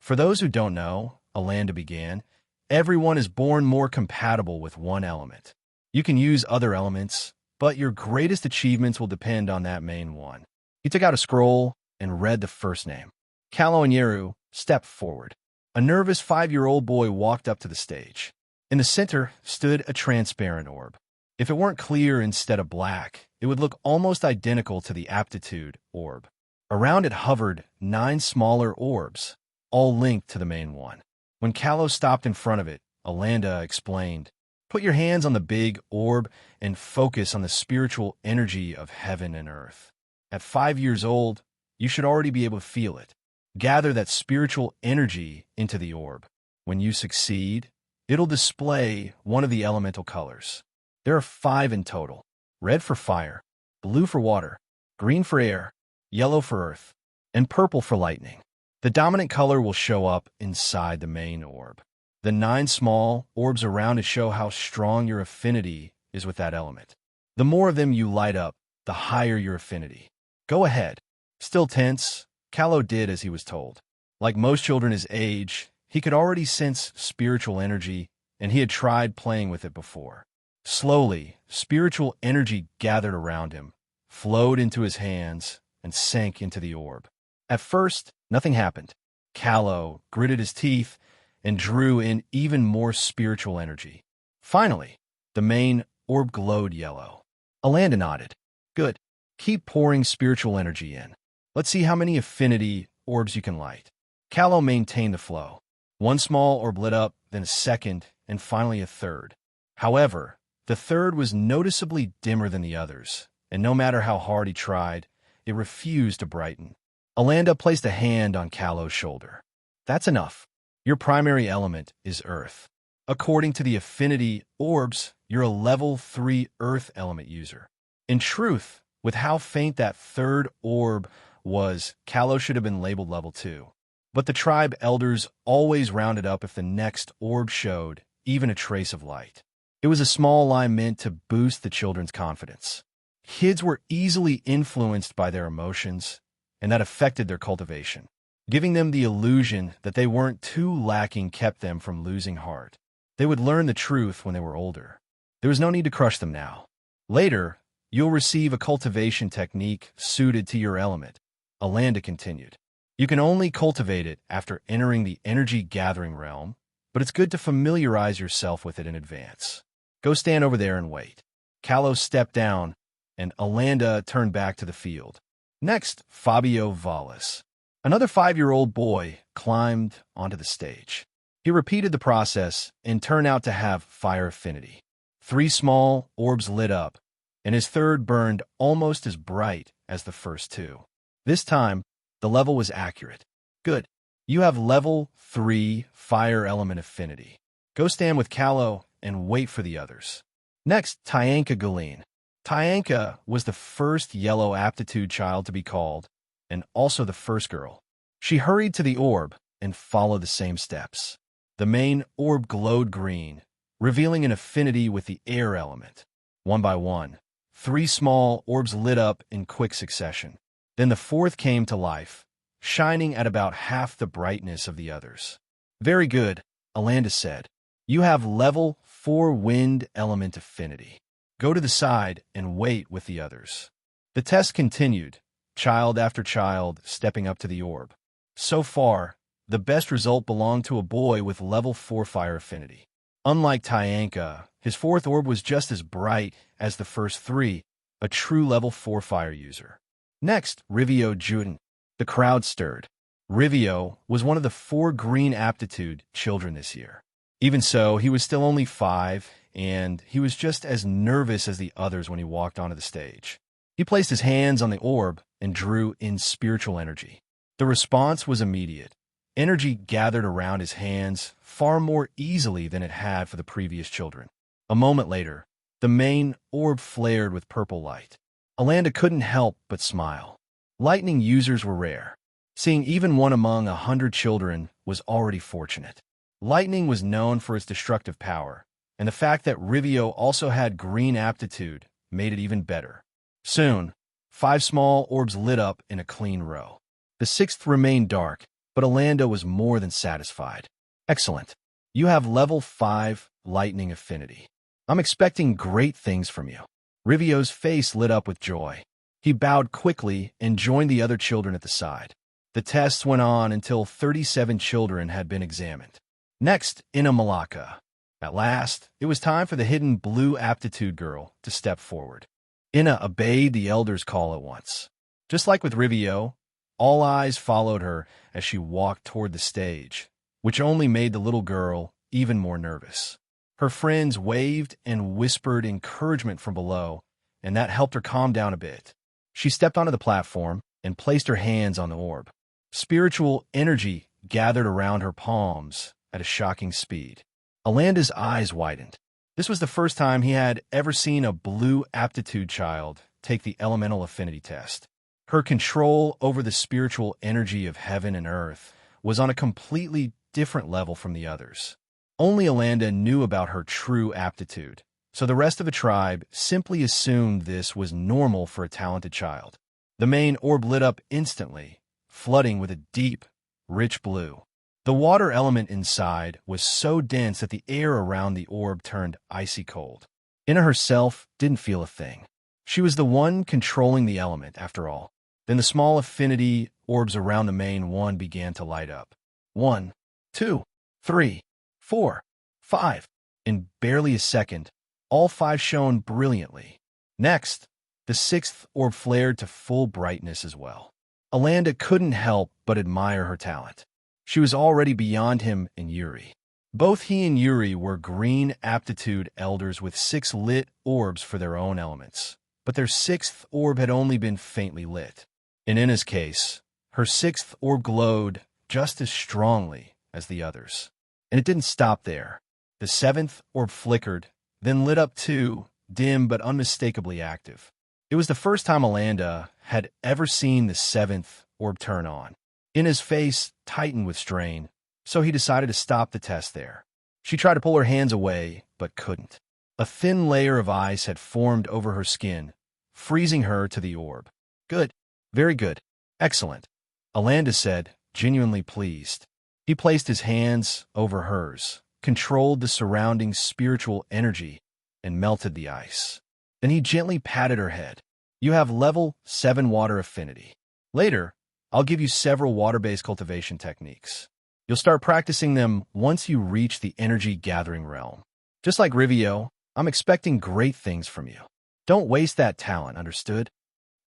For those who don't know, Alanda began, everyone is born more compatible with one element. You can use other elements, but your greatest achievements will depend on that main one. He took out a scroll and read the first name. Callow and Yeru stepped forward. A nervous 5-year-old boy walked up to the stage. In the center stood a transparent orb. If it weren't clear instead of black, it would look almost identical to the aptitude orb. Around it hovered 9 smaller orbs, all linked to the main one. When Callow stopped in front of it, Alanda explained, "Put your hands on the big orb and focus on the spiritual energy of heaven and earth. At 5 years old, you should already be able to feel it. Gather that spiritual energy into the orb. When you succeed, it'll display one of the elemental colors. There are 5 in total. Red for fire, blue for water, green for air, yellow for earth, and purple for lightning. The dominant color will show up inside the main orb. The 9 small orbs around it show how strong your affinity is with that element. The more of them you light up, the higher your affinity. Go ahead." Still tense, Callow did as he was told. Like most children his age, he could already sense spiritual energy, and he had tried playing with it before. Slowly, spiritual energy gathered around him, flowed into his hands, and sank into the orb. At first, nothing happened. Callow gritted his teeth and drew in even more spiritual energy. Finally, the main orb glowed yellow. Alanda nodded. "Good. Keep pouring spiritual energy in. Let's see how many affinity orbs you can light." Callow maintained the flow. 1 small orb lit up, then a second, and finally a third. However, the third was noticeably dimmer than the others, and no matter how hard he tried, it refused to brighten. Alanda placed a hand on Callow's shoulder. "That's enough. Your primary element is earth. According to the affinity orbs, you're a level 3 earth element user. In truth, with how faint that third orb was, Callow should have been labeled level 2. But the tribe elders always rounded up if the next orb showed even a trace of light. It was a small line meant to boost the children's confidence. Kids were easily influenced by their emotions, and that affected their cultivation. Giving them the illusion that they weren't too lacking kept them from losing heart. They would learn the truth when they were older. There was no need to crush them now. Later, you'll receive a cultivation technique suited to your element," Alanda continued. "You can only cultivate it after entering the energy-gathering realm, but it's good to familiarize yourself with it in advance. Go stand over there and wait." Callow stepped down, and Alanda turned back to the field. Next, Fabio Vallis. Another 5-year-old boy climbed onto the stage. He repeated the process and turned out to have fire affinity. 3 small orbs lit up, and his third burned almost as bright as the first 2. This time, the level was accurate. "Good. You have level 3 fire element affinity. Go stand with Callow and wait for the others." Next, Tyanka Galeen. Tyanka was the first yellow aptitude child to be called, and also the first girl. She hurried to the orb and followed the same steps. The main orb glowed green, revealing an affinity with the air element. One by one, 3 small orbs lit up in quick succession. Then the fourth came to life, shining at about half the brightness of the others. "Very good," Alanda said. "You have level 4 wind element affinity. Go to the side and wait with the others." The test continued, child after child stepping up to the orb. So far, the best result belonged to a boy with level 4 fire affinity. Unlike Tyanka, his fourth orb was just as bright as the first 3, a true level 4 fire user. Next, Rivio Juden. The crowd stirred. Rivio was one of the 4 green aptitude children this year. Even so, he was still only 5, and he was just as nervous as the others when he walked onto the stage. He placed his hands on the orb and drew in spiritual energy. The response was immediate. Energy gathered around his hands far more easily than it had for the previous children. A moment later, the main orb flared with purple light. Alanda couldn't help but smile. Lightning users were rare. Seeing even one among 100 children was already fortunate. Lightning was known for its destructive power, and the fact that Rivio also had green aptitude made it even better. Soon, 5 small orbs lit up in a clean row. The 6th remained dark, but Alanda was more than satisfied. Excellent. You have level 5 lightning affinity. I'm expecting great things from you. Rivio's face lit up with joy. He bowed quickly and joined the other children at the side. The tests went on until 37 children had been examined. Next, Ina Malaka. At last, it was time for the hidden blue aptitude girl to step forward. Ina obeyed the elder's call at once. Just like with Rivio, all eyes followed her as she walked toward the stage, which only made the little girl even more nervous. Her friends waved and whispered encouragement from below, and that helped her calm down a bit. She stepped onto the platform and placed her hands on the orb. Spiritual energy gathered around her palms at a shocking speed. Alanda's eyes widened. This was the first time he had ever seen a blue aptitude child take the elemental affinity test. Her control over the spiritual energy of heaven and earth was on a completely different level from the others. Only Alanda knew about her true aptitude, so the rest of the tribe simply assumed this was normal for a talented child. The main orb lit up instantly, flooding with a deep, rich blue. The water element inside was so dense that the air around the orb turned icy cold. Ina herself didn't feel a thing. She was the one controlling the element, after all. Then the small affinity orbs around the main one began to light up. 1, 2, 3, 4, 5. In barely a second, all 5 shone brilliantly. Next, the 6th orb flared to full brightness as well. Alanda couldn't help but admire her talent. She was already beyond him and Yuri. Both he and Yuri were green aptitude elders with 6 lit orbs for their own elements, but their 6th orb had only been faintly lit. In Ina's case, her 6th orb glowed just as strongly as the others. And it didn't stop there. The 7th orb flickered, then lit up too, dim but unmistakably active. It was the first time Alanda had ever seen the 7th orb turn on. Ina's face tightened with strain, so he decided to stop the test there. She tried to pull her hands away, but couldn't. A thin layer of ice had formed over her skin, freezing her to the orb. Good. Very good. Excellent. Alanda said, genuinely pleased. He placed his hands over hers, controlled the surrounding spiritual energy, and melted the ice. Then he gently patted her head. You have level 7 water affinity. Later, I'll give you several water-based cultivation techniques. You'll start practicing them once you reach the energy-gathering realm. Just like Rivio, I'm expecting great things from you. Don't waste that talent, understood?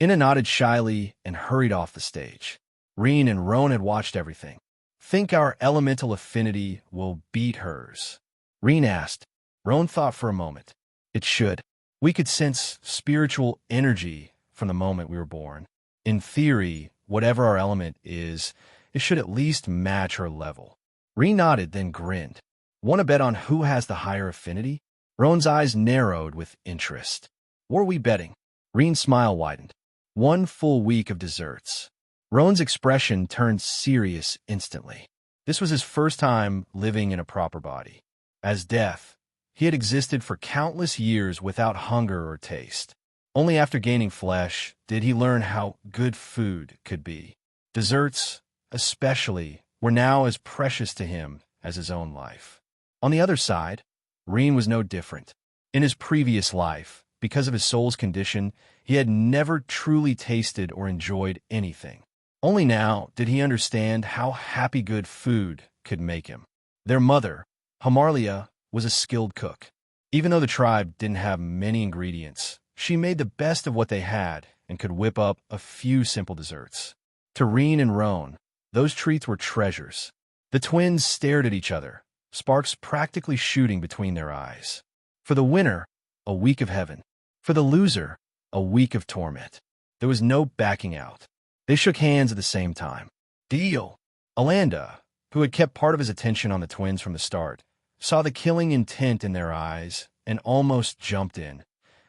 Ina nodded shyly and hurried off the stage. Rean and Roan had watched everything. Think our elemental affinity will beat hers? Rean asked. Roan thought for a moment. It should. We could sense spiritual energy from the moment we were born. In theory, whatever our element is, it should at least match her level. Rean nodded, then grinned. Want to bet on who has the higher affinity? Roan's eyes narrowed with interest. What are we betting? Rean's smile widened. 1 full week of desserts. Roan's expression turned serious instantly. This was his first time living in a proper body. As Death, he had existed for countless years without hunger or taste. Only after gaining flesh did he learn how good food could be. Desserts, especially, were now as precious to him as his own life. On the other side, Rean was no different. In his previous life, because of his soul's condition, he had never truly tasted or enjoyed anything. Only now did he understand how happy good food could make him. Their mother, Hamarlia, was a skilled cook. Even though the tribe didn't have many ingredients, she made the best of what they had and could whip up a few simple desserts. To Rean and Roan, those treats were treasures. The twins stared at each other, sparks practically shooting between their eyes. For the winner, a week of heaven. For the loser, a week of torment. There was no backing out. They shook hands at the same time. Deal. Alanda, who had kept part of his attention on the twins from the start, saw the killing intent in their eyes and almost jumped in,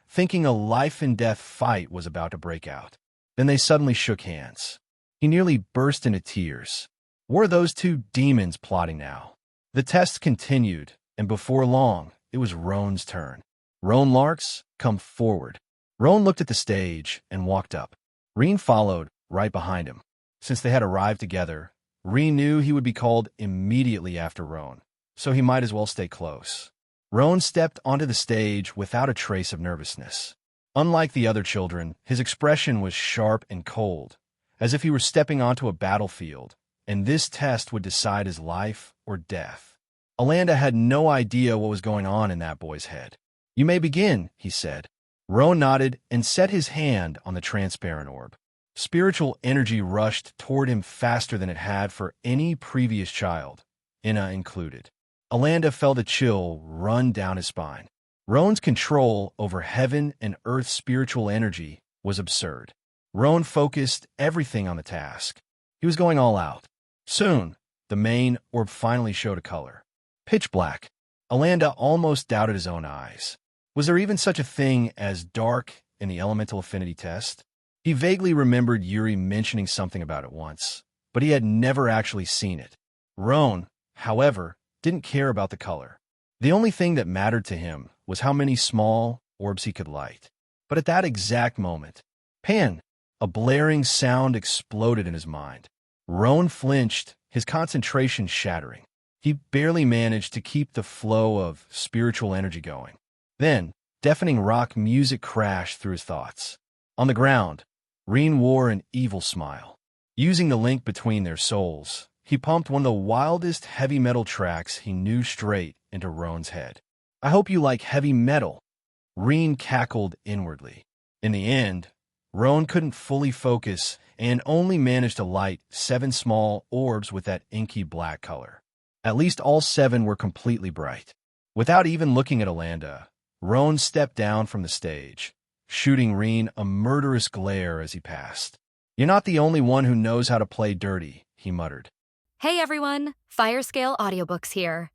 thinking a life-and-death fight was about to break out. Then they suddenly shook hands. He nearly burst into tears. Were those 2 demons plotting now? The test continued, and before long, it was Roan's turn. Roan Larks, come forward. Roan looked at the stage and walked up. Rean followed, right behind him. Since they had arrived together, Rean knew he would be called immediately after Roan, so he might as well stay close. Roan stepped onto the stage without a trace of nervousness. Unlike the other children, his expression was sharp and cold, as if he were stepping onto a battlefield, and this test would decide his life or death. Alanda had no idea what was going on in that boy's head. "You may begin," he said. Roan nodded and set his hand on the transparent orb. Spiritual energy rushed toward him faster than it had for any previous child, Inna included. Alanda felt a chill run down his spine. Roan's control over heaven and earth's spiritual energy was absurd. Roan focused everything on the task. He was going all out. Soon, the main orb finally showed a color. Pitch black. Alanda almost doubted his own eyes. Was there even such a thing as dark in the elemental affinity test? He vaguely remembered Yuri mentioning something about it once, but he had never actually seen it. Roan, however, didn't care about the color. The only thing that mattered to him was how many small orbs he could light. But at that exact moment, pan! A blaring sound exploded in his mind. Roan flinched, his concentration shattering. He barely managed to keep the flow of spiritual energy going. Then, deafening rock music crashed through his thoughts. On the ground, Rean wore an evil smile. Using the link between their souls, he pumped one of the wildest heavy metal tracks he knew straight into Roan's head. "I hope you like heavy metal," Rean cackled inwardly. In the end, Roan couldn't fully focus and only managed to light 7 small orbs with that inky black color. At least all 7 were completely bright. Without even looking at Alanda, Roan stepped down from the stage, shooting Rean a murderous glare as he passed. "You're not the only one who knows how to play dirty," he muttered. Hey everyone, Firescale Audiobooks here.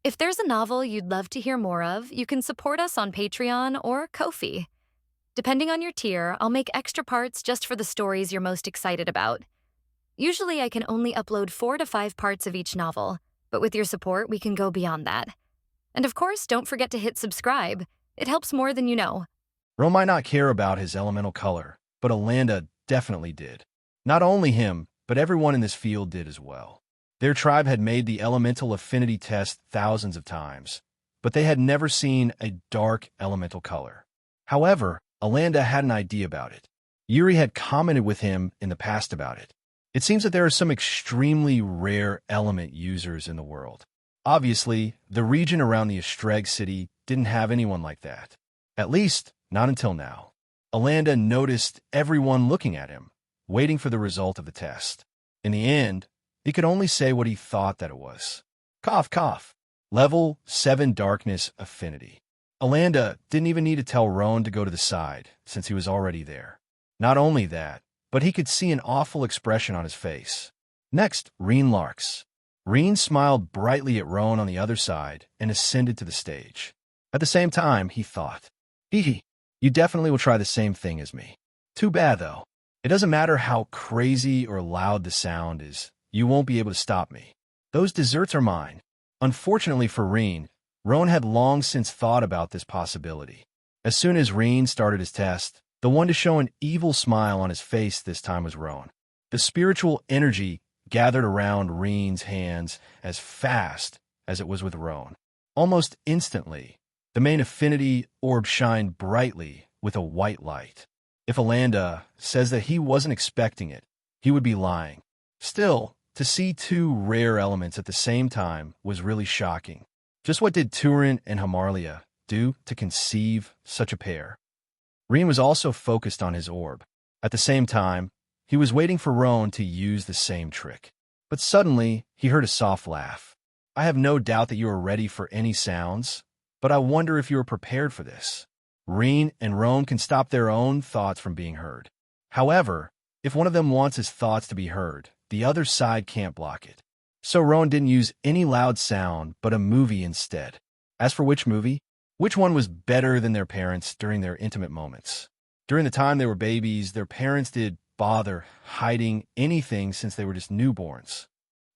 If there's a novel you'd love to hear more of, you can support us on Patreon or Ko-fi. Depending on your tier, I'll make extra parts just for the stories you're most excited about. Usually I can only upload 4 to 5 parts of each novel, but with your support we can go beyond that. And of course, don't forget to hit subscribe. It helps more than you know. Roan might not care about his elemental color, but Alanda definitely did. Not only him, but everyone in this field did as well. Their tribe had made the elemental affinity test thousands of times, but they had never seen a dark elemental color. However, Alanda had an idea about it. Yuri had commented with him in the past about it. It seems that there are some extremely rare element users in the world. Obviously, the region around the Astreg city didn't have anyone like that. At least, not until now. Alanda noticed everyone looking at him, waiting for the result of the test. In the end, he could only say what he thought that it was. Cough, cough. Level 7 Darkness Affinity. Alanda didn't even need to tell Roan to go to the side, since he was already there. Not only that, but he could see an awful expression on his face. Next, Rean Larks. Rean smiled brightly at Roan on the other side and ascended to the stage. At the same time, he thought, "Hee, you definitely will try the same thing as me. Too bad, though. It doesn't matter how crazy or loud the sound is, you won't be able to stop me. Those desserts are mine." Unfortunately for Rean, Roan had long since thought about this possibility. As soon as Rean started his test, the one to show an evil smile on his face this time was Roan. The spiritual energy gathered around Rean's hands as fast as it was with Roan. Almost instantly, the main affinity orb shined brightly with a white light. If Alanda says that he wasn't expecting it, he would be lying. Still, to see 2 rare elements at the same time was really shocking. Just what did Turin and Hamarlia do to conceive such a pair? Rean was also focused on his orb. At the same time, he was waiting for Roan to use the same trick. But suddenly, he heard a soft laugh. "I have no doubt that you are ready for any sounds, but I wonder if you are prepared for this." Rean and Roan can stop their own thoughts from being heard. However, if one of them wants his thoughts to be heard, the other side can't block it. So Roan didn't use any loud sound, but a movie instead. As for which movie, which one was better than their parents during their intimate moments? During the time they were babies, their parents did bother hiding anything since they were just newborns.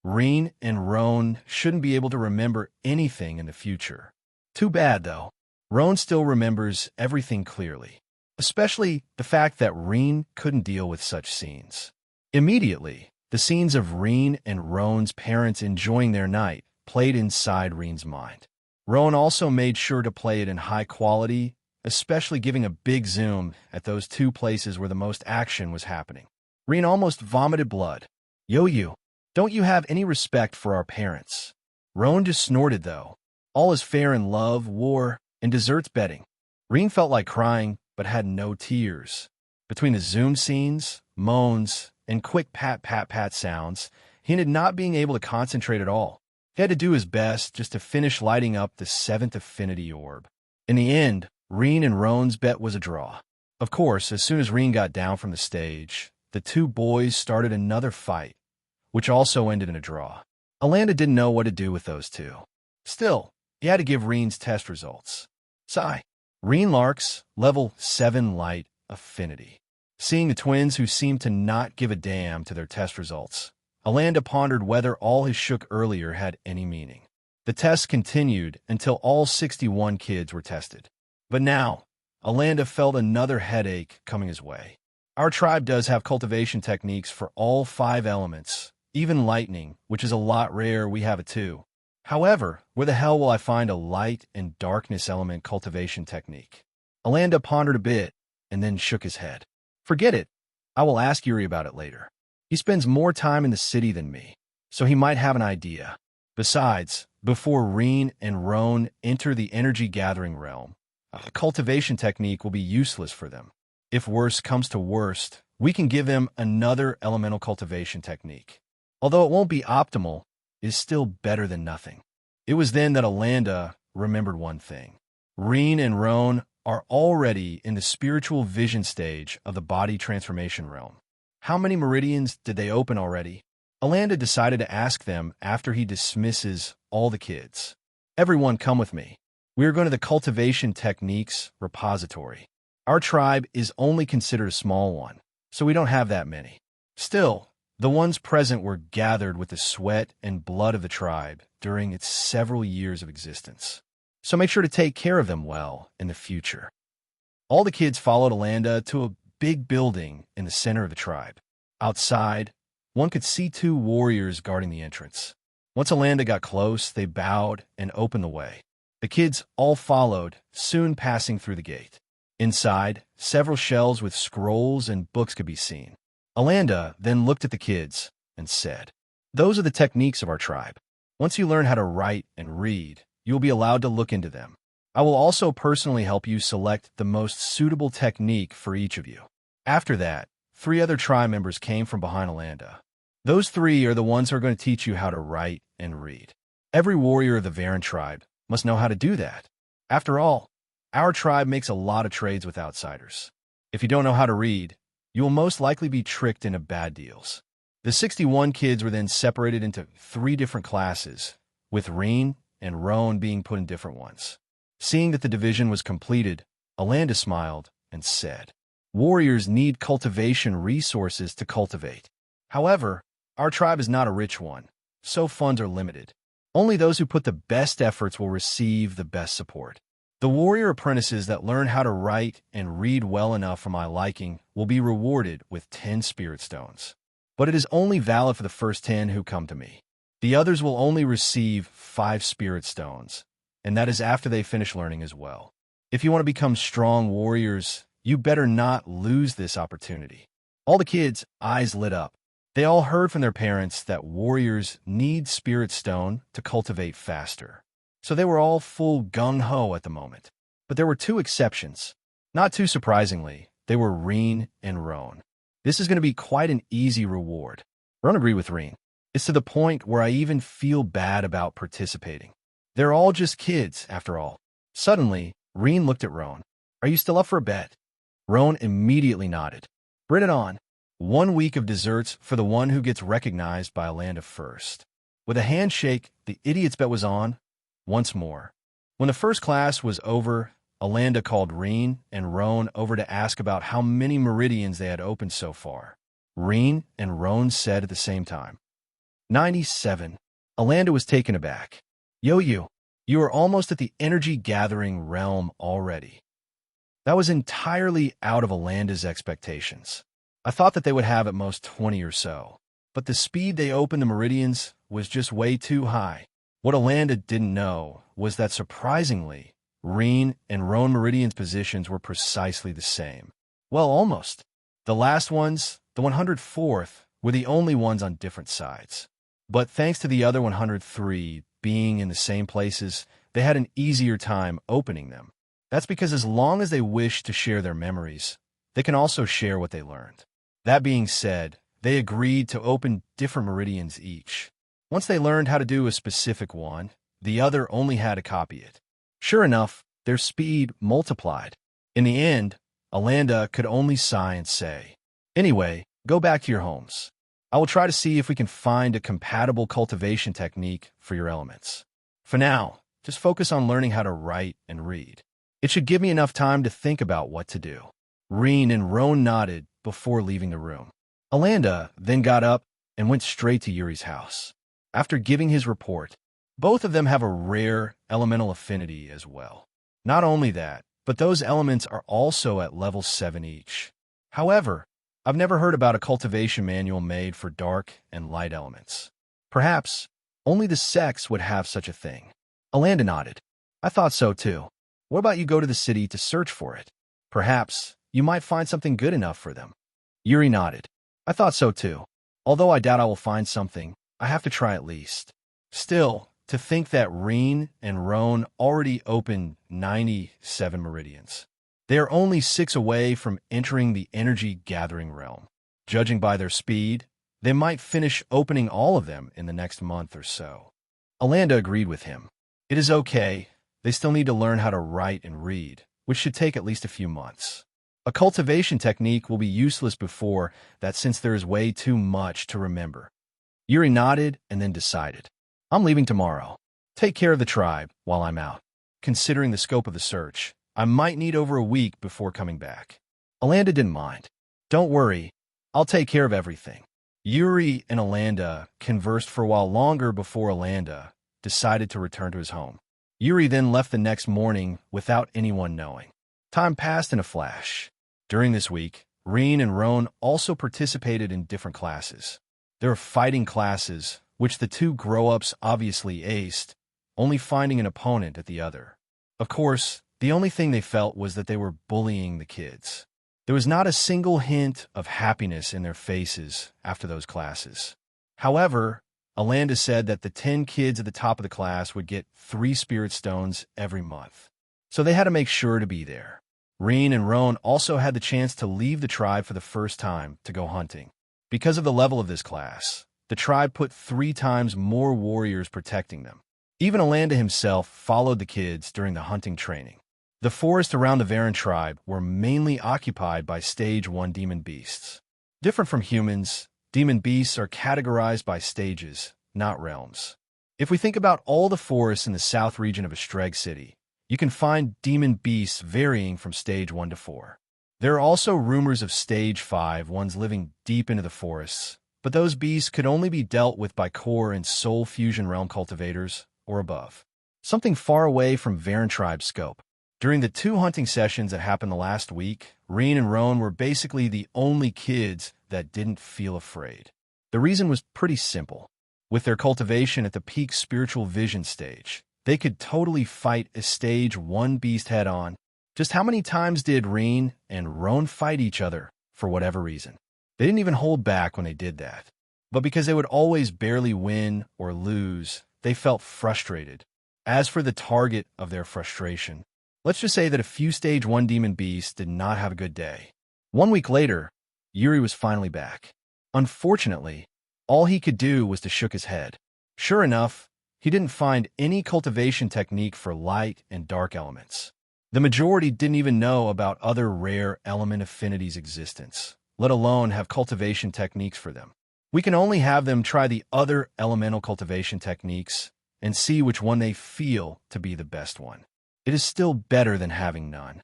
Rean and Roan shouldn't be able to remember anything in the future. Too bad, though. Roan still remembers everything clearly, especially the fact that Rean couldn't deal with such scenes. Immediately, The scenes of Rean and Roan's parents enjoying their night played inside Rean's mind. Roan also made sure to play it in high quality, especially giving a big zoom at those two places where the most action was happening. Rean almost vomited blood. Yo, you. Don't you have any respect for our parents? Roan just snorted, though. All is fair in love, war, and desserts betting. Rean felt like crying, but had no tears. Between the zoom scenes, moans, and quick pat-pat-pat sounds, he ended not being able to concentrate at all. He had to do his best just to finish lighting up the 7th affinity orb. In the end, Rean and Roan's bet was a draw. Of course, as soon as Rean got down from the stage, the two boys started another fight, which also ended in a draw. Alanda didn't know what to do with those two. Still, he had to give Rean's test results. Sigh. Rean Lark's level 7 light affinity. Seeing the twins who seemed to not give a damn to their test results, Alanda pondered whether all his shook earlier had any meaning. The test continued until all 61 kids were tested. But now, Alanda felt another headache coming his way. Our tribe does have cultivation techniques for all 5 elements, even lightning, which is a lot rare. We have it too. However, where the hell will I find a light and darkness element cultivation technique? Alanda pondered a bit and then shook his head. Forget it. I will ask Yuri about it later. He spends more time in the city than me, so he might have an idea. Besides, before Rean and Roan enter the energy gathering realm, a cultivation technique will be useless for them. If worst comes to worst, we can give them another elemental cultivation technique. Although it won't be optimal, it is still better than nothing. It was then that Alanda remembered one thing. Rean and Roan are already in the spiritual vision stage of the body transformation realm. How many meridians did they open already? Alanda decided to ask them after he dismisses all the kids. Everyone come with me. We are going to the cultivation techniques repository. Our tribe is only considered a small one, so we don't have that many. Still, the ones present were gathered with the sweat and blood of the tribe during its several years of existence. So make sure to take care of them well in the future. All the kids followed Alanda to a big building in the center of the tribe. Outside, one could see 2 warriors guarding the entrance. Once Alanda got close, they bowed and opened the way. The kids all followed, soon passing through the gate. Inside, several shelves with scrolls and books could be seen. Alanda then looked at the kids and said, "Those are the techniques of our tribe. Once you learn how to write and read, you will be allowed to look into them. I will also personally help you select the most suitable technique for each of you." After that, 3 other tribe members came from behind Alanda. Those 3 are the ones who are going to teach you how to write and read. Every warrior of the Varan tribe must know how to do that. After all, our tribe makes a lot of trades with outsiders. If you don't know how to read, you will most likely be tricked into bad deals. The 61 kids were then separated into 3 different classes, with Rean and Roan being put in different ones. Seeing that the division was completed, Alanda smiled and said, "Warriors need cultivation resources to cultivate. However, our tribe is not a rich one, so funds are limited. Only those who put the best efforts will receive the best support. The warrior apprentices that learn how to write and read well enough for my liking will be rewarded with 10 spirit stones. But it is only valid for the first 10 who come to me. The others will only receive 5 spirit stones, and that is after they finish learning as well. If you want to become strong warriors, you better not lose this opportunity." All the kids' eyes lit up. They all heard from their parents that warriors need spirit stone to cultivate faster. So they were all full gung-ho at the moment. But there were 2 exceptions. Not too surprisingly, they were Rean and Roan. This is going to be quite an easy reward. Roan agreed with Rean. It's to the point where I even feel bad about participating. They're all just kids, after all. Suddenly, Rean looked at Roan. "Are you still up for a bet?" Roan immediately nodded. "Bring it on. 1 week of desserts for the one who gets recognized by Alanda first." With a handshake, the idiot's bet was on once more. When the first class was over, Alanda called Rean and Roan over to ask about how many meridians they had opened so far. Rean and Roan said at the same time, 97. Alanda was taken aback. "Yo, you are almost at the energy gathering realm already." That was entirely out of Alanda's expectations. I thought that they would have at most 20 or so. but the speed they opened the meridians was just way too high. What Alanda didn't know was that surprisingly, Rean and Roan meridians' positions were precisely the same. Well, almost. The last ones, the 104th, were the only ones on different sides. But thanks to the other 103 being in the same places, they had an easier time opening them. That's because as long as they wish to share their memories, they can also share what they learned. That being said, they agreed to open different meridians each. Once they learned how to do a specific one, the other only had to copy it. Sure enough, their speed multiplied. In the end, Alanda could only sigh and say, "Anyway, go back to your homes. I will try to see if we can find a compatible cultivation technique for your elements. For now, just focus on learning how to write and read. It should give me enough time to think about what to do." Rean and Roan nodded before leaving the room. Alanda then got up and went straight to Yuri's house. After giving his report, both of them have a rare elemental affinity as well. Not only that, but those elements are also at level 7 each. However, I've never heard about a cultivation manual made for dark and light elements. Perhaps only the sex would have such a thing. Alanda nodded. I thought so too. What about you go to the city to search for it? Perhaps you might find something good enough for them. Yuri nodded. I thought so too. Although I doubt I will find something, I have to try at least. Still, to think that Rean and Roan already opened 97 meridians. They are only 6 away from entering the energy-gathering realm. Judging by their speed, they might finish opening all of them in the next month or so. Alanda agreed with him. It is okay. They still need to learn how to write and read, which should take at least a few months. A cultivation technique will be useless before that since there is way too much to remember. Yuri nodded and then decided. I'm leaving tomorrow. Take care of the tribe while I'm out. Considering the scope of the search, I might need over a week before coming back. Alanda didn't mind. Don't worry, I'll take care of everything. Yuri and Alanda conversed for a while longer before Alanda decided to return to his home. Yuri then left the next morning without anyone knowing. Time passed in a flash. During this week, Rean and Roan also participated in different classes. There were fighting classes, which the two grow-ups obviously aced, only finding an opponent at the other. Of course, the only thing they felt was that they were bullying the kids. There was not a single hint of happiness in their faces after those classes. However, Alanda said that the 10 kids at the top of the class would get 3 spirit stones every month. So they had to make sure to be there. Rean and Roan also had the chance to leave the tribe for the first time to go hunting. Because of the level of this class, the tribe put 3 times more warriors protecting them. Even Alanda himself followed the kids during the hunting training. The forest around the Varan tribe were mainly occupied by Stage 1 demon beasts. Different from humans, demon beasts are categorized by stages, not realms. If we think about all the forests in the south region of Astreg City, you can find demon beasts varying from Stage 1 to 4. There are also rumors of Stage 5 ones living deep into the forests, but those beasts could only be dealt with by core and soul fusion realm cultivators or above. Something far away from Varan tribe's scope. During the 2 hunting sessions that happened the last week, Rean and Roan were basically the only kids that didn't feel afraid. The reason was pretty simple. With their cultivation at the peak spiritual vision stage, they could totally fight a Stage 1 beast head-on. Just how many times did Rean and Roan fight each other for whatever reason? They didn't even hold back when they did that. But because they would always barely win or lose, they felt frustrated. As for the target of their frustration, let's just say that a few Stage 1 demon beasts did not have a good day. 1 week later, Yuri was finally back. Unfortunately, all he could do was to shook his head. Sure enough, he didn't find any cultivation technique for light and dark elements. The majority didn't even know about other rare element affinities' existence, let alone have cultivation techniques for them. We can only have them try the other elemental cultivation techniques and see which one they feel to be the best one. It is still better than having none.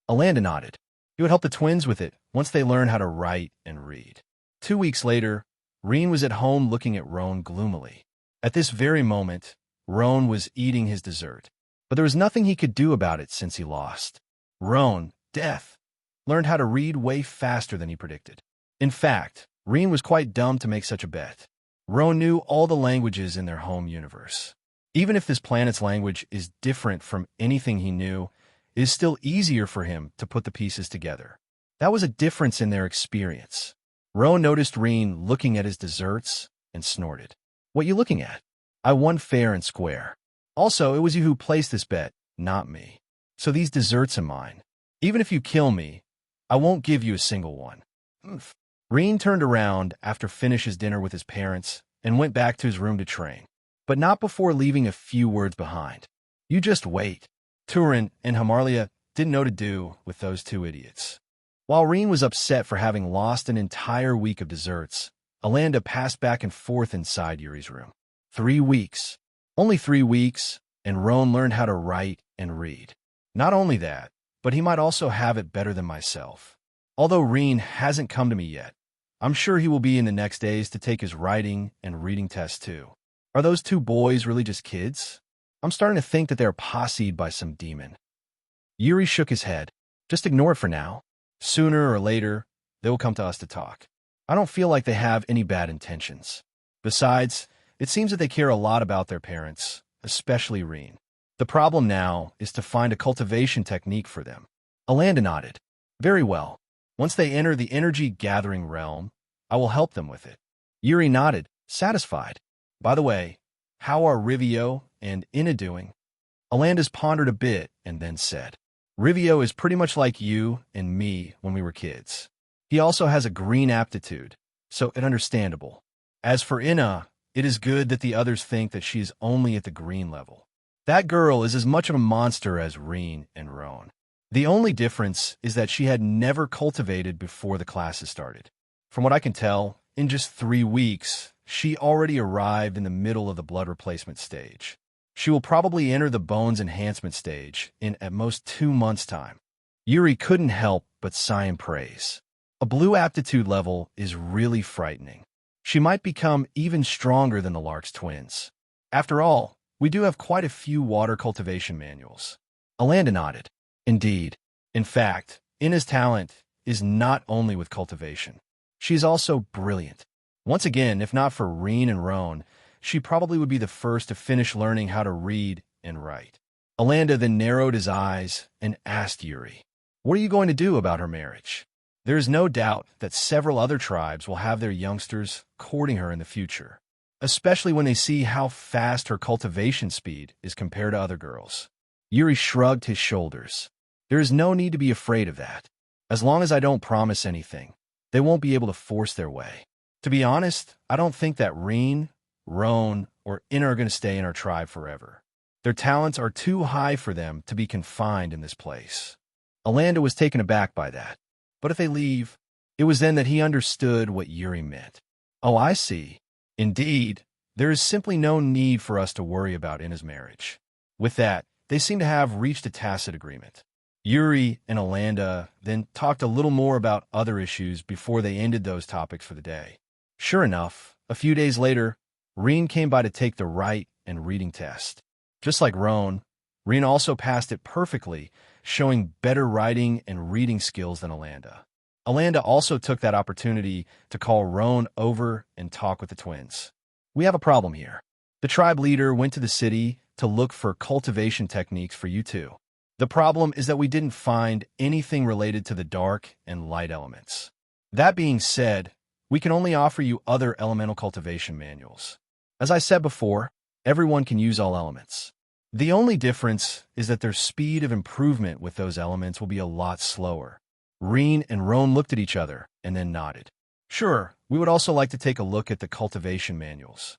Alanda nodded. He would help the twins with it once they learn how to write and read. 2 weeks later, Rean was at home looking at Roan gloomily. At this very moment, Roan was eating his dessert, but there was nothing he could do about it since he lost. Rean, Death, learned how to read way faster than he predicted. In fact, Rean was quite dumb to make such a bet. Roan knew all the languages in their home universe. Even if this planet's language is different from anything he knew, it is still easier for him to put the pieces together. That was a difference in their experience. Roan noticed Rean looking at his desserts and snorted. "What you looking at? I won fair and square. Also, it was you who placed this bet, not me. So these desserts are mine. Even if you kill me, I won't give you a single one." Oof. Rean turned around after finish his dinner with his parents and went back to his room to train, but not before leaving a few words behind. You just wait. Turin and Hamarlia didn't know what to do with those two idiots. While Rean was upset for having lost an entire week of desserts, Alanda passed back and forth inside Yuri's room. 3 weeks. Only 3 weeks, and Roan learned how to write and read. Not only that, but he might also have it better than myself. Although Rean hasn't come to me yet, I'm sure he will be in the next days to take his writing and reading tests too. Are those two boys really just kids? I'm starting to think that they're posseed by some demon. Yuri shook his head. Just ignore it for now. Sooner or later, they will come to us to talk. I don't feel like they have any bad intentions. Besides, it seems that they care a lot about their parents, especially Rean. The problem now is to find a cultivation technique for them. Alanda nodded. Very well. Once they enter the energy-gathering realm, I will help them with it. Yuri nodded, satisfied. By the way, how are Rivio and Ina doing? Alanda's pondered a bit and then said, Rivio is pretty much like you and me when we were kids. He also has a green aptitude, so it's understandable. As for Ina, it is good that the others think that she is only at the green level. That girl is as much of a monster as Rean and Roan. The only difference is that she had never cultivated before the classes started. From what I can tell, in just 3 weeks, she already arrived in the middle of the blood replacement stage. She will probably enter the bones enhancement stage in at most 2 months' time. Yuri couldn't help but sigh in praise. A blue aptitude level is really frightening. She might become even stronger than the Lark's twins. After all, we do have quite a few water cultivation manuals. Alanda nodded. Indeed. In fact, Ina's talent is not only with cultivation. She's also brilliant. Once again, if not for Rean and Roan, she probably would be the first to finish learning how to read and write. Alanda then narrowed his eyes and asked Yuri, what are you going to do about her marriage? There is no doubt that several other tribes will have their youngsters courting her in the future, especially when they see how fast her cultivation speed is compared to other girls. Yuri shrugged his shoulders. There is no need to be afraid of that. As long as I don't promise anything, they won't be able to force their way. To be honest, I don't think that Rean, Roan, or Ina are going to stay in our tribe forever. Their talents are too high for them to be confined in this place. Alanda was taken aback by that. But if they leave, it was then that he understood what Yuri meant. Oh, I see. Indeed, there is simply no need for us to worry about Ina's marriage. With that, they seem to have reached a tacit agreement. Yuri and Alanda then talked a little more about other issues before they ended those topics for the day. Sure enough, a few days later, Rean came by to take the write and reading test. Just like Roan, Rean also passed it perfectly, showing better writing and reading skills than Alanda. Alanda also took that opportunity to call Roan over and talk with the twins. We have a problem here. The tribe leader went to the city to look for cultivation techniques for you two. The problem is that we didn't find anything related to the dark and light elements. That being said, we can only offer you other elemental cultivation manuals. As I said before, everyone can use all elements. The only difference is that their speed of improvement with those elements will be a lot slower. Rean and Roan looked at each other and then nodded. Sure, we would also like to take a look at the cultivation manuals.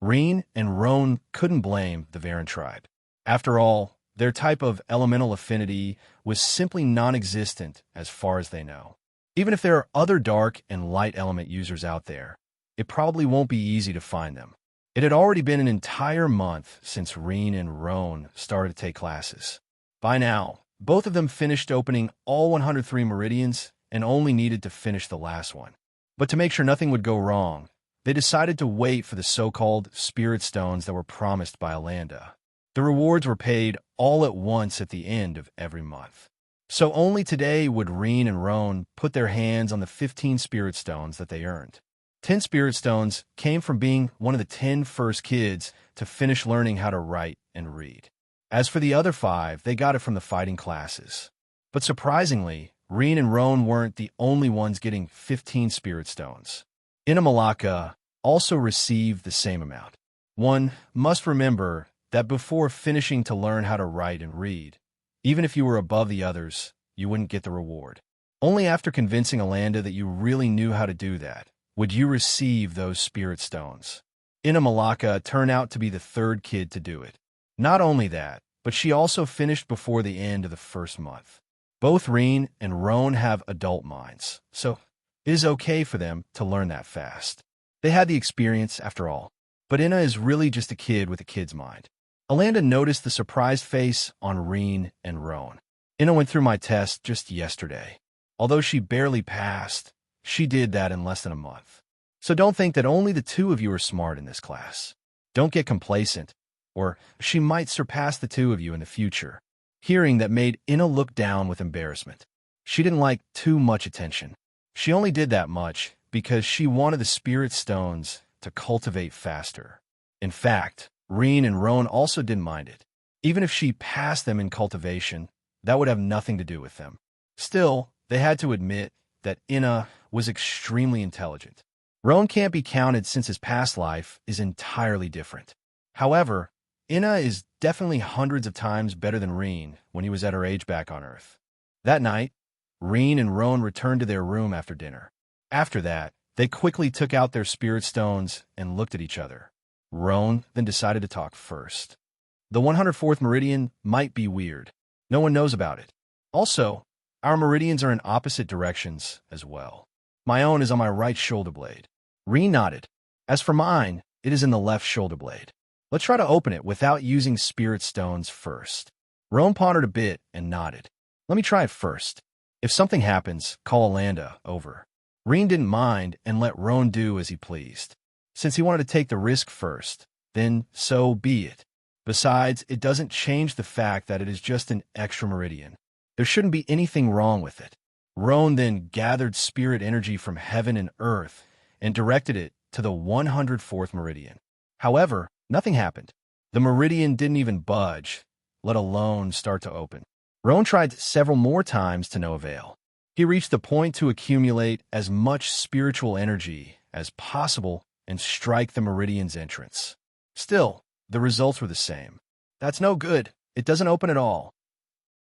Rean and Roan couldn't blame the Varan tribe. After all, their type of elemental affinity was simply non-existent as far as they know. Even if there are other dark and light element users out there, it probably won't be easy to find them. It had already been an entire month since Rean and Roan started to take classes. By now, both of them finished opening all 103 meridians and only needed to finish the last one. But to make sure nothing would go wrong, they decided to wait for the so-called spirit stones that were promised by Alanda. The rewards were paid all at once at the end of every month. So only today would Rean and Roan put their hands on the 15 spirit stones that they earned. 10 spirit stones came from being one of the 10 first kids to finish learning how to write and read. As for the other 5, they got it from the fighting classes. But surprisingly, Rean and Roan weren't the only ones getting 15 spirit stones. Ina Malaka also received the same amount. One must remember that before finishing to learn how to write and read, even if you were above the others, you wouldn't get the reward. Only after convincing Alanda that you really knew how to do that would you receive those spirit stones. Ina Malaka turned out to be the 3rd kid to do it. Not only that, but she also finished before the end of the first month. Both Rean and Roan have adult minds, so it is okay for them to learn that fast. They had the experience after all. But Ina is really just a kid with a kid's mind. Alanda noticed the surprised face on Rean and Roan. Ina went through my test just yesterday. Although she barely passed, she did that in less than a month. So don't think that only the 2 of you are smart in this class. Don't get complacent, or she might surpass the 2 of you in the future. Hearing that made Ina look down with embarrassment. She didn't like too much attention. She only did that much because she wanted the spirit stones to cultivate faster. In fact, Rean and Roan also didn't mind it. Even if she passed them in cultivation, that would have nothing to do with them. Still, they had to admit that Ina was extremely intelligent. Roan can't be counted since his past life is entirely different. However, Ina is definitely hundreds of times better than Rean when he was at her age back on Earth. That night, Rean and Roan returned to their room after dinner. After that, they quickly took out their spirit stones and looked at each other. Roan then decided to talk first. The 104th meridian might be weird. No one knows about it. Also, our meridians are in opposite directions as well. My own is on my right shoulder blade. Rean nodded. As for mine, it is in the left shoulder blade. Let's try to open it without using spirit stones first. Roan pondered a bit and nodded. Let me try it first. If something happens, call Alanda, over. Rean didn't mind and let Roan do as he pleased. Since he wanted to take the risk first, then so be it. Besides, it doesn't change the fact that it is just an extra meridian. There shouldn't be anything wrong with it. Roan then gathered spirit energy from heaven and earth and directed it to the 104th meridian. However, nothing happened. The meridian didn't even budge, let alone start to open. Roan tried several more times to no avail. He reached the point to accumulate as much spiritual energy as possible and strike the meridian's entrance. Still, the results were the same. That's no good. It doesn't open at all.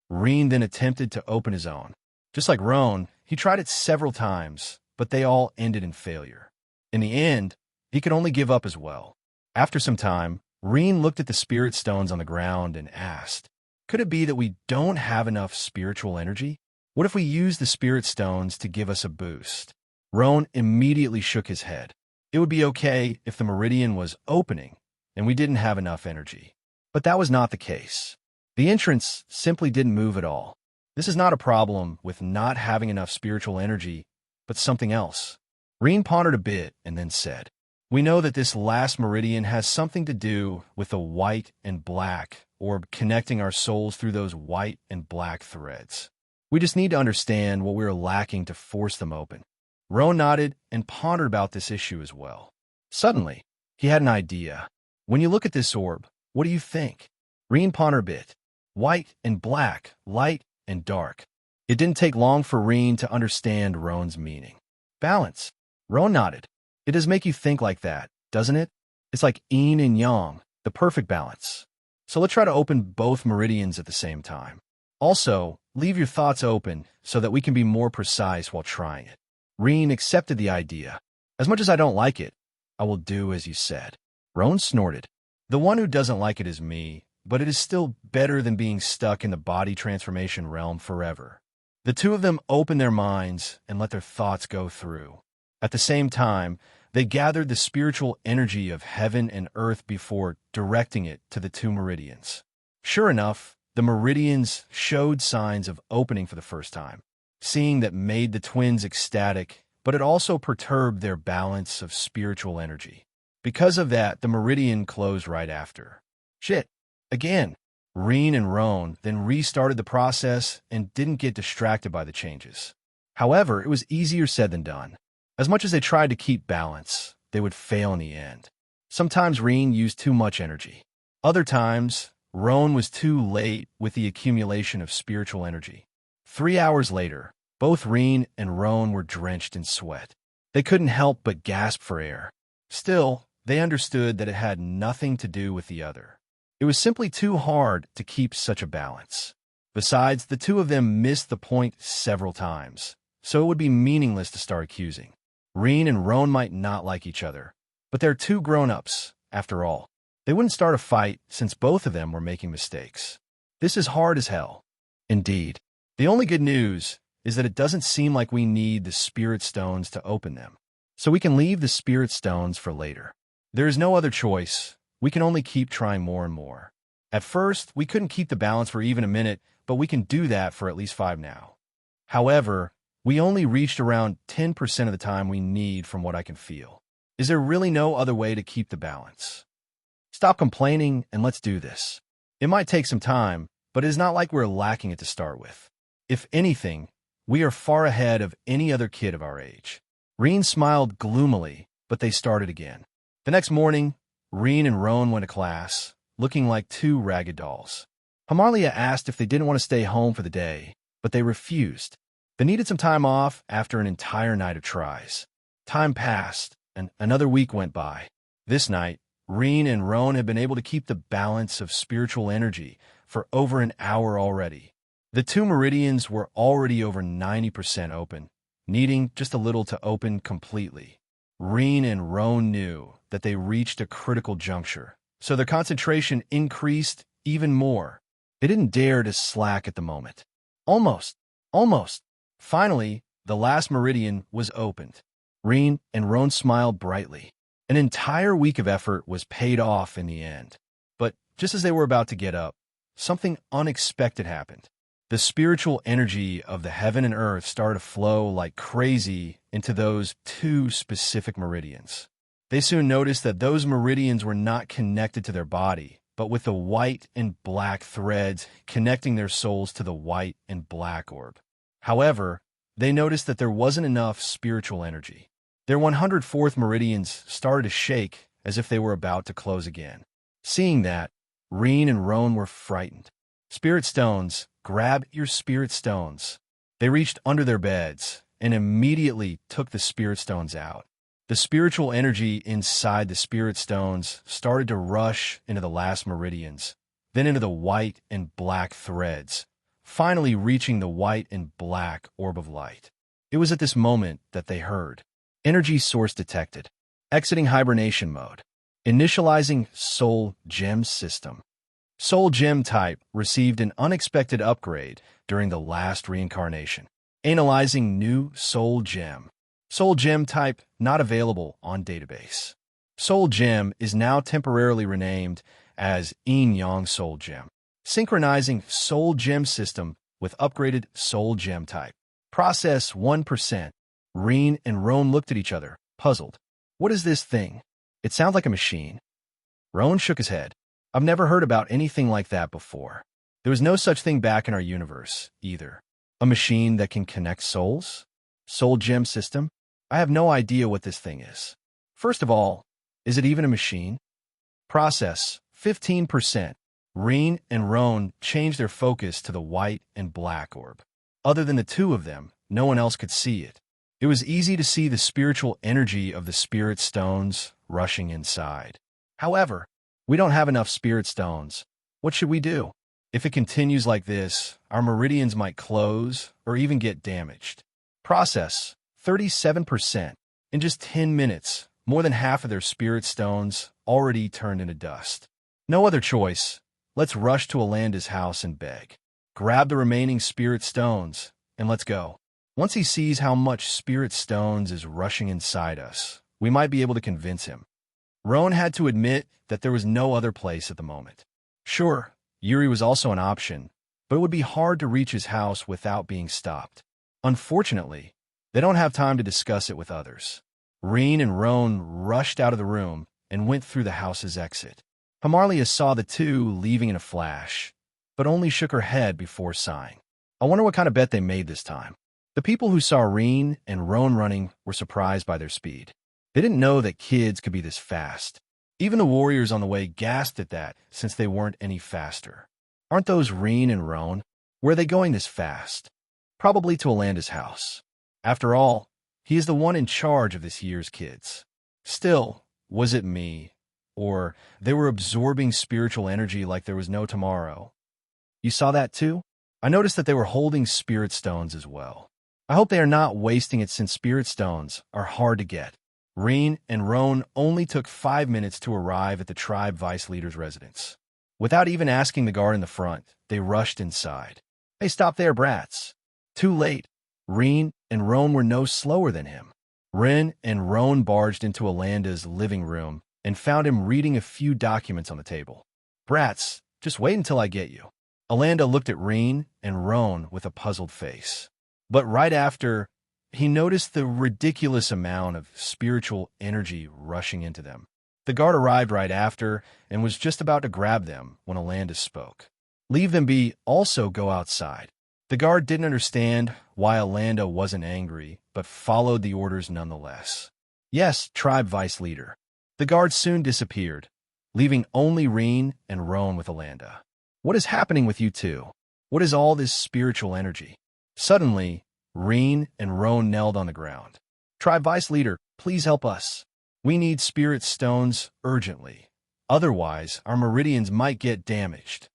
Rean then attempted to open his own. Just like Roan, he tried it several times, but they all ended in failure. In the end, he could only give up as well. After some time, Rean looked at the spirit stones on the ground and asked, could it be that we don't have enough spiritual energy? What if we use the spirit stones to give us a boost? Roan immediately shook his head. It would be okay if the meridian was opening and we didn't have enough energy. But that was not the case. The entrance simply didn't move at all. This is not a problem with not having enough spiritual energy, but something else. Rean pondered a bit and then said, we know that this last meridian has something to do with the white and black orb connecting our souls through those white and black threads. We just need to understand what we're lacking to force them open. Roan nodded and pondered about this issue as well. Suddenly, he had an idea. When you look at this orb, what do you think? Rean pondered a bit. White and black, light and dark. It didn't take long for Rean to understand Roan's meaning. Balance. Roan nodded. It does make you think like that, doesn't it? It's like yin and yang, the perfect balance. So let's try to open both meridians at the same time. Also, leave your thoughts open so that we can be more precise while trying it. Rean accepted the idea. As much as I don't like it, I will do as you said. Roan snorted. The one who doesn't like it is me, but it is still better than being stuck in the body transformation realm forever. The two of them opened their minds and let their thoughts go through. At the same time, they gathered the spiritual energy of heaven and earth before directing it to the two meridians. Sure enough, the meridians showed signs of opening for the first time. Seeing that made the twins ecstatic, but it also perturbed their balance of spiritual energy. Because of that, the meridian closed right after. Shit. Again. Rean and Roan then restarted the process and didn't get distracted by the changes. However, it was easier said than done. As much as they tried to keep balance, they would fail in the end. Sometimes Rean used too much energy. Other times, Roan was too late with the accumulation of spiritual energy. 3 hours later, both Rean and Roan were drenched in sweat. They couldn't help but gasp for air. Still, they understood that it had nothing to do with the other. It was simply too hard to keep such a balance. Besides, the two of them missed the point several times, so it would be meaningless to start accusing. Rean and Roan might not like each other, but they're two grown-ups, after all. They wouldn't start a fight since both of them were making mistakes. This is hard as hell. Indeed. The only good news is that it doesn't seem like we need the spirit stones to open them, so we can leave the spirit stones for later. There is no other choice. We can only keep trying more and more. At first, we couldn't keep the balance for even a minute, but we can do that for at least 5 now. However, we only reached around 10% of the time we need from what I can feel. Is there really no other way to keep the balance? Stop complaining and let's do this. It might take some time, but it is not like we're lacking it to start with. If anything, we are far ahead of any other kid of our age. Rean smiled gloomily, but they started again. The next morning, Rean and Roan went to class, looking like 2 ragged dolls. Hamarlia asked if they didn't want to stay home for the day, but they refused. They needed some time off after an entire night of tries. Time passed, and another week went by. This night, Rean and Roan had been able to keep the balance of spiritual energy for over an hour already. The 2 meridians were already over 90% open, needing just a little to open completely. Rean and Roan knew that they reached a critical juncture, so their concentration increased even more. They didn't dare to slack at the moment. Almost. Finally, the last meridian was opened. Rean and Roan smiled brightly. An entire week of effort was paid off in the end. But just as they were about to get up, something unexpected happened. The spiritual energy of the heaven and earth started to flow like crazy into those 2 specific meridians. They soon noticed that those meridians were not connected to their body, but with the white and black threads connecting their souls to the white and black orb. However, they noticed that there wasn't enough spiritual energy. Their 104th meridians started to shake as if they were about to close again. Seeing that, Rean and Roan were frightened. Spirit stones, grab your spirit stones. They reached under their beds and immediately took the spirit stones out. The spiritual energy inside the spirit stones started to rush into the last meridians, then into the white and black threads, finally reaching the white and black orb of light. It was at this moment that they heard. Energy source detected. Exiting hibernation mode. Initializing soul gem system. Soul gem type received an unexpected upgrade during the last reincarnation. Analyzing new soul gem. Soul gem type not available on database. Soul gem is now temporarily renamed as Yin Yang Soul Gem. Synchronizing soul gem system with upgraded soul gem type. Process 1%. Rean and Roan looked at each other, puzzled. What is this thing? It sounds like a machine. Roan shook his head. I've never heard about anything like that before. There was no such thing back in our universe, either. A machine that can connect souls? Soul gem system? I have no idea what this thing is. First of all, is it even a machine? Process 15%. Rean and Roan changed their focus to the white and black orb. Other than the 2 of them, no one else could see it. It was easy to see the spiritual energy of the spirit stones rushing inside. However, we don't have enough spirit stones. What should we do? If it continues like this, our meridians might close or even get damaged. Process 37%. In just 10 minutes, more than half of their spirit stones already turned into dust. No other choice. Let's rush to Alanda's house and beg. Grab the remaining spirit stones, and let's go. Once he sees how much spirit stones is rushing inside us, we might be able to convince him. Roan had to admit that there was no other place at the moment. Sure, Yuri was also an option, but it would be hard to reach his house without being stopped. Unfortunately, they don't have time to discuss it with others. Rean and Roan rushed out of the room and went through the house's exit. Hamarlia saw the 2 leaving in a flash, but only shook her head before sighing. I wonder what kind of bet they made this time. The people who saw Rean and Roan running were surprised by their speed. They didn't know that kids could be this fast. Even the warriors on the way gasped at that, since they weren't any faster. Aren't those Rean and Roan? Where are they going this fast? Probably to Alanda's house. After all, he is the one in charge of this year's kids. Still, was it me? Or they were absorbing spiritual energy like there was no tomorrow. You saw that too? I noticed that they were holding spirit stones as well. I hope they are not wasting it, since spirit stones are hard to get. Rean and Roan only took 5 minutes to arrive at the tribe vice leader's residence. Without even asking the guard in the front, they rushed inside. Hey, stop there, brats. Too late. Rean and Roan were no slower than him. Rean and Roan barged into Alanda's living room and found him reading a few documents on the table. Brats, just wait until I get you. Alanda looked at Rean and Roan with a puzzled face. But right after, he noticed the ridiculous amount of spiritual energy rushing into them. The guard arrived right after and was just about to grab them when Alanda spoke. Leave them be, also go outside. The guard didn't understand why Alanda wasn't angry, but followed the orders nonetheless. Yes, tribe vice leader. The guard soon disappeared, leaving only Rean and Roan with Alanda. What is happening with you two? What is all this spiritual energy? Suddenly, Rean and Roan knelt on the ground. Tribe vice leader, please help us. We need spirit stones urgently. Otherwise, our meridians might get damaged.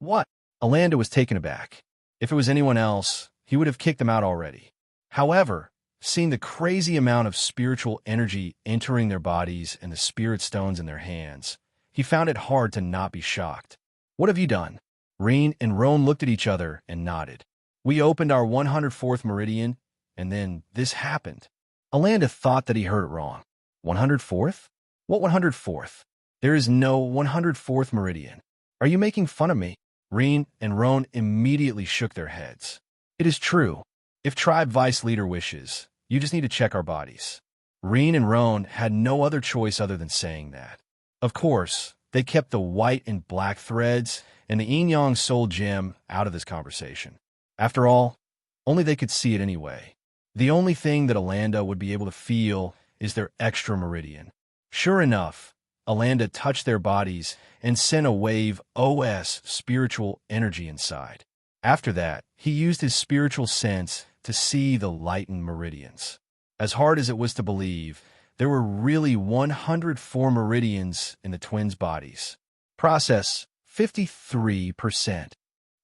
What? Alanda was taken aback. If it was anyone else, he would have kicked them out already. However, seeing the crazy amount of spiritual energy entering their bodies and the spirit stones in their hands, he found it hard to not be shocked. What have you done? Rean and Roan looked at each other and nodded. We opened our 104th meridian, and then this happened. Alanda thought that he heard it wrong. 104th? What 104th? There is no 104th meridian. Are you making fun of me? Rean and Roan immediately shook their heads. It is true. If tribe vice leader wishes, you just need to check our bodies. Rean and Roan had no other choice other than saying that. Of course, they kept the white and black threads and the yin-yang soul gem out of this conversation. After all, only they could see it anyway. The only thing that Alanda would be able to feel is their extra meridian. Sure enough, Alanda touched their bodies and sent a wave of spiritual energy inside. After that, he used his spiritual sense to see the lightened meridians. As hard as it was to believe, there were really 104 meridians in the twins' bodies. Process 53%.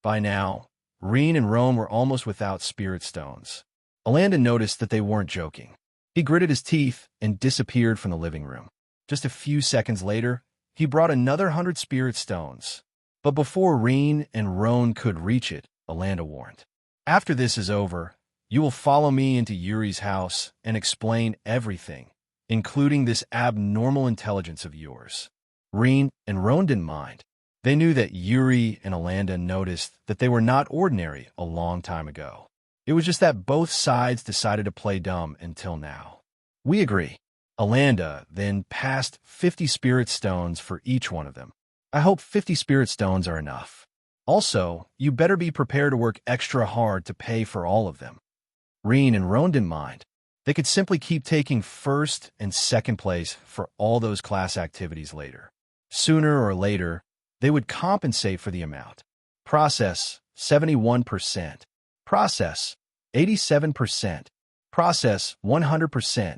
By now, Rean and Roan were almost without spirit stones. Alanda noticed that they weren't joking. He gritted his teeth and disappeared from the living room. Just a few seconds later, he brought another 100 spirit stones. But before Rean and Roan could reach it, Alanda warned. After this is over, you will follow me into Yuri's house and explain everything, including this abnormal intelligence of yours. Rean and Roan didn't mind. They knew that Yuri and Alanda noticed that they were not ordinary a long time ago. It was just that both sides decided to play dumb until now. We agree. Alanda then passed 50 spirit stones for each one of them. I hope 50 spirit stones are enough. Also, you better be prepared to work extra hard to pay for all of them. Rean and Roan didn't mind. They could simply keep taking first and second place for all those class activities later. Sooner or later, they would compensate for the amount. Process 71%. Process 87%. Process 100%.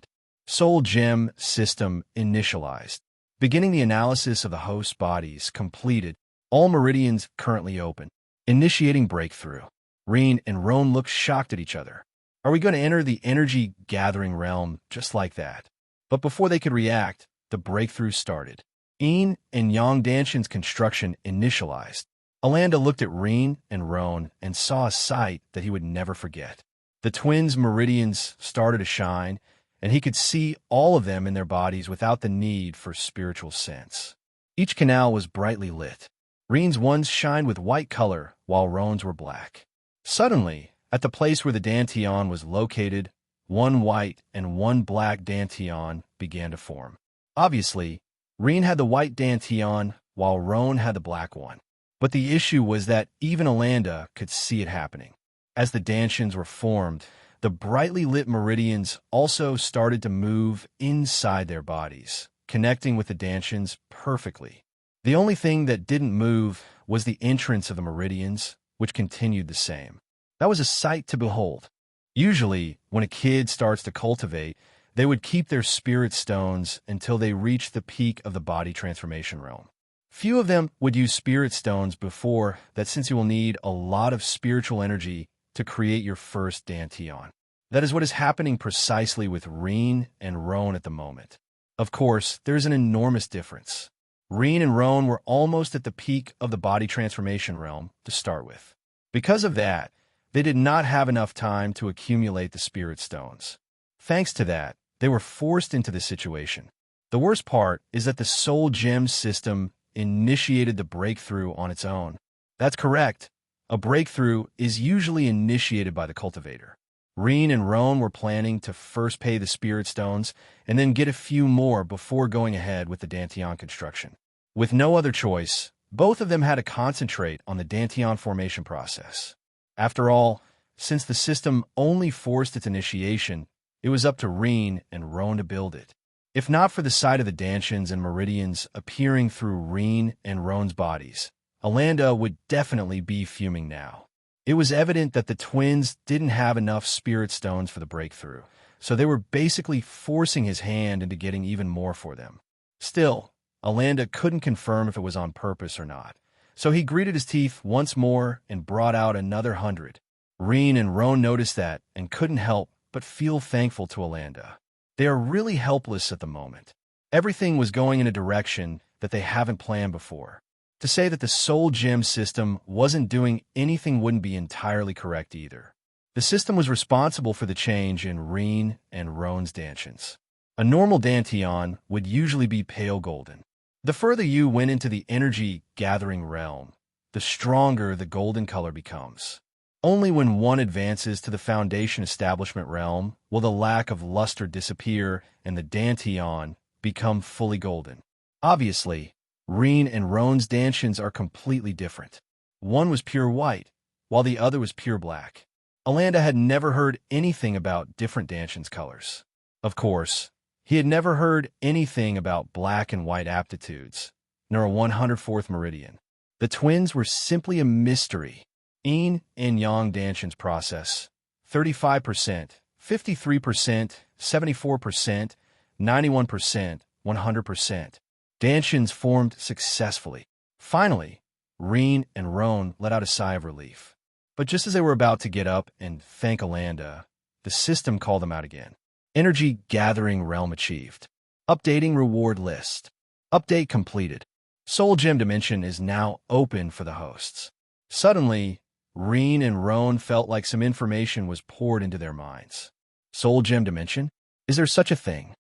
Soul Gem System initialized. Beginning the analysis of the host bodies completed. All meridians currently open. Initiating breakthrough. Rean and Roan looked shocked at each other. Are we going to enter the energy gathering realm just like that? But before they could react, the breakthrough started. Yin and Yang Danshan's construction initialized. Alanda looked at Rean and Roan and saw a sight that he would never forget. The twins' meridians started to shine, and he could see all of them in their bodies without the need for spiritual sense. Each canal was brightly lit. Rean's ones shined with white color, while Roan's were black. Suddenly, at the place where the Dantian was located, one white and one black Dantian began to form. Obviously, Rean had the white Dantian, while Roan had the black one. But the issue was that even Alanda could see it happening. As the Dantians were formed, the brightly lit meridians also started to move inside their bodies, connecting with the Dantians perfectly. The only thing that didn't move was the entrance of the meridians, which continued the same. That was a sight to behold. Usually, when a kid starts to cultivate, they would keep their spirit stones until they reached the peak of the body transformation realm. Few of them would use spirit stones before that, since you will need a lot of spiritual energy to create your first Dantian. That is what is happening precisely with Rean and Roan at the moment. Of course, there is an enormous difference. Rean and Roan were almost at the peak of the body transformation realm to start with. Because of that, they did not have enough time to accumulate the spirit stones. Thanks to that, they were forced into this situation. The worst part is that the soul gem system initiated the breakthrough on its own. That's correct. A breakthrough is usually initiated by the cultivator. Rean and Roan were planning to first pay the spirit stones and then get a few more before going ahead with the Dantian construction. With no other choice, both of them had to concentrate on the Dantian formation process. After all, since the system only forced its initiation, it was up to Rean and Roan to build it. If not for the sight of the Dantians and meridians appearing through Rean and Roan's bodies, Alanda would definitely be fuming now. It was evident that the twins didn't have enough spirit stones for the breakthrough, so they were basically forcing his hand into getting even more for them. Still, Alanda couldn't confirm if it was on purpose or not, so he gritted his teeth once more and brought out another 100. Rean and Roan noticed that and couldn't help but feel thankful to Alanda. They are really helpless at the moment. Everything was going in a direction that they haven't planned before. To say that the soul gem system wasn't doing anything wouldn't be entirely correct either. The system was responsible for the change in Rean and Roan's Dantians. A normal Dantian would usually be pale golden. The further you went into the energy-gathering realm, the stronger the golden color becomes. Only when one advances to the foundation establishment realm will the lack of luster disappear and the Dantian become fully golden. Obviously, Rean and Roan's Dantians are completely different. One was pure white, while the other was pure black. Alanda had never heard anything about different Dantians' colors. Of course, he had never heard anything about black and white aptitudes, nor a 104th meridian. The twins were simply a mystery. Yin and Yang Dantians process: 35%, 53%, 74%, 91%, 100%. Dantians formed successfully. Finally, Rean and Roan let out a sigh of relief. But just as they were about to get up and thank Alanda, the system called them out again. Energy Gathering Realm achieved. Updating reward list. Update completed. Soul Gem Dimension is now open for the hosts. Suddenly, Rean and Roan felt like some information was poured into their minds. Soul Gem Dimension? Is there such a thing?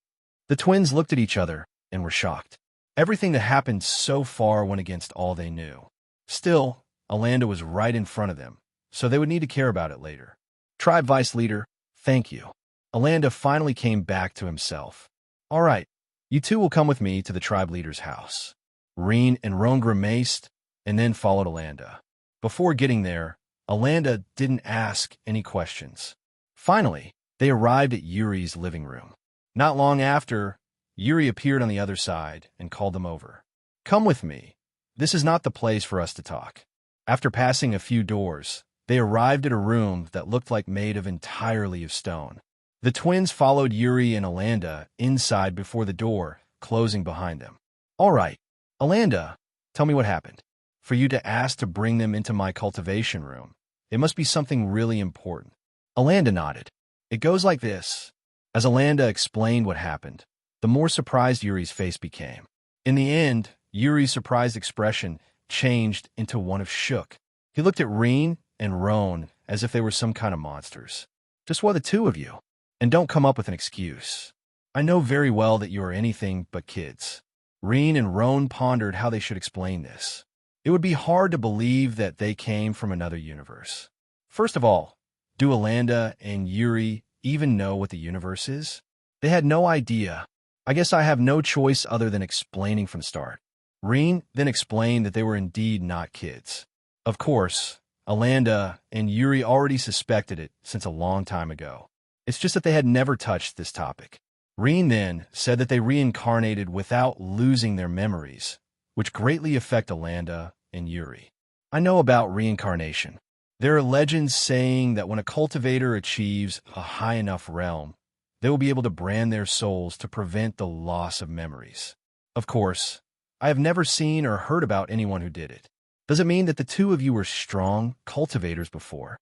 The twins looked at each other and were shocked. Everything that happened so far went against all they knew. Still, Alanda was right in front of them, so they would need to care about it later. Tribe Vice Leader, thank you. Alanda finally came back to himself. All right, you two will come with me to the tribe leader's house. Rean and Roan grimaced and then followed Alanda. Before getting there, Alanda didn't ask any questions. Finally, they arrived at Yuri's living room. Not long after, Yuri appeared on the other side and called them over. Come with me. This is not the place for us to talk. After passing a few doors, they arrived at a room that looked like made of entirely of stone. The twins followed Yuri and Alanda inside before the door, closing behind them. All right, Alanda, tell me what happened. For you to ask to bring them into my cultivation room, it must be something really important. Alanda nodded. It goes like this. As Alanda explained what happened, the more surprised Yuri's face became. In the end, Yuri's surprised expression changed into one of shook. He looked at Rean and Roan as if they were some kind of monsters. Just what, the two of you? And don't come up with an excuse. I know very well that you are anything but kids. Rean and Roan pondered how they should explain this. It would be hard to believe that they came from another universe. First of all, do Alanda and Yuri even know what the universe is? They had no idea. I guess I have no choice other than explaining from the start. Rean then explained that they were indeed not kids. Of course, Alanda and Yuri already suspected it since a long time ago. It's just that they had never touched this topic. Rean then said that they reincarnated without losing their memories, which greatly affect Alanda and Yuri. I know about reincarnation. There are legends saying that when a cultivator achieves a high enough realm, they will be able to brand their souls to prevent the loss of memories. Of course, I have never seen or heard about anyone who did it. Does it mean that the two of you were strong cultivators before?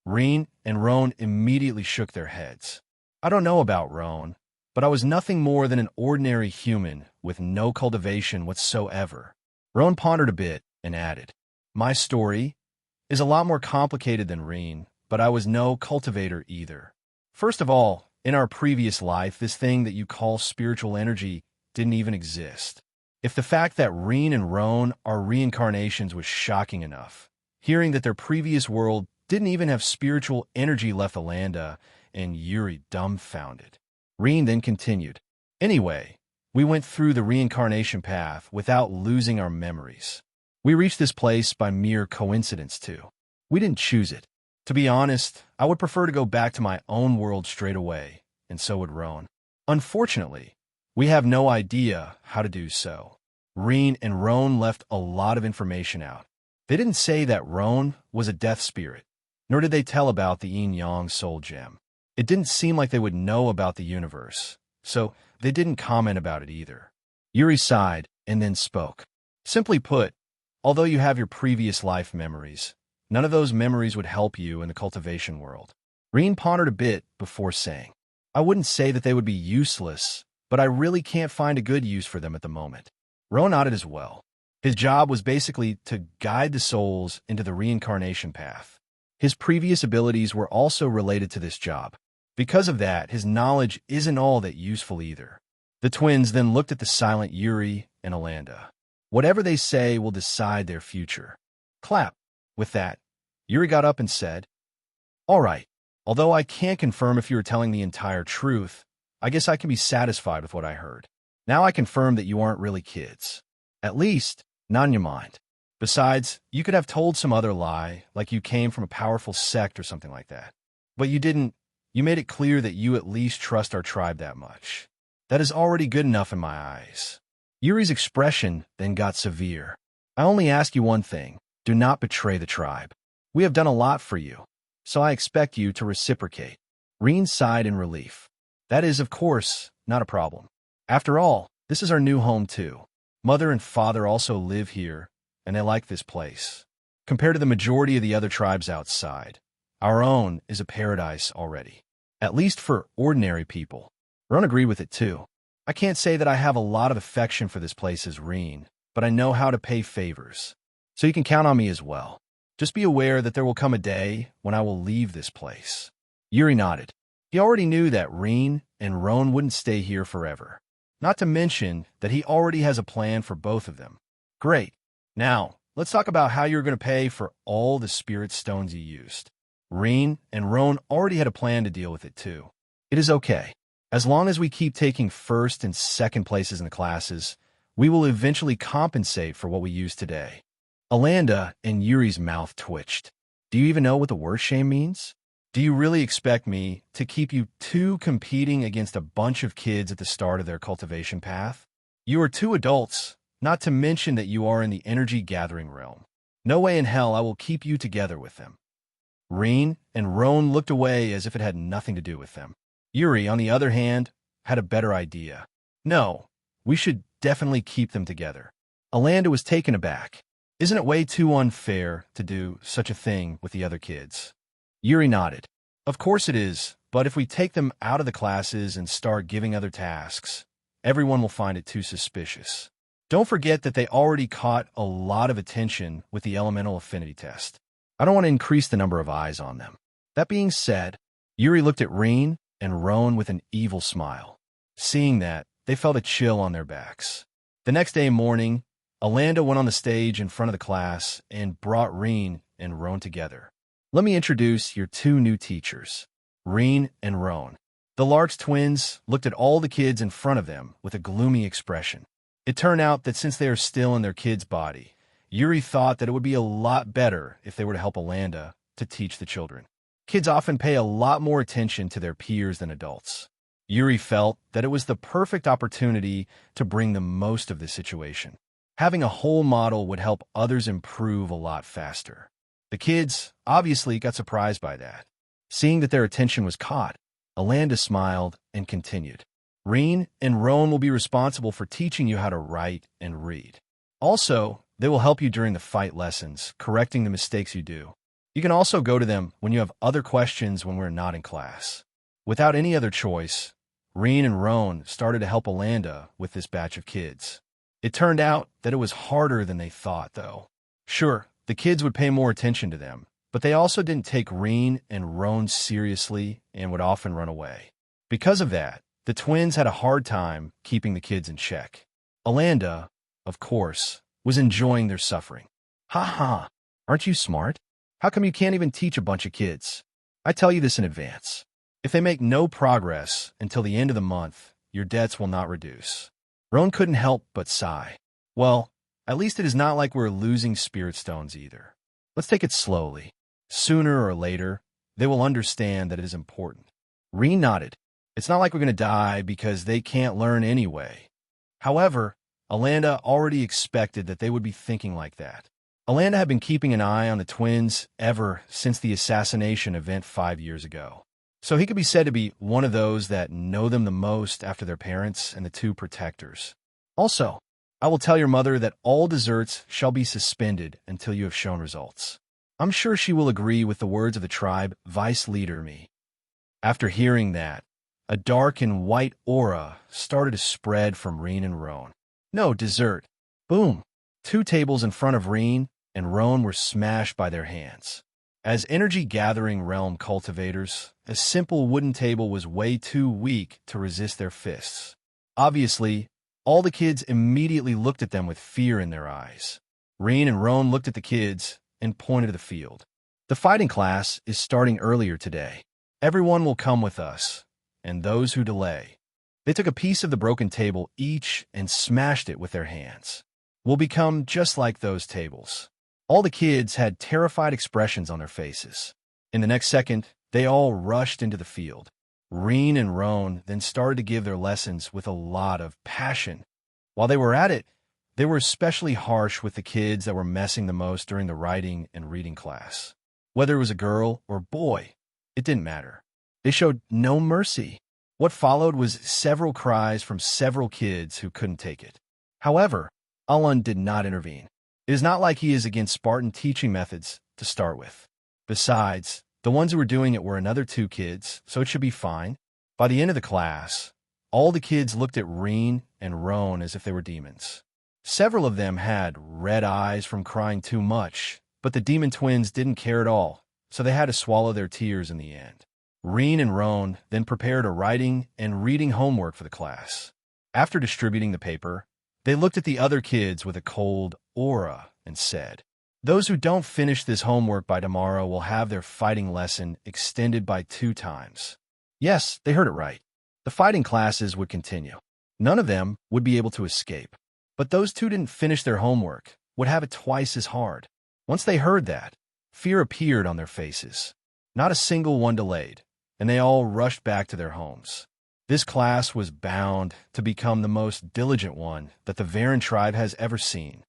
Rean and Roan immediately shook their heads. I don't know about Roan, but I was nothing more than an ordinary human with no cultivation whatsoever. Roan pondered a bit and added, my story is a lot more complicated than Rean, but I was no cultivator either. First of all, in our previous life, this thing that you call spiritual energy didn't even exist. If the fact that Rean and Roan are reincarnations was shocking enough, hearing that their previous world didn't even have spiritual energy left Alanda and Yuri dumbfounded. Rean then continued, anyway, we went through the reincarnation path without losing our memories. We reached this place by mere coincidence too. We didn't choose it. To be honest, I would prefer to go back to my own world straight away, and so would Roan. Unfortunately, we have no idea how to do so. Rean and Roan left a lot of information out. They didn't say that Roan was a death spirit, nor did they tell about the yin-yang soul gem. It didn't seem like they would know about the universe, so they didn't comment about it either. Yuri sighed and then spoke. Simply put, although you have your previous life memories, none of those memories would help you in the cultivation world. Rean pondered a bit before saying, I wouldn't say that they would be useless, but I really can't find a good use for them at the moment. Roan nodded as well. His job was basically to guide the souls into the reincarnation path. His previous abilities were also related to this job. Because of that, his knowledge isn't all that useful either. The twins then looked at the silent Yuri and Alanda. Whatever they say will decide their future. Clap. With that, Yuri got up and said, all right, although I can't confirm if you are telling the entire truth, I guess I can be satisfied with what I heard. Now I confirm that you aren't really kids. At least, not in your mind. Besides, you could have told some other lie, like you came from a powerful sect or something like that. But you didn't. You made it clear that you at least trust our tribe that much. That is already good enough in my eyes. Yuri's expression then got severe. I only ask you one thing. Do not betray the tribe. We have done a lot for you, so I expect you to reciprocate. Rean sighed in relief. That is, of course, not a problem. After all, this is our new home too. Mother and father also live here, and they like this place. Compared to the majority of the other tribes outside, our own is a paradise already. At least for ordinary people. Roan agreed with it too. I can't say that I have a lot of affection for this place as Rean, but I know how to pay favors. So you can count on me as well. Just be aware that there will come a day when I will leave this place. Yuri nodded. He already knew that Rean and Roan wouldn't stay here forever. Not to mention that he already has a plan for both of them. Great. Now, let's talk about how you're going to pay for all the spirit stones you used. Rean and Roan already had a plan to deal with it too. It is okay. As long as we keep taking first and second places in the classes, we will eventually compensate for what we used today. Alanda and Yuri's mouth twitched. Do you even know what the word shame means? Do you really expect me to keep you two competing against a bunch of kids at the start of their cultivation path? You are two adults, not to mention that you are in the energy gathering realm. No way in hell I will keep you together with them. Rean and Roan looked away as if it had nothing to do with them. Yuri, on the other hand, had a better idea. No, we should definitely keep them together. Alanda was taken aback. Isn't it way too unfair to do such a thing with the other kids? Yuri nodded. Of course it is, but if we take them out of the classes and start giving other tasks, everyone will find it too suspicious. Don't forget that they already caught a lot of attention with the elemental affinity test. I don't want to increase the number of eyes on them. That being said, Yuri looked at Rean and Roan with an evil smile. Seeing that, they felt a chill on their backs. The next day morning, Alanda went on the stage in front of the class and brought Rean and Roan together. Let me introduce your two new teachers, Rean and Roan. The Larks twins looked at all the kids in front of them with a gloomy expression. It turned out that since they are still in their kid's body, Yuri thought that it would be a lot better if they were to help Alanda to teach the children. Kids often pay a lot more attention to their peers than adults. Yuri felt that it was the perfect opportunity to bring the most of the situation. Having a whole model would help others improve a lot faster. The kids obviously got surprised by that. Seeing that their attention was caught, Alanda smiled and continued. Rean and Roan will be responsible for teaching you how to write and read. Also, they will help you during the fight lessons, correcting the mistakes you do. You can also go to them when you have other questions when we're not in class. Without any other choice, Rean and Roan started to help Alanda with this batch of kids. It turned out that it was harder than they thought, though. Sure, the kids would pay more attention to them, but they also didn't take Rean and Roan seriously and would often run away. Because of that, the twins had a hard time keeping the kids in check. Alanda, of course, was enjoying their suffering. Ha ha, aren't you smart? How come you can't even teach a bunch of kids? I tell you this in advance. If they make no progress until the end of the month, your debts will not reduce. Roan couldn't help but sigh. Well, at least it is not like we're losing spirit stones either. Let's take it slowly. Sooner or later, they will understand that it is important. Rean nodded. It's not like we're going to die because they can't learn anyway. However, Alanda already expected that they would be thinking like that. Alanda had been keeping an eye on the twins ever since the assassination event 5 years ago. So he could be said to be one of those that know them the most after their parents and the two protectors. Also, I will tell your mother that all desserts shall be suspended until you have shown results. I'm sure she will agree with the words of the tribe vice leader me. After hearing that, a dark and white aura started to spread from Rean and Roan. No, dessert. Boom. 2 tables in front of Rean and Roan were smashed by their hands. As energy-gathering realm cultivators, a simple wooden table was way too weak to resist their fists. Obviously, all the kids immediately looked at them with fear in their eyes. Rean and Roan looked at the kids and pointed to the field. The fighting class is starting earlier today. Everyone will come with us, and those who delay. They took a piece of the broken table each and smashed it with their hands. We'll become just like those tables. All the kids had terrified expressions on their faces. In the next second, they all rushed into the field. Rean and Roan then started to give their lessons with a lot of passion. While they were at it, they were especially harsh with the kids that were messing the most during the writing and reading class. Whether it was a girl or boy, it didn't matter. They showed no mercy. What followed was several cries from several kids who couldn't take it. However, Alan did not intervene. It is not like he is against Spartan teaching methods to start with. Besides, the ones who were doing it were another 2 kids, so it should be fine. By the end of the class, all the kids looked at Rean and Roan as if they were demons. Several of them had red eyes from crying too much, but the demon twins didn't care at all, so they had to swallow their tears in the end. Rean and Roan then prepared a writing and reading homework for the class. After distributing the paper, they looked at the other kids with a cold aura and said, "Those who don't finish this homework by tomorrow will have their fighting lesson extended by 2 times. Yes, they heard it right. The fighting classes would continue. None of them would be able to escape. But those 2 didn't finish their homework, would have it twice as hard. Once they heard that, fear appeared on their faces. Not a single one delayed, and they all rushed back to their homes. This class was bound to become the most diligent one that the Rean tribe has ever seen.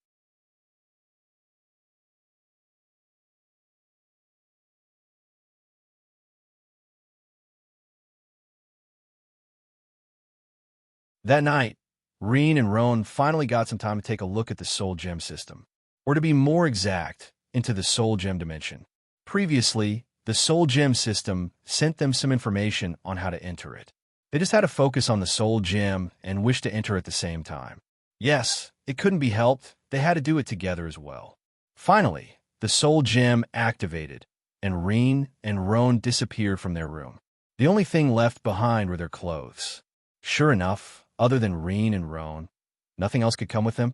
That night, Rean and Roan finally got some time to take a look at the soul gem system, or to be more exact, into the soul gem dimension. Previously, the soul gem system sent them some information on how to enter it. They just had to focus on the soul gem and wish to enter at the same time. Yes, it couldn't be helped. They had to do it together as well. Finally, the soul gem activated, and Rean and Roan disappeared from their room. The only thing left behind were their clothes. Sure enough, other than Rean and Roan, nothing else could come with them.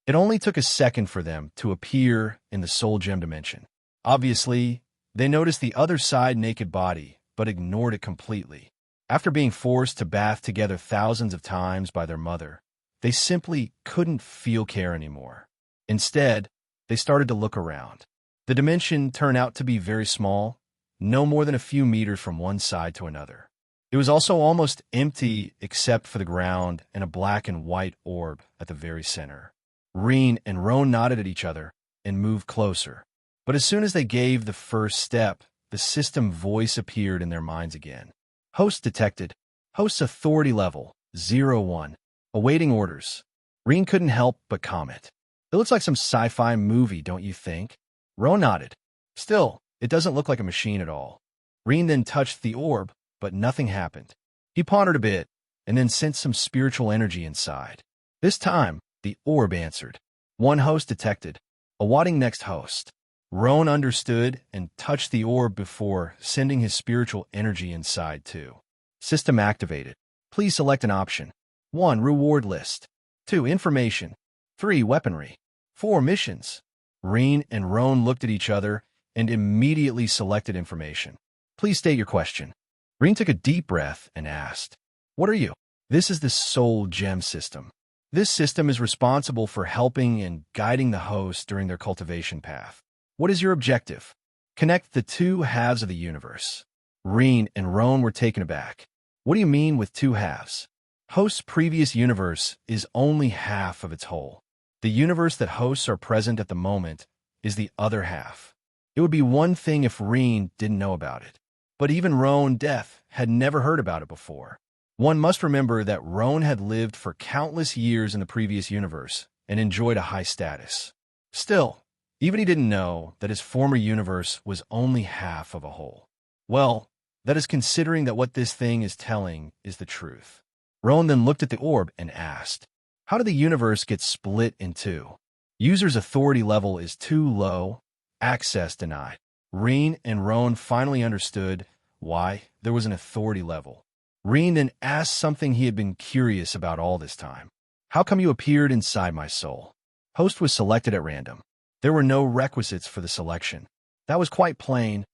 It only took a second for them to appear in the soul gem dimension. Obviously, they noticed the other side naked body, but ignored it completely. After being forced to bath together thousands of times by their mother, they simply couldn't feel care anymore. Instead, they started to look around. The dimension turned out to be very small, no more than a few meters from one side to another. It was also almost empty except for the ground and a black and white orb at the very center. Rean and Roan nodded at each other and moved closer. But as soon as they gave the first step, the system voice appeared in their minds again. Host detected. Host's authority level, 01. Awaiting orders. Rean couldn't help but comment. It looks like some sci-fi movie, don't you think? Roan nodded. Still, it doesn't look like a machine at all. Rean then touched the orb, but nothing happened. He pondered a bit, and then sensed some spiritual energy inside. This time, the orb answered. One host detected. Awaiting next host. Roan understood and touched the orb before sending his spiritual energy inside too. System activated. Please select an option. 1. Reward list. 2. Information. 3. Weaponry. 4. Missions. Rean and Roan looked at each other and immediately selected information. Please state your question. Rean took a deep breath and asked, What are you? This is the Soul Gem system. This system is responsible for helping and guiding the host during their cultivation path. What is your objective? Connect the two halves of the universe. Rean and Roan were taken aback. What do you mean with two halves? Host's previous universe is only half of its whole. The universe that hosts are present at the moment is the other half. It would be one thing if Rean didn't know about it. But even Rean and Death had never heard about it before. One must remember that Rean had lived for countless years in the previous universe and enjoyed a high status. Still, even he didn't know that his former universe was only half of a whole. Well, that is considering that what this thing is telling is the truth. Rean then looked at the orb and asked, How did the universe get split in two? User's authority level is too low. Access denied. Rean and Roan finally understood why there was an authority level. Rean then asked something he had been curious about all this time. How come you appeared inside my soul? Host was selected at random. There were no requisites for the selection. That was quite plain.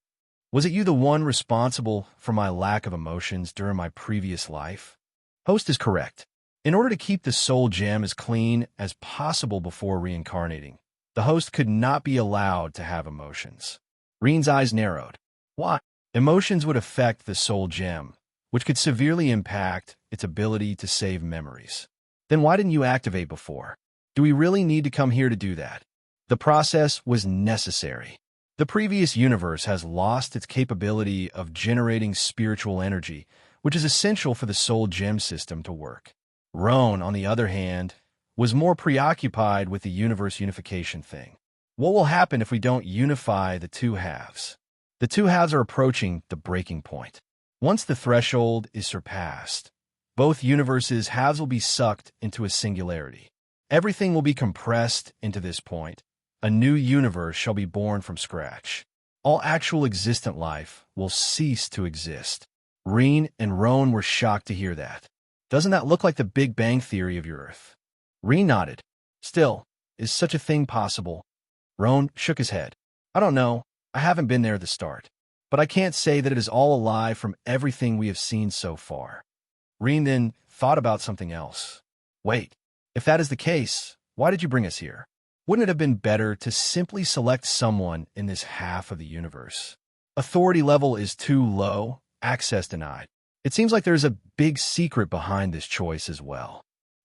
Was it you the one responsible for my lack of emotions during my previous life? Host is correct. In order to keep the soul gem as clean as possible before reincarnating, the host could not be allowed to have emotions. Rean's eyes narrowed. Why? Emotions would affect the soul gem, which could severely impact its ability to save memories. Then why didn't you activate before? Do we really need to come here to do that? The process was necessary. The previous universe has lost its capability of generating spiritual energy, which is essential for the soul gem system to work. Roan, on the other hand, was more preoccupied with the universe unification thing. What will happen if we don't unify the two halves? The two halves are approaching the breaking point. Once the threshold is surpassed, both universes' halves will be sucked into a singularity. Everything will be compressed into this point. A new universe shall be born from scratch. All actual existent life will cease to exist. Rean and Roan were shocked to hear that. Doesn't that look like the Big Bang Theory of your Earth? Rean nodded. Still, is such a thing possible? Roan shook his head. I don't know. I haven't been there at the start. But I can't say that it is all a lie from everything we have seen so far. Rean then thought about something else. Wait, if that is the case, why did you bring us here? Wouldn't it have been better to simply select someone in this half of the universe? Authority level is too low, access denied. It seems like there's a big secret behind this choice as well.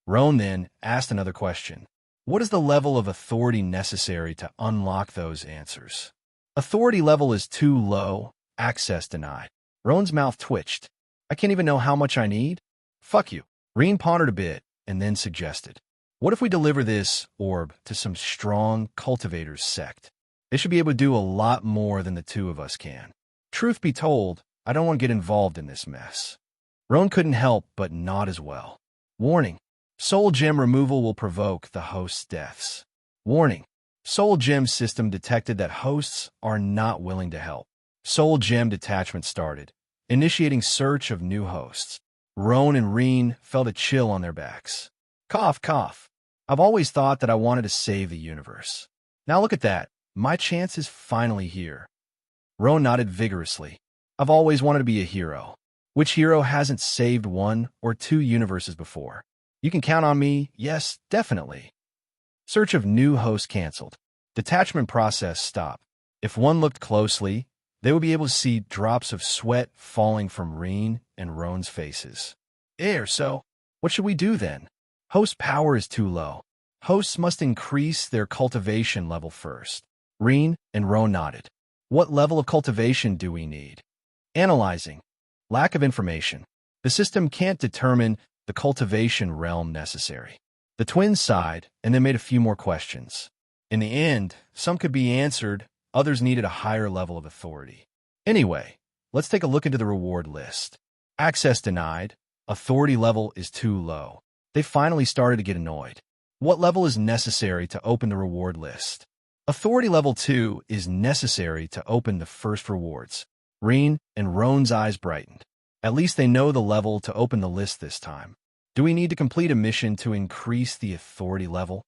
Roan then asked another question. What is the level of authority necessary to unlock those answers? Authority level is too low, access denied. Roan's mouth twitched. I can't even know how much I need? Fuck you. Rean pondered a bit and then suggested. What if we deliver this orb to some strong cultivators sect? They should be able to do a lot more than the two of us can. Truth be told, I don't want to get involved in this mess. Roan couldn't help but nod as well. Warning. Soul gem removal will provoke the host's deaths. Warning. Soul gem system detected that hosts are not willing to help. Soul gem detachment started, initiating search of new hosts. Roan and Rean felt a chill on their backs. Cough, cough. I've always thought that I wanted to save the universe. Now look at that. My chance is finally here. Roan nodded vigorously. I've always wanted to be a hero. Which hero hasn't saved one or two universes before? You can count on me. Yes, definitely. Search of new host canceled. Detachment process stopped. If one looked closely, they would be able to see drops of sweat falling from Rean and Roan's faces. So, what should we do then? Host power is too low. Hosts must increase their cultivation level first. Rean and Roan nodded. What level of cultivation do we need? Analyzing. Lack of information. The system can't determine the cultivation realm necessary. The twins sighed and then made a few more questions. In the end, some could be answered, others needed a higher level of authority. Anyway, let's take a look into the reward list. Access denied. Authority level is too low. They finally started to get annoyed. What level is necessary to open the reward list? Authority level 2 is necessary to open the first rewards. Rean and Roan's eyes brightened. At least they know the level to open the list this time. Do we need to complete a mission to increase the authority level?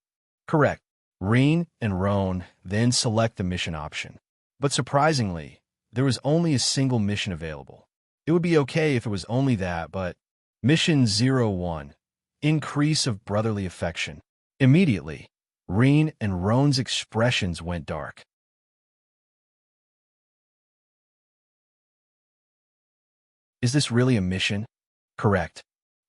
Correct. Rean and Roan then select the mission option. But surprisingly, there was only a single mission available. It would be okay if it was only that, but Mission 01, Increase of Brotherly Affection. Immediately, Rean and Roan's expressions went dark. Is this really a mission? Correct.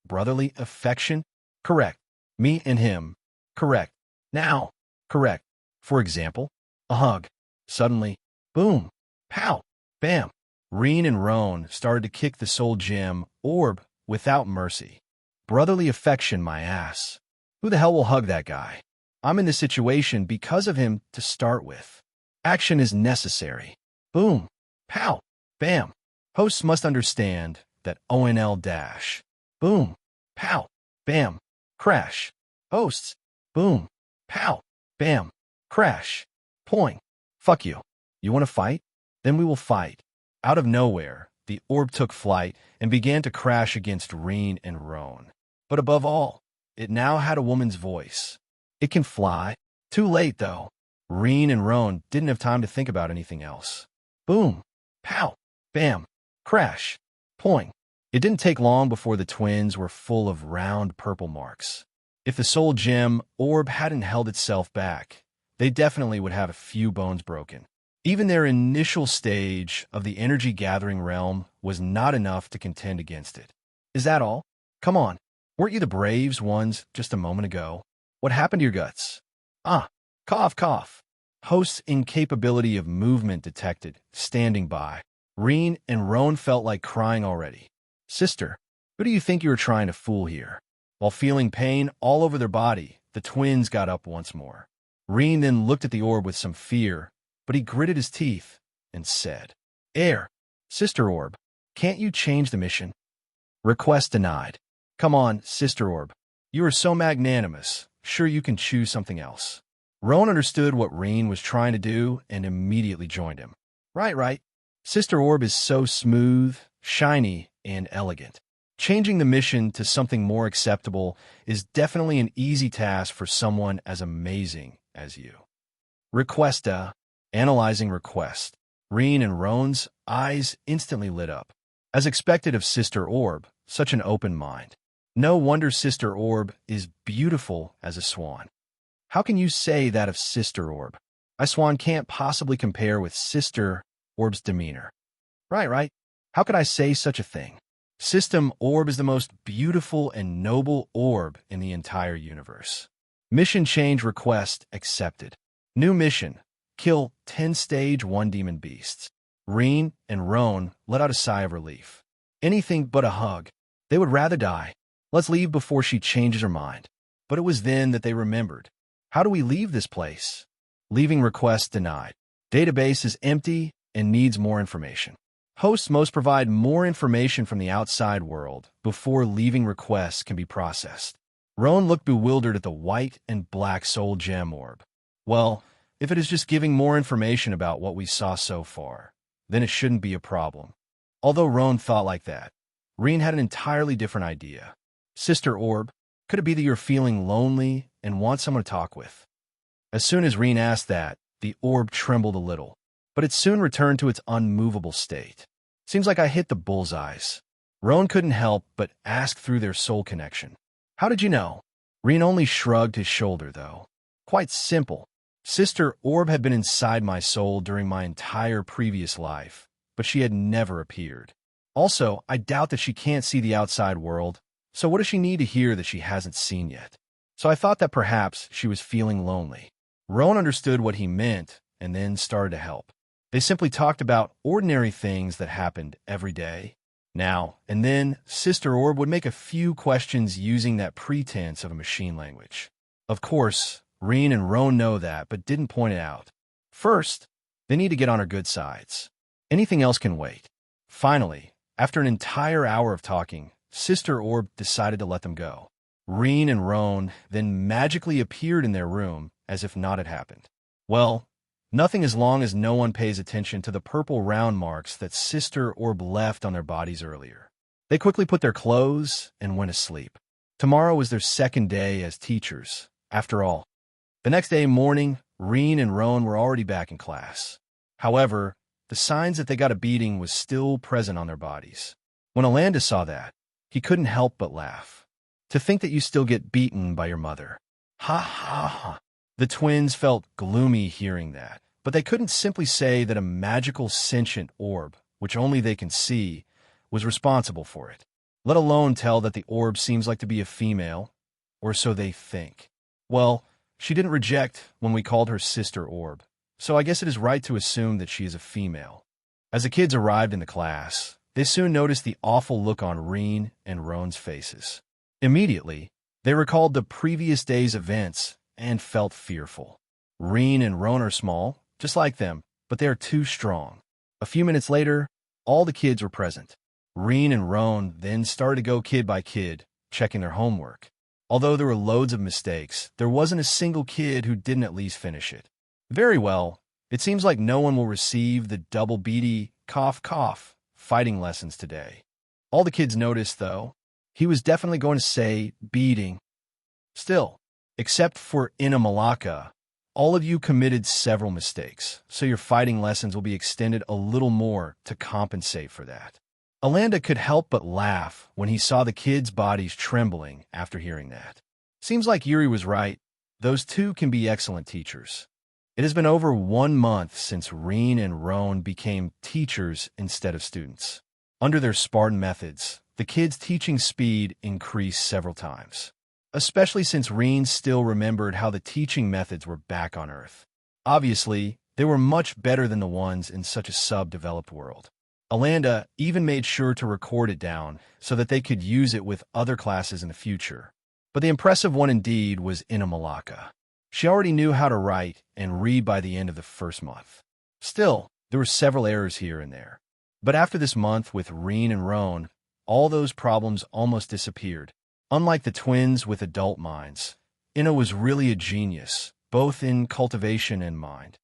Brotherly affection? Correct. Me and him? Correct. Now? Correct. For example, a hug. Suddenly, boom, pow, bam. Rean and Roan started to kick the soul gem orb without mercy. Brotherly affection, my ass. Who the hell will hug that guy? I'm in this situation because of him to start with. Action is necessary. Boom, pow, bam. Hosts must understand that ONL dash. Boom, pow, bam, crash. Hosts, boom, pow, bam, crash. Point. Fuck you. You want to fight? Then we will fight. Out of nowhere, the orb took flight and began to crash against Rean and Roan. But above all, it now had a woman's voice. It can fly. Too late, though. Rean and Roan didn't have time to think about anything else. Boom, pow, bam, crash, point. It didn't take long before the twins were full of round purple marks. If the soul gem orb hadn't held itself back, they definitely would have a few bones broken. Even their initial stage of the energy gathering realm was not enough to contend against it. Is that all? Come on. Weren't you the Braves ones just a moment ago? What happened to your guts? Cough, cough. Host's incapability of movement detected, standing by. Rean and Roan felt like crying already. Sister, who do you think you were trying to fool here? While feeling pain all over their body, the twins got up once more. Rean then looked at the orb with some fear, but he gritted his teeth and said, Sister Orb, can't you change the mission? Request denied. Come on, Sister Orb. You are so magnanimous. Sure you can choose something else. Roan understood what Rean was trying to do and immediately joined him. Right. Sister Orb is so smooth, shiny, and elegant. Changing the mission to something more acceptable is definitely an easy task for someone as amazing as you. Request Analyzing request. Rean and Roan's eyes instantly lit up. As expected of Sister Orb, such an open mind. No wonder Sister Orb is beautiful as a swan. How can you say that of Sister Orb? A swan can't possibly compare with Sister Orb's demeanor. Right. How could I say such a thing? System Orb is the most beautiful and noble orb in the entire universe. Mission change request accepted. New mission. Kill 10 stage 1 demon beasts. Rean and Roan let out a sigh of relief. Anything but a hug. They would rather die. Let's leave before she changes her mind. But it was then that they remembered. How do we leave this place? Leaving request denied. Database is empty and needs more information. Hosts must provide more information from the outside world before leaving requests can be processed. Roan looked bewildered at the white and black soul gem orb. Well, if it is just giving more information about what we saw so far, then it shouldn't be a problem. Although Roan thought like that, Rean had an entirely different idea. Sister Orb, could it be that you're feeling lonely and want someone to talk with? As soon as Rean asked that, the orb trembled a little, but it soon returned to its unmovable state. Seems like I hit the bullseyes. Roan couldn't help but ask through their soul connection. How did you know? Rean only shrugged his shoulder, though. Quite simple. Sister Orb had been inside my soul during my entire previous life, but she had never appeared. Also, I doubt that she can't see the outside world, so what does she need to hear that she hasn't seen yet? So I thought that perhaps she was feeling lonely. Roan understood what he meant and then started to help. They simply talked about ordinary things that happened every day. Now and then, Sister Orb would make a few questions using that pretense of a machine language. Of course, Rean and Roan know that, but didn't point it out. First, they need to get on her good sides. Anything else can wait. Finally, after an entire hour of talking, Sister Orb decided to let them go. Rean and Roan then magically appeared in their room as if naught had happened. Well, nothing as long as no one pays attention to the purple round marks that Sister Orb left on their bodies earlier. They quickly put their clothes and went to sleep. Tomorrow was their second day as teachers, after all. The next day morning, Rean and Roan were already back in class. However, the signs that they got a beating was still present on their bodies. When Alanda saw that, he couldn't help but laugh. To think that you still get beaten by your mother. Ha ha ha. The twins felt gloomy hearing that, but they couldn't simply say that a magical sentient orb, which only they can see, was responsible for it, let alone tell that the orb seems like to be a female, or so they think. Well, she didn't reject when we called her Sister Orb, so I guess it is right to assume that she is a female. As the kids arrived in the class, they soon noticed the awful look on Rean and Roan's faces. Immediately, they recalled the previous day's events and felt fearful. Rean and Roan are small, just like them, but they are too strong. A few minutes later, all the kids were present. Rean and Roan then started to go kid by kid, checking their homework. Although there were loads of mistakes, there wasn't a single kid who didn't at least finish it. Very well, it seems like no one will receive the double beady, cough cough, fighting lessons today. All the kids noticed, though, he was definitely going to say beating. Still, except for Inamalaka, all of you committed several mistakes, so your fighting lessons will be extended a little more to compensate for that. Alanda could help but laugh when he saw the kids' bodies trembling after hearing that. Seems like Yuri was right. Those two can be excellent teachers. It has been over 1 month since Rean and Roan became teachers instead of students. Under their Spartan methods, the kids' teaching speed increased several times, especially since Rean still remembered how the teaching methods were back on Earth. Obviously, they were much better than the ones in such a sub-developed world. Alanda even made sure to record it down so that they could use it with other classes in the future. But the impressive one indeed was Inamalaka. She already knew how to write and read by the end of the first month. Still, there were several errors here and there. But after this month with Rean and Roan, all those problems almost disappeared. Unlike the twins with adult minds, Ina was really a genius, both in cultivation and mind.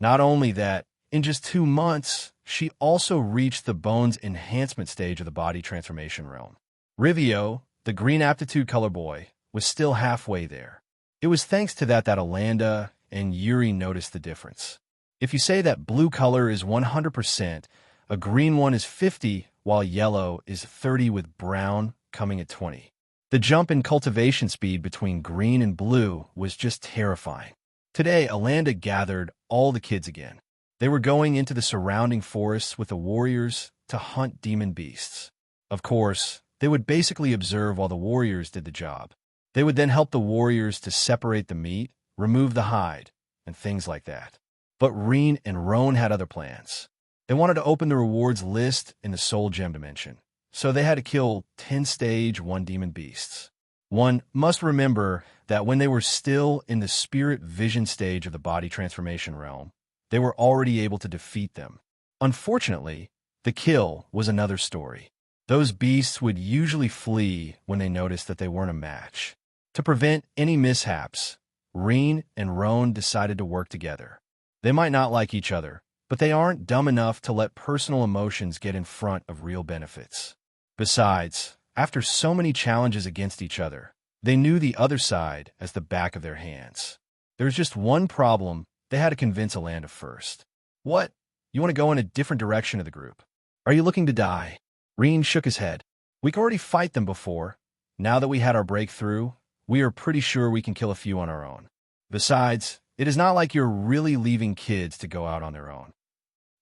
Not only that, in just 2 months, she also reached the bones enhancement stage of the body transformation realm. Rivio, the green aptitude color boy, was still halfway there. It was thanks to that Alanda and Yuri noticed the difference. If you say that blue color is 100%, a green one is 50, while yellow is 30 with brown coming at 20. The jump in cultivation speed between green and blue was just terrifying. Today, Alanda gathered all the kids again. They were going into the surrounding forests with the warriors to hunt demon beasts. Of course, they would basically observe while the warriors did the job. They would then help the warriors to separate the meat, remove the hide, and things like that. But Rean and Roan had other plans. They wanted to open the rewards list in the Soul Gem dimension, so they had to kill 10 stage 1 demon beasts. One must remember that when they were still in the spirit vision stage of the body transformation realm, they were already able to defeat them. Unfortunately, the kill was another story. Those beasts would usually flee when they noticed that they weren't a match. To prevent any mishaps, Rean and Roan decided to work together. They might not like each other, but they aren't dumb enough to let personal emotions get in front of real benefits. Besides, after so many challenges against each other, they knew the other side as the back of their hands. There was just one problem. They had to convince Alanda first. What? You want to go in a different direction of the group? Are you looking to die? Rean shook his head. We could already fight them before. Now that we had our breakthrough, we are pretty sure we can kill a few on our own. Besides, It is not like you're really leaving kids to go out on their own.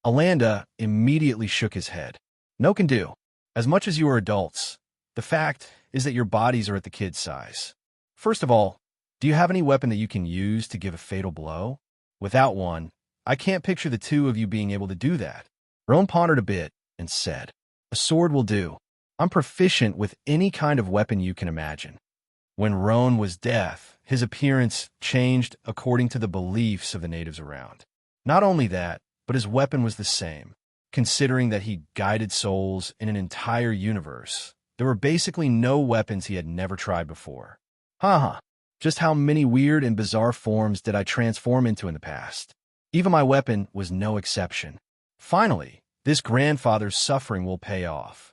Alanda immediately shook his head. No can do. As much as you are adults, the fact is that your bodies are at the kid's size. First of all, do you have any weapon that you can use to give a fatal blow? Without one, I can't picture the two of you being able to do that. Roan pondered a bit and said, a sword will do. I'm proficient with any kind of weapon you can imagine. When Roan was deaf, his appearance changed according to the beliefs of the natives around. Not only that, but his weapon was the same. Considering that he guided souls in an entire universe, there were basically no weapons he had never tried before. Haha, just how many weird and bizarre forms did I transform into in the past? Even my weapon was no exception. Finally, this grandfather's suffering will pay off.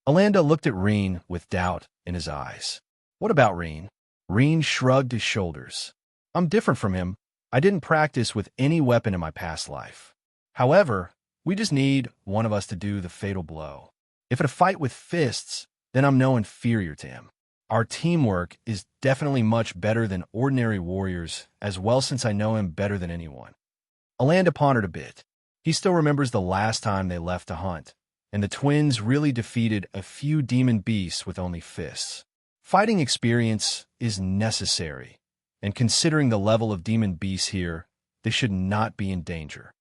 Alanda looked at Rean with doubt in his eyes. What about Rean? Rean shrugged his shoulders. I'm different from him. I didn't practice with any weapon in my past life. However, we just need one of us to do the fatal blow. If it's a fight with fists, then I'm no inferior to him. Our teamwork is definitely much better than ordinary warriors, as well since I know him better than anyone. Alanda pondered a bit. He still remembers the last time they left to hunt, and the twins really defeated a few demon beasts with only fists. Fighting experience is necessary, and considering the level of demon beasts here, they should not be in danger.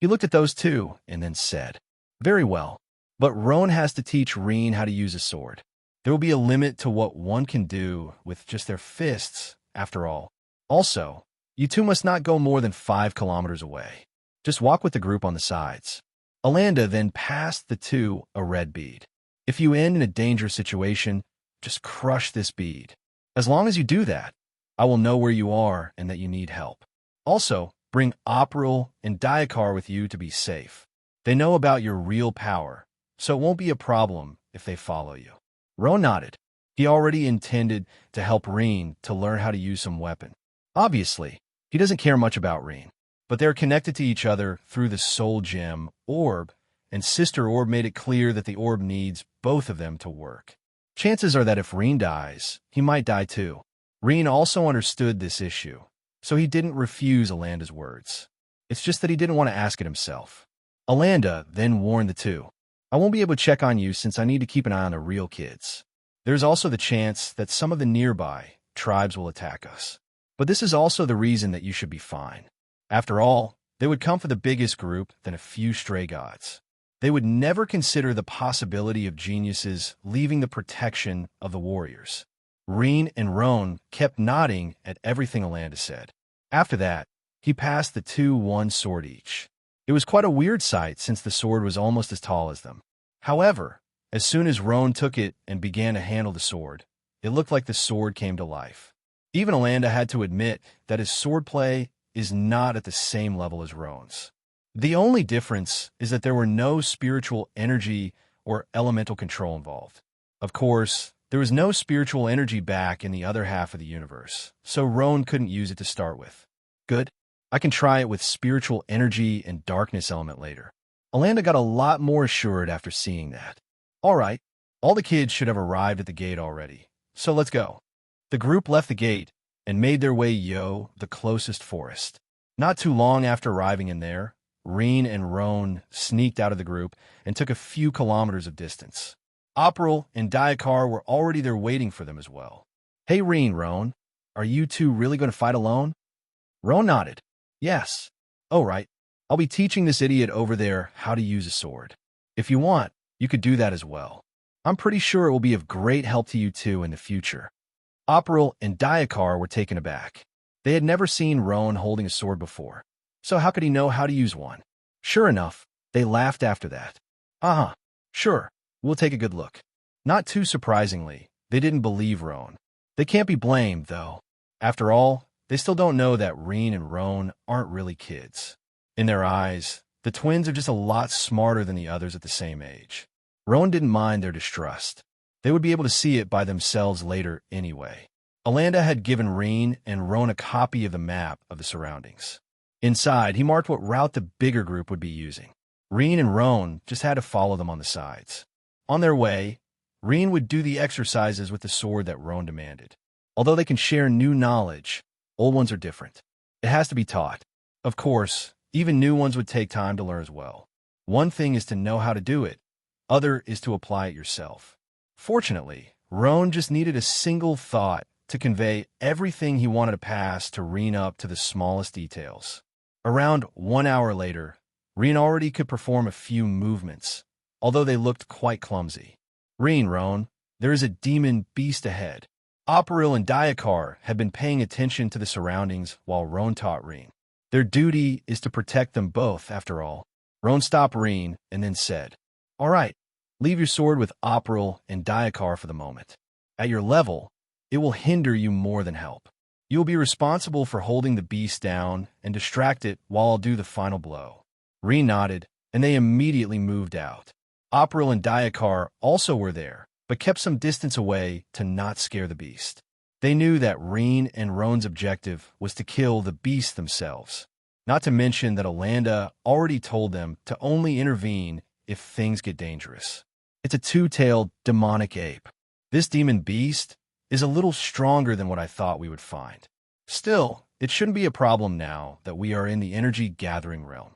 He looked at those two and then said, very well, but Roan has to teach Rean how to use a sword. There will be a limit to what one can do with just their fists, after all. Also, you two must not go more than 5 kilometers away. Just walk with the group on the sides. Alanda then passed the two a red bead. If you end in a dangerous situation, just crush this bead. As long as you do that, I will know where you are and that you need help. Also, bring April and Diakar with you to be safe. They know about your real power, so it won't be a problem if they follow you. Roan nodded. He already intended to help Rean to learn how to use some weapon. Obviously, he doesn't care much about Rean, but they're connected to each other through the soul gem, Orb, and Sister Orb made it clear that the Orb needs both of them to work. Chances are that if Rean dies, he might die too. Rean also understood this issue, so he didn't refuse Alanda's words. It's just that he didn't want to ask it himself. Alanda then warned the two. I won't be able to check on you since I need to keep an eye on the real kids. There's also the chance that some of the nearby tribes will attack us. But this is also the reason that you should be fine. After all, they would come for the biggest group than a few stray gods. They would never consider the possibility of geniuses leaving the protection of the warriors. Rean and Roan kept nodding at everything Alanda said. After that, he passed the two one sword each. It was quite a weird sight since the sword was almost as tall as them. However, as soon as Roan took it and began to handle the sword, it looked like the sword came to life. Even Alanda had to admit that his swordplay is not at the same level as Roan's. The only difference is that there were no spiritual energy or elemental control involved. Of course, there was no spiritual energy back in the other half of the universe, so Roan couldn't use it to start with. Good. I can try it with spiritual energy and darkness element later. Alanda got a lot more assured after seeing that. All right, all the kids should have arrived at the gate already, so let's go. The group left the gate and made their way the closest forest. Not too long after arriving in there, Rean and Roan sneaked out of the group and took a few kilometers of distance. April and Diakar were already there waiting for them as well. Hey Rean, Roan, are you two really going to fight alone? Roan nodded. Yes. Oh, right. I'll be teaching this idiot over there how to use a sword. If you want, you could do that as well. I'm pretty sure it will be of great help to you two in the future. April and Diakar were taken aback. They had never seen Roan holding a sword before, so how could he know how to use one? Sure enough, they laughed after that. Sure, we'll take a good look. Not too surprisingly, they didn't believe Roan. They can't be blamed, though. After all, they still don't know that Rean and Roan aren't really kids. In their eyes, the twins are just a lot smarter than the others at the same age. Roan didn't mind their distrust. They would be able to see it by themselves later anyway. Alanda had given Rean and Roan a copy of the map of the surroundings. Inside, he marked what route the bigger group would be using. Rean and Roan just had to follow them on the sides. On their way, Rean would do the exercises with the sword that Roan demanded. Although they can share new knowledge, old ones are different. It has to be taught. Of course, even new ones would take time to learn as well. One thing is to know how to do it. Other is to apply it yourself. Fortunately, Roan just needed a single thought to convey everything he wanted to pass to Rean up to the smallest details. Around 1 hour later, Rean already could perform a few movements, although they looked quite clumsy. Rean, Roan, there is a demon beast ahead. Operil and Diakar had been paying attention to the surroundings while Roan taught Rean. Their duty is to protect them both, after all. Roan stopped Rean and then said, "All right, leave your sword with Operil and Diakar for the moment. At your level, it will hinder you more than help. You will be responsible for holding the beast down and distract it while I'll do the final blow." Rean nodded, and they immediately moved out. Operil and Diakar also were there, but kept some distance away to not scare the beast. They knew that Rean and Roan's objective was to kill the beast themselves. Not to mention that Alanda already told them to only intervene if things get dangerous. It's a two-tailed demonic ape. This demon beast is a little stronger than what I thought we would find. Still, it shouldn't be a problem now that we are in the energy-gathering realm.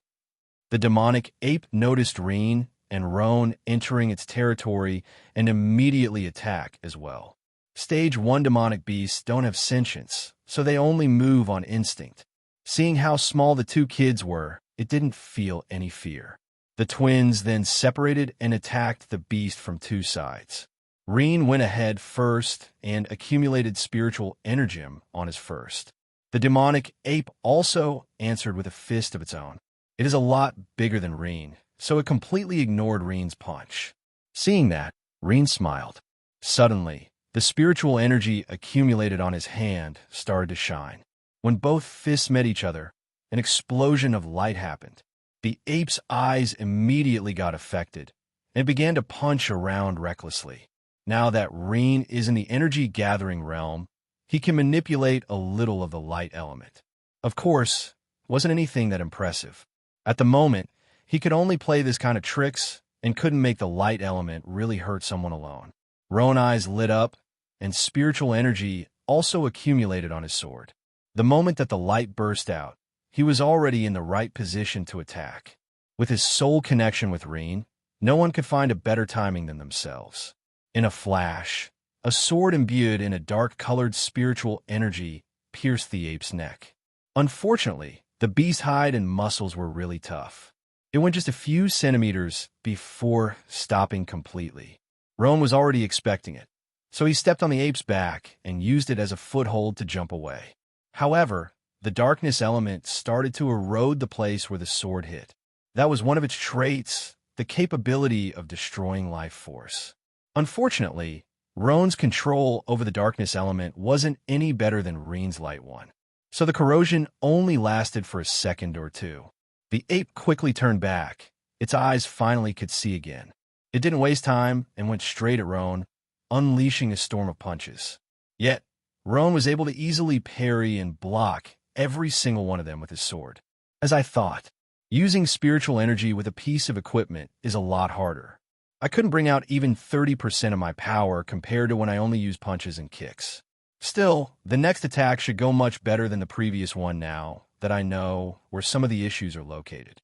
The demonic ape noticed Rean and Roan entering its territory and immediately attack as well. Stage 1 demonic beasts don't have sentience, so they only move on instinct. Seeing how small the two kids were, it didn't feel any fear. The twins then separated and attacked the beast from two sides. Rean went ahead first and accumulated spiritual energem on his first. The demonic ape also answered with a fist of its own. It is a lot bigger than Rean, so it completely ignored Rean's punch. Seeing that, Rean smiled. Suddenly, the spiritual energy accumulated on his hand started to shine. When both fists met each other, an explosion of light happened. The ape's eyes immediately got affected and began to punch around recklessly. Now that Rean is in the energy-gathering realm, he can manipulate a little of the light element. Of course, it wasn't anything that impressive. At the moment, he could only play this kind of tricks and couldn't make the light element really hurt someone alone. Roan's eyes lit up, and spiritual energy also accumulated on his sword. The moment that the light burst out, he was already in the right position to attack. With his soul connection with Rean, no one could find a better timing than themselves. In a flash, a sword imbued in a dark-colored spiritual energy pierced the ape's neck. Unfortunately, the beast's hide and muscles were really tough. It went just a few centimeters before stopping completely. Roan was already expecting it, so he stepped on the ape's back and used it as a foothold to jump away. However, the darkness element started to erode the place where the sword hit. That was one of its traits, the capability of destroying life force. Unfortunately, Roan's control over the darkness element wasn't any better than Rean's light one, so the corrosion only lasted for a second or two. The ape quickly turned back. Its eyes finally could see again. It didn't waste time and went straight at Roan, unleashing a storm of punches. Yet, Roan was able to easily parry and block every single one of them with his sword. As I thought, using spiritual energy with a piece of equipment is a lot harder. I couldn't bring out even 30% of my power compared to when I only use punches and kicks. Still, the next attack should go much better than the previous one now that I know where some of the issues are located.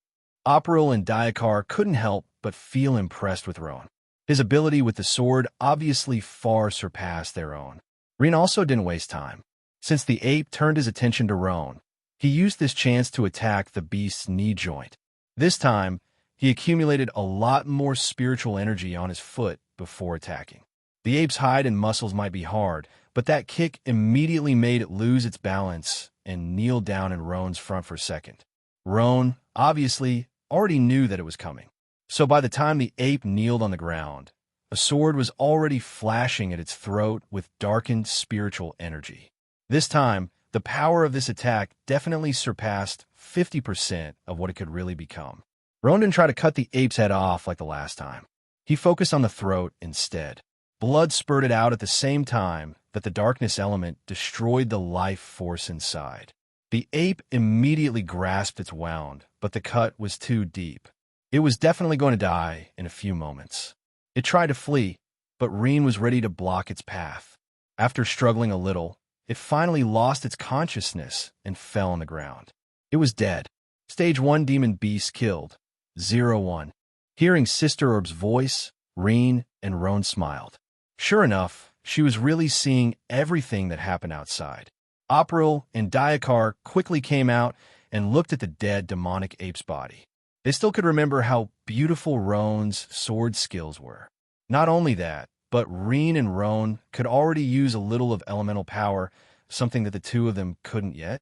Operil and Diakar couldn't help but feel impressed with Roan. His ability with the sword obviously far surpassed their own. Rean also didn't waste time. Since the ape turned his attention to Roan, he used this chance to attack the beast's knee joint. This time, he accumulated a lot more spiritual energy on his foot before attacking. The ape's hide and muscles might be hard, but that kick immediately made it lose its balance and kneel down in Roan's front for a second. Roan, obviously, already knew that it was coming. So by the time the ape kneeled on the ground, a sword was already flashing at its throat with darkened spiritual energy. This time, the power of this attack definitely surpassed 50% of what it could really become. Roan didn't try to cut the ape's head off like the last time. He focused on the throat instead. Blood spurted out at the same time that the darkness element destroyed the life force inside. The ape immediately grasped its wound, but the cut was too deep. It was definitely going to die in a few moments. It tried to flee, but Rean was ready to block its path. After struggling a little, it finally lost its consciousness and fell on the ground. It was dead. Stage 1 demon beast killed. 0-1. Hearing Sister Herb's voice, Rean and Roan smiled. Sure enough, she was really seeing everything that happened outside. April and Diakar quickly came out and looked at the dead demonic ape's body. They still could remember how beautiful Roan's sword skills were. Not only that, but Rean and Roan could already use a little of elemental power, something that the two of them couldn't yet.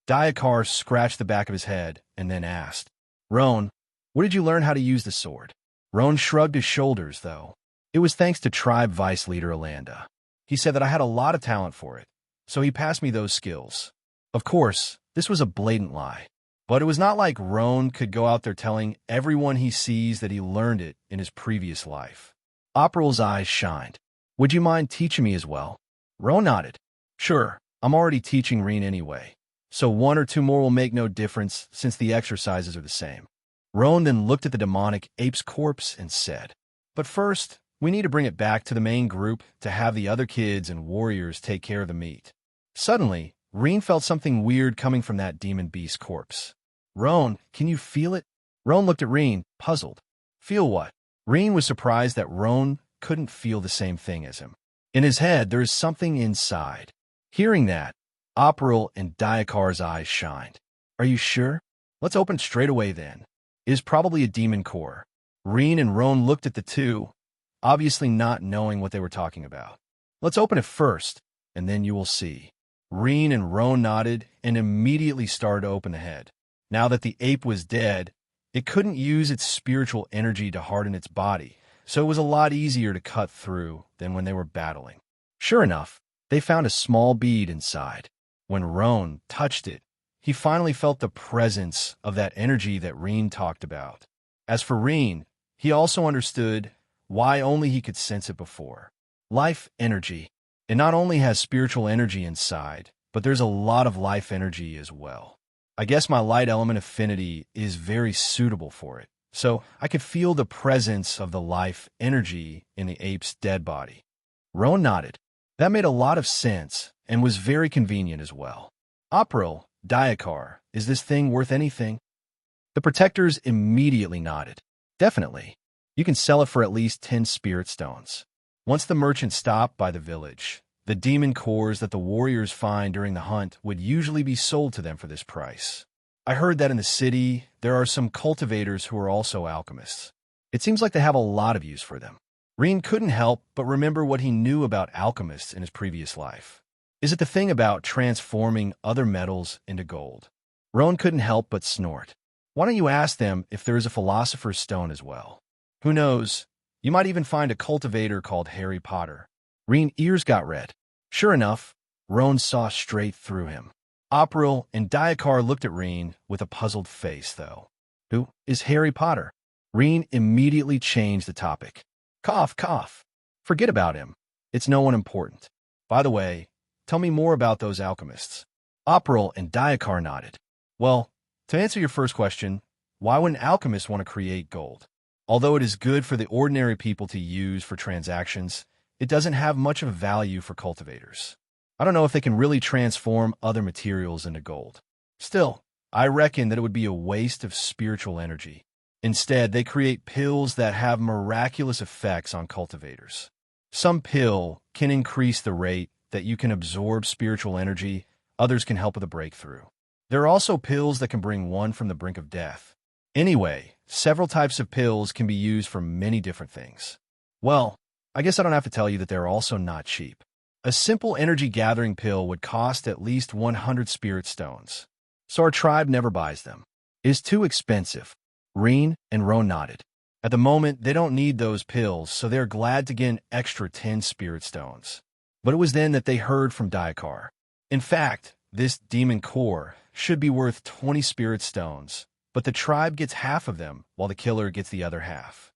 Diakar scratched the back of his head and then asked, Roan, where did you learn how to use the sword? Roan shrugged his shoulders, though. It was thanks to tribe vice leader Alanda. He said that I had a lot of talent for it, so he passed me those skills. Of course, this was a blatant lie. But it was not like Roan could go out there telling everyone he sees that he learned it in his previous life. April's eyes shined. Would you mind teaching me as well? Roan nodded. Sure, I'm already teaching Rean anyway, so 1 or 2 more will make no difference since the exercises are the same. Roan then looked at the demonic ape's corpse and said, But first, we need to bring it back to the main group to have the other kids and warriors take care of the meat. Suddenly, Rean felt something weird coming from that demon beast corpse. Roan, can you feel it? Roan looked at Rean, puzzled. Feel what? Rean was surprised that Roan couldn't feel the same thing as him. In his head, there is something inside. Hearing that, April and Diakar's eyes shined. Are you sure? Let's open straight away then. It is probably a demon core. Rean and Roan looked at the two, obviously not knowing what they were talking about. Let's open it first, and then you will see. Rean and Roan nodded and immediately started to open the head. Now that the ape was dead, it couldn't use its spiritual energy to harden its body, so it was a lot easier to cut through than when they were battling. Sure enough, they found a small bead inside. When Roan touched it, he finally felt the presence of that energy that Rean talked about. As for Rean, he also understood why only he could sense it before. Life energy. It not only has spiritual energy inside, but there's a lot of life energy as well. I guess my light element affinity is very suitable for it, so I could feel the presence of the life energy in the ape's dead body. Roan nodded. That made a lot of sense and was very convenient as well. April, Diakar, is this thing worth anything? The protectors immediately nodded. Definitely. You can sell it for at least 10 spirit stones. Once the merchant stopped by the village, the demon cores that the warriors find during the hunt would usually be sold to them for this price. I heard that in the city, there are some cultivators who are also alchemists. It seems like they have a lot of use for them. Rean couldn't help but remember what he knew about alchemists in his previous life. Is it the thing about transforming other metals into gold? Roan couldn't help but snort. Why don't you ask them if there is a philosopher's stone as well? Who knows? You might even find a cultivator called Harry Potter. Rean's ears got red. Sure enough, Roan saw straight through him. April and Diakar looked at Rean with a puzzled face, though. Who is Harry Potter? Rean immediately changed the topic. Cough, cough. Forget about him. It's no one important. By the way, tell me more about those alchemists. April and Diakar nodded. Well, to answer your first question, why would an alchemist want to create gold? Although it is good for the ordinary people to use for transactions, it doesn't have much of a value for cultivators. I don't know if they can really transform other materials into gold. Still, I reckon that it would be a waste of spiritual energy. Instead, they create pills that have miraculous effects on cultivators. Some pill can increase the rate that you can absorb spiritual energy, others can help with a breakthrough. There are also pills that can bring one from the brink of death. Anyway, several types of pills can be used for many different things. Well, I guess I don't have to tell you that they're also not cheap. A simple energy-gathering pill would cost at least 100 spirit stones, so our tribe never buys them. It is too expensive. Rean and Roan nodded. At the moment, they don't need those pills, so they're glad to get an extra 10 spirit stones. But it was then that they heard from Diakar. In fact, this demon core should be worth 20 spirit stones, but the tribe gets half of them, while the killer gets the other half.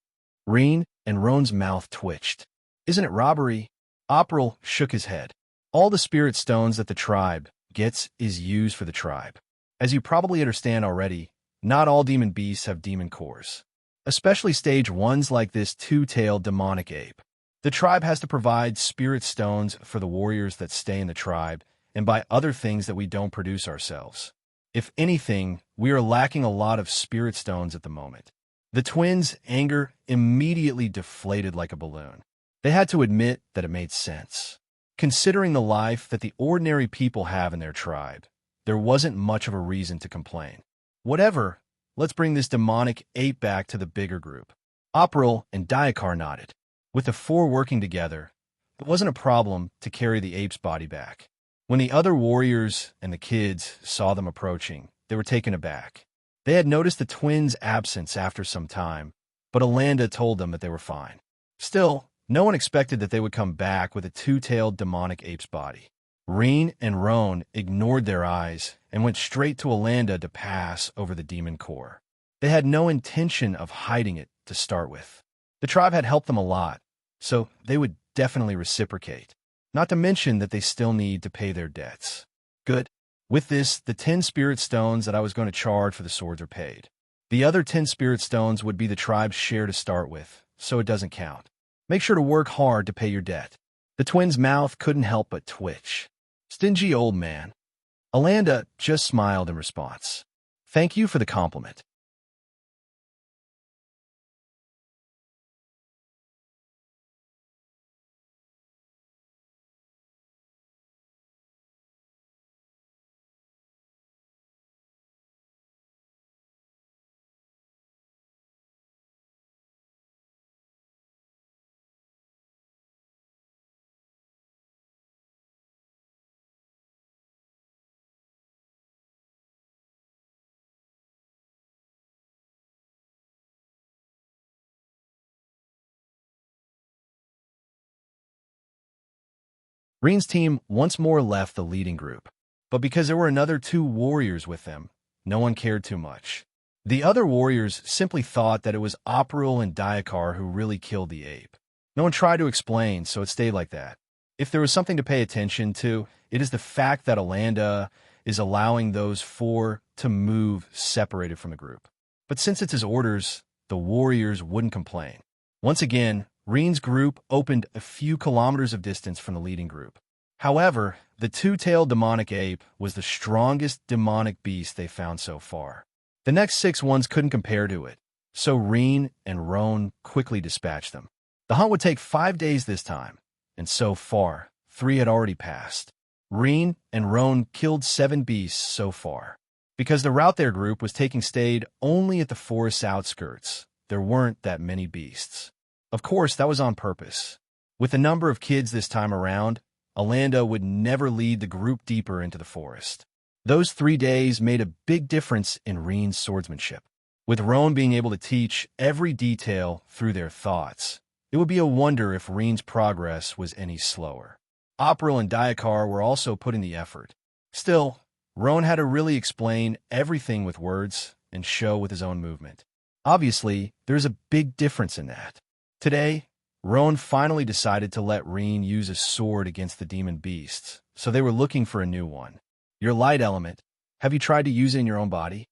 Rean and Roan's mouth twitched. Isn't it robbery? April shook his head. All the spirit stones that the tribe gets is used for the tribe. As you probably understand already, not all demon beasts have demon cores, especially stage 1s like this two-tailed demonic ape. The tribe has to provide spirit stones for the warriors that stay in the tribe, and by other things that we don't produce ourselves. If anything, we are lacking a lot of spirit stones at the moment. The twins' anger immediately deflated like a balloon. They had to admit that it made sense. Considering the life that the ordinary people have in their tribe, there wasn't much of a reason to complain. Whatever, let's bring this demonic ape back to the bigger group. April and Diakar nodded. With the four working together, it wasn't a problem to carry the ape's body back. When the other warriors and the kids saw them approaching, they were taken aback. They had noticed the twins' absence after some time, but Alanda told them that they were fine. Still, no one expected that they would come back with a two-tailed demonic ape's body. Rean and Roan ignored their eyes and went straight to Alanda to pass over the demon core. They had no intention of hiding it to start with. The tribe had helped them a lot, so they would definitely reciprocate. Not to mention that they still need to pay their debts. Good. With this, the 10 spirit stones that I was going to charge for the swords are paid. The other 10 spirit stones would be the tribe's share to start with, so it doesn't count. Make sure to work hard to pay your debt. The twins' mouth couldn't help but twitch. Stingy old man. Alanda just smiled in response. Thank you for the compliment. Rean's team once more left the leading group, but because there were another 2 warriors with them, no one cared too much. The other warriors simply thought that it was April and Diakar who really killed the ape. No one tried to explain, so it stayed like that. If there was something to pay attention to, it is the fact that Alanda is allowing those 4 to move separated from the group. But since it's his orders, the warriors wouldn't complain. Once again, Rean's group opened a few kilometers of distance from the leading group. However, the two-tailed demonic ape was the strongest demonic beast they found so far. The next 6 ones couldn't compare to it, so Rean and Roan quickly dispatched them. The hunt would take 5 days this time, and so far, 3 had already passed. Rean and Roan killed 7 beasts so far. Because the route their group was taking stayed only at the forest's outskirts, there weren't that many beasts. Of course, that was on purpose. With the number of kids this time around, Alanda would never lead the group deeper into the forest. Those 3 days made a big difference in Rean's swordsmanship. With Roan being able to teach every detail through their thoughts, it would be a wonder if Rean's progress was any slower. April and Diakar were also putting the effort. Still, Roan had to really explain everything with words and show with his own movement. Obviously, there's a big difference in that. Today, Roan finally decided to let Rean use a sword against the demon beasts, so they were looking for a new one. Your light element, have you tried to use it in your own body?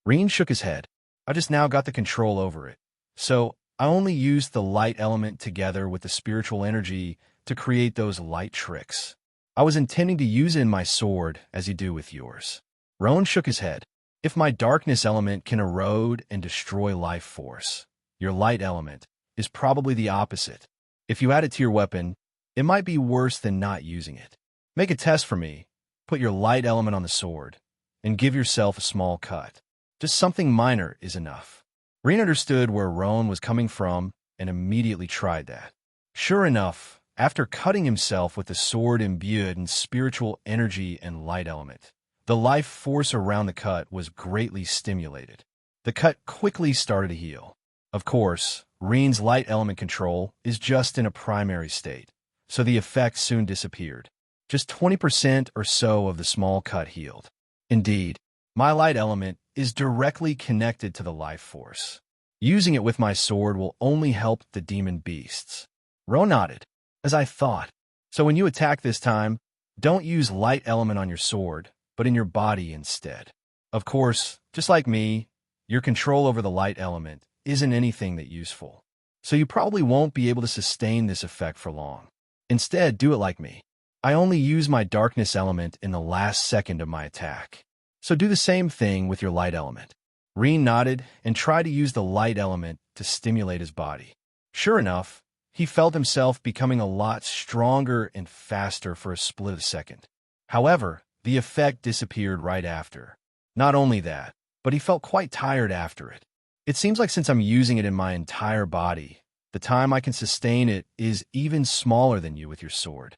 Rean shook his head. I just now got the control over it, so I only used the light element together with the spiritual energy to create those light tricks. I was intending to use it in my sword as you do with yours. Roan shook his head. If my darkness element can erode and destroy life force, your light element is probably the opposite. If you add it to your weapon, it might be worse than not using it. Make a test for me. Put your light element on the sword, and give yourself a small cut. Just something minor is enough. Rean understood where Roan was coming from and immediately tried that. Sure enough, after cutting himself with the sword imbued in spiritual energy and light element, the life force around the cut was greatly stimulated. The cut quickly started to heal. Of course, Rean's light element control is just in a primary state, so the effect soon disappeared. Just 20% or so of the small cut healed. Indeed, my light element is directly connected to the life force. Using it with my sword will only help the demon beasts. Roan nodded, as I thought. So when you attack this time, don't use light element on your sword, but in your body instead. Of course, just like me, your control over the light element isn't anything that useful, so you probably won't be able to sustain this effect for long. Instead, do it like me. I only use my darkness element in the last second of my attack. So do the same thing with your light element. Rean nodded and tried to use the light element to stimulate his body. Sure enough, he felt himself becoming a lot stronger and faster for a split of a second. However, the effect disappeared right after. Not only that, but he felt quite tired after it. It seems like since I'm using it in my entire body, the time I can sustain it is even smaller than you with your sword.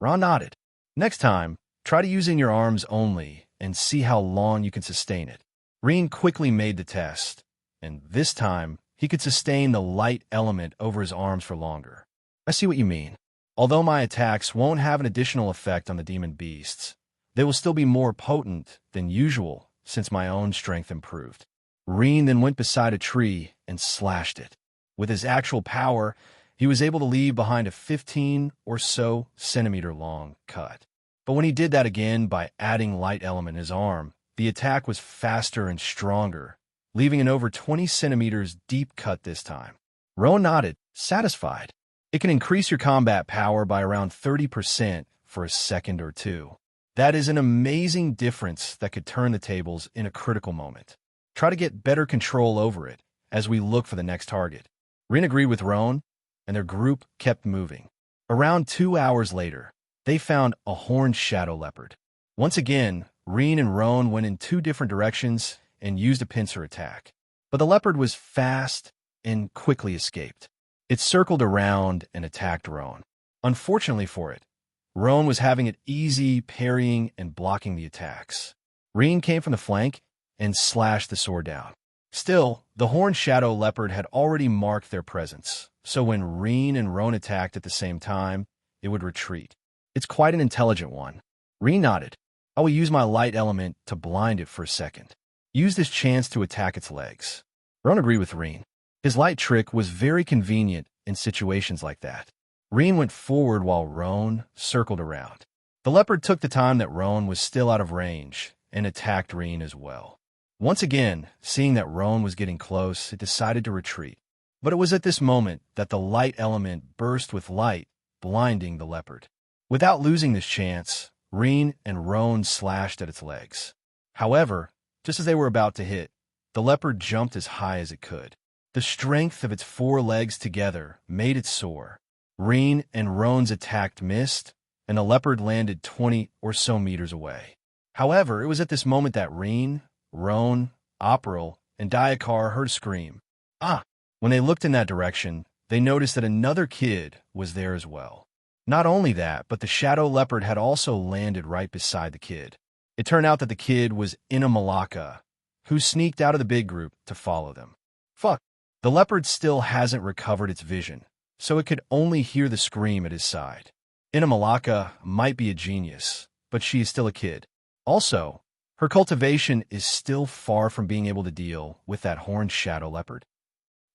Ron nodded. Next time, try to use it in your arms only and see how long you can sustain it. Rean quickly made the test, and this time, he could sustain the light element over his arms for longer. I see what you mean. Although my attacks won't have an additional effect on the demon beasts, they will still be more potent than usual since my own strength improved. Rean then went beside a tree and slashed it. With his actual power, he was able to leave behind a 15 or so centimeter long cut. But when he did that again by adding light element in his arm, the attack was faster and stronger, leaving an over 20 centimeters deep cut this time. Rowan nodded, satisfied. It can increase your combat power by around 30% for a second or two. That is an amazing difference that could turn the tables in a critical moment. Try to get better control over it as we look for the next target. Rean agreed with Rowan, and their group kept moving. Around 2 hours later, they found a horned shadow leopard. Once again, Rean and Rowan went in 2 different directions and used a pincer attack. But the leopard was fast and quickly escaped. It circled around and attacked Rowan. Unfortunately for it, Rowan was having it easy parrying and blocking the attacks. Rean came from the flank and slashed the sword down. Still, the horned shadow leopard had already marked their presence, so when Rean and Rowan attacked at the same time, it would retreat. It's quite an intelligent one. Rean nodded. I will use my light element to blind it for a second. Use this chance to attack its legs. Rowan agreed with Rean. His light trick was very convenient in situations like that. Rean went forward while Rowan circled around. The leopard took the time that Rowan was still out of range and attacked Rean as well. Once again, seeing that Rowan was getting close, it decided to retreat. But it was at this moment that the light element burst with light, blinding the leopard. Without losing this chance, Rean and Rowan slashed at its legs. However, just as they were about to hit, the leopard jumped as high as it could. The strength of its 4 legs together made it soar. Rean and Rowan's attack missed, and the leopard landed 20 or so meters away. However, it was at this moment that Rean, Rowan, April, and Diakar heard a scream. Ah! When they looked in that direction, they noticed that another kid was there as well. Not only that, but the shadow leopard had also landed right beside the kid. It turned out that the kid was Ina Malaka, who sneaked out of the big group to follow them. Fuck. The leopard still hasn't recovered its vision, so it could only hear the scream at his side. Ina Malaka might be a genius, but she is still a kid. Also, her cultivation is still far from being able to deal with that horned shadow leopard.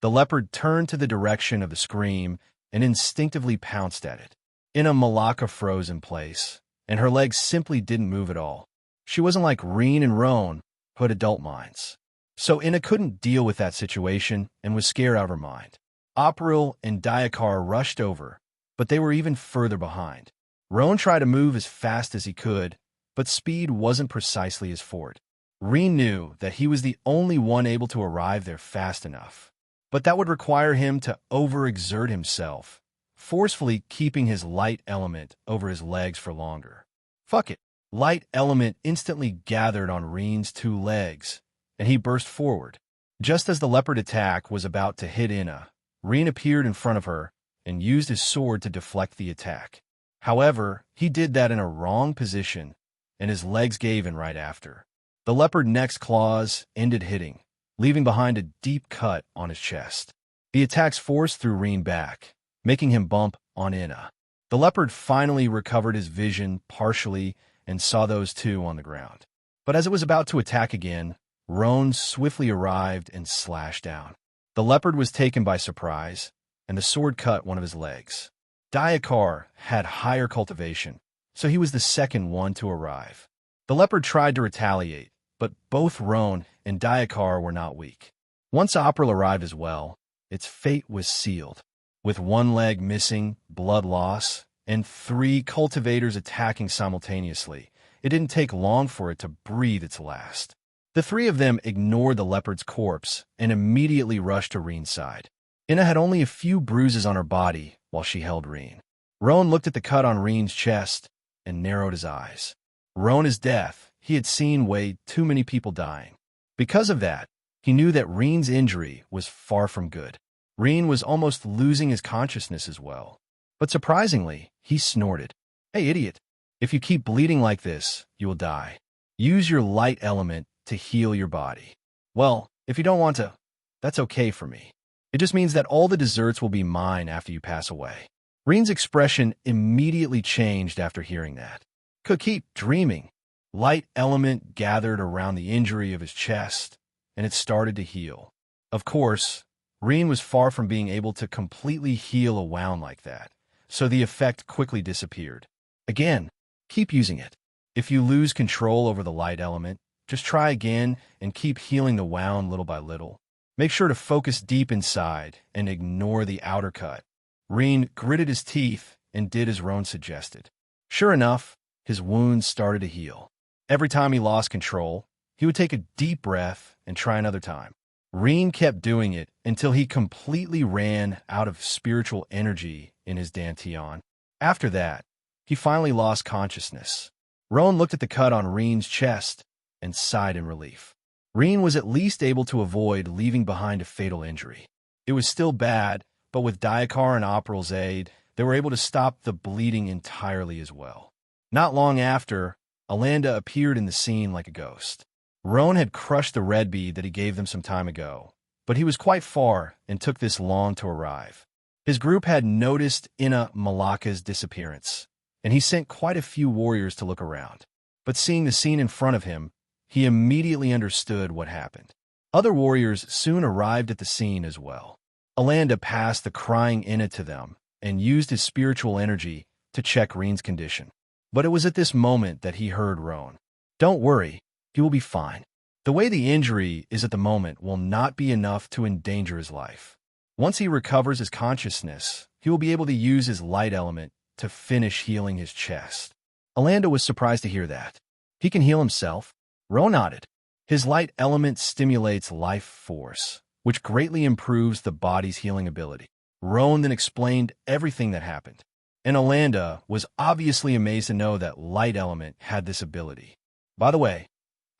The leopard turned to the direction of the scream and instinctively pounced at it. Ina Malaka froze in place, and her legs simply didn't move at all. She wasn't like Rean and Rowan, who had adult minds. So Ina couldn't deal with that situation and was scared out of her mind. April and Diakar rushed over, but they were even further behind. Rowan tried to move as fast as he could, but speed wasn't precisely his forte. Rean knew that he was the only one able to arrive there fast enough, but that would require him to overexert himself, forcefully keeping his light element over his legs for longer. Fuck it. Light element instantly gathered on Rean's 2 legs, and he burst forward. Just as the leopard attack was about to hit Ina, Rean appeared in front of her and used his sword to deflect the attack. However, he did that in a wrong position, and his legs gave in right after. The leopard's next claws ended hitting, leaving behind a deep cut on his chest. The attack's force threw Rean back, making him bump on Ina. The leopard finally recovered his vision partially and saw those 2 on the ground. But as it was about to attack again, Roan swiftly arrived and slashed down. The leopard was taken by surprise, and the sword cut one of his legs. Diakar had higher cultivation, so he was the second one to arrive. The leopard tried to retaliate, but both Roan and Diakar were not weak. Once April arrived as well, its fate was sealed. With 1 leg missing, blood loss, and 3 cultivators attacking simultaneously. It didn't take long for it to breathe its last. The 3 of them ignored the leopard's corpse and immediately rushed to Rean's side. Inna had only a few bruises on her body while she held Rean. Roan looked at the cut on Rean's chest and narrowed his eyes. Rean is death. He had seen way too many people dying. Because of that, he knew that Rean's injury was far from good. Rean was almost losing his consciousness as well. But surprisingly, he snorted. "Hey, idiot. If you keep bleeding like this, you will die. Use your light element to heal your body." "Well, if you don't want to, that's okay for me. It just means that all the desserts will be mine after you pass away." Rean's expression immediately changed after hearing that. Could keep dreaming. Light element gathered around the injury of his chest, and it started to heal. Of course, Rean was far from being able to completely heal a wound like that, so the effect quickly disappeared. Again, keep using it. If you lose control over the light element, just try again and keep healing the wound little by little. Make sure to focus deep inside and ignore the outer cut. Rean gritted his teeth and did as Roan suggested. Sure enough, his wounds started to heal. Every time he lost control, he would take a deep breath and try another time. Rean kept doing it until he completely ran out of spiritual energy in his dantian. After that, he finally lost consciousness. Roan looked at the cut on Rean's chest and sighed in relief. Rean was at least able to avoid leaving behind a fatal injury. It was still bad, but with Diakar and Opril's aid, they were able to stop the bleeding entirely as well. Not long after, Alanda appeared in the scene like a ghost. Roan had crushed the red bead that he gave them some time ago, but he was quite far and took this long to arrive. His group had noticed Inna Malaka's disappearance, and he sent quite a few warriors to look around. But seeing the scene in front of him, he immediately understood what happened. Other warriors soon arrived at the scene as well. Alanda passed the crying Inna to them and used his spiritual energy to check Rean's condition. But it was at this moment that he heard Roan. "Don't worry, he will be fine. The way the injury is at the moment will not be enough to endanger his life. Once he recovers his consciousness, he will be able to use his light element to finish healing his chest." Alanda was surprised to hear that. "He can heal himself?" Roan nodded. "His light element stimulates life force, which greatly improves the body's healing ability." Roan then explained everything that happened, and Alanda was obviously amazed to know that light element had this ability. "By the way,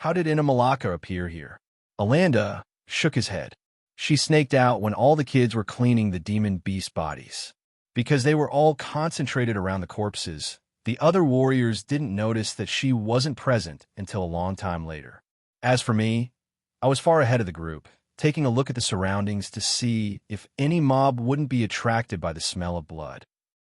how did Inna Malaka appear here?" Alanda shook his head. "She snaked out when all the kids were cleaning the demon beast bodies. Because they were all concentrated around the corpses, the other warriors didn't notice that she wasn't present until a long time later. As for me, I was far ahead of the group, taking a look at the surroundings to see if any mob wouldn't be attracted by the smell of blood."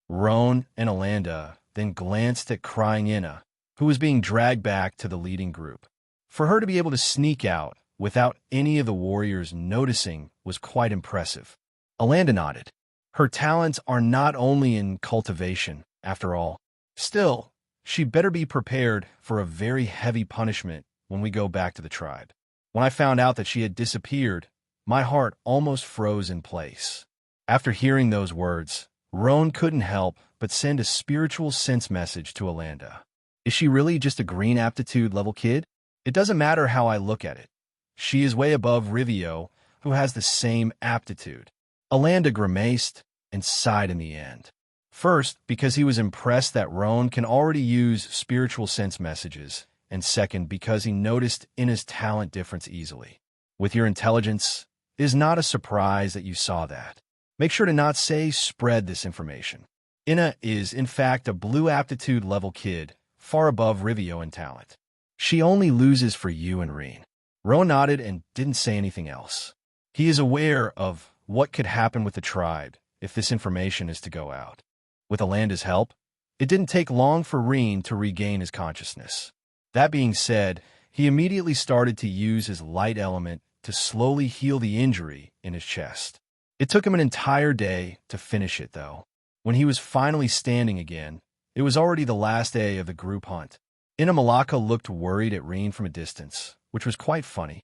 Roan and Alanda then glanced at crying Inna, who was being dragged back to the leading group. For her to be able to sneak out without any of the warriors noticing was quite impressive. Alanda nodded. Her talents are not only in cultivation, after all. Still, she better be prepared for a very heavy punishment when we go back to the tribe. When I found out that she had disappeared, my heart almost froze in place. After hearing those words, Roan couldn't help but send a spiritual sense message to Alanda. Is she really just a green aptitude level kid? It doesn't matter how I look at it. She is way above Rivio, who has the same aptitude. Alanda grimaced and sighed in the end. First, because he was impressed that Roan can already use spiritual sense messages, and second, because he noticed Inna's talent difference easily. With your intelligence, it is not a surprise that you saw that. Make sure to not say spread this information. Inna is, in fact, a blue aptitude level kid, far above Rivio in talent. She only loses for you and Rean. Roan nodded and didn't say anything else. He is aware of what could happen with the tribe if this information is to go out. With Alanda's help, it didn't take long for Rean to regain his consciousness. That being said, he immediately started to use his light element to slowly heal the injury in his chest. It took him an entire day to finish it, though. When he was finally standing again, it was already the last day of the group hunt. Inna Malaka looked worried at Rean from a distance, which was quite funny.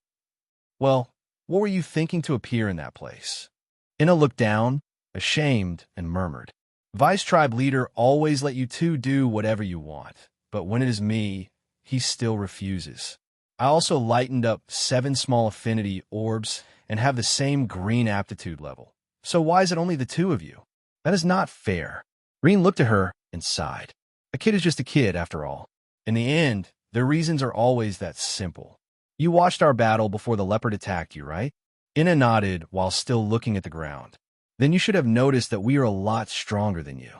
"Well, what were you thinking to appear in that place?" Inna looked down, ashamed, and murmured, Vice Tribe leader always let you two do whatever you want, but when it is me, he still refuses. I also lightened up 7 small affinity orbs and have the same green aptitude level. So why is it only the 2 of you? That is not fair. Rean looked at her and sighed. A kid is just a kid, after all. In the end, their reasons are always that simple. You watched our battle before the leopard attacked you, right? Inna nodded while still looking at the ground. Then you should have noticed that we are a lot stronger than you.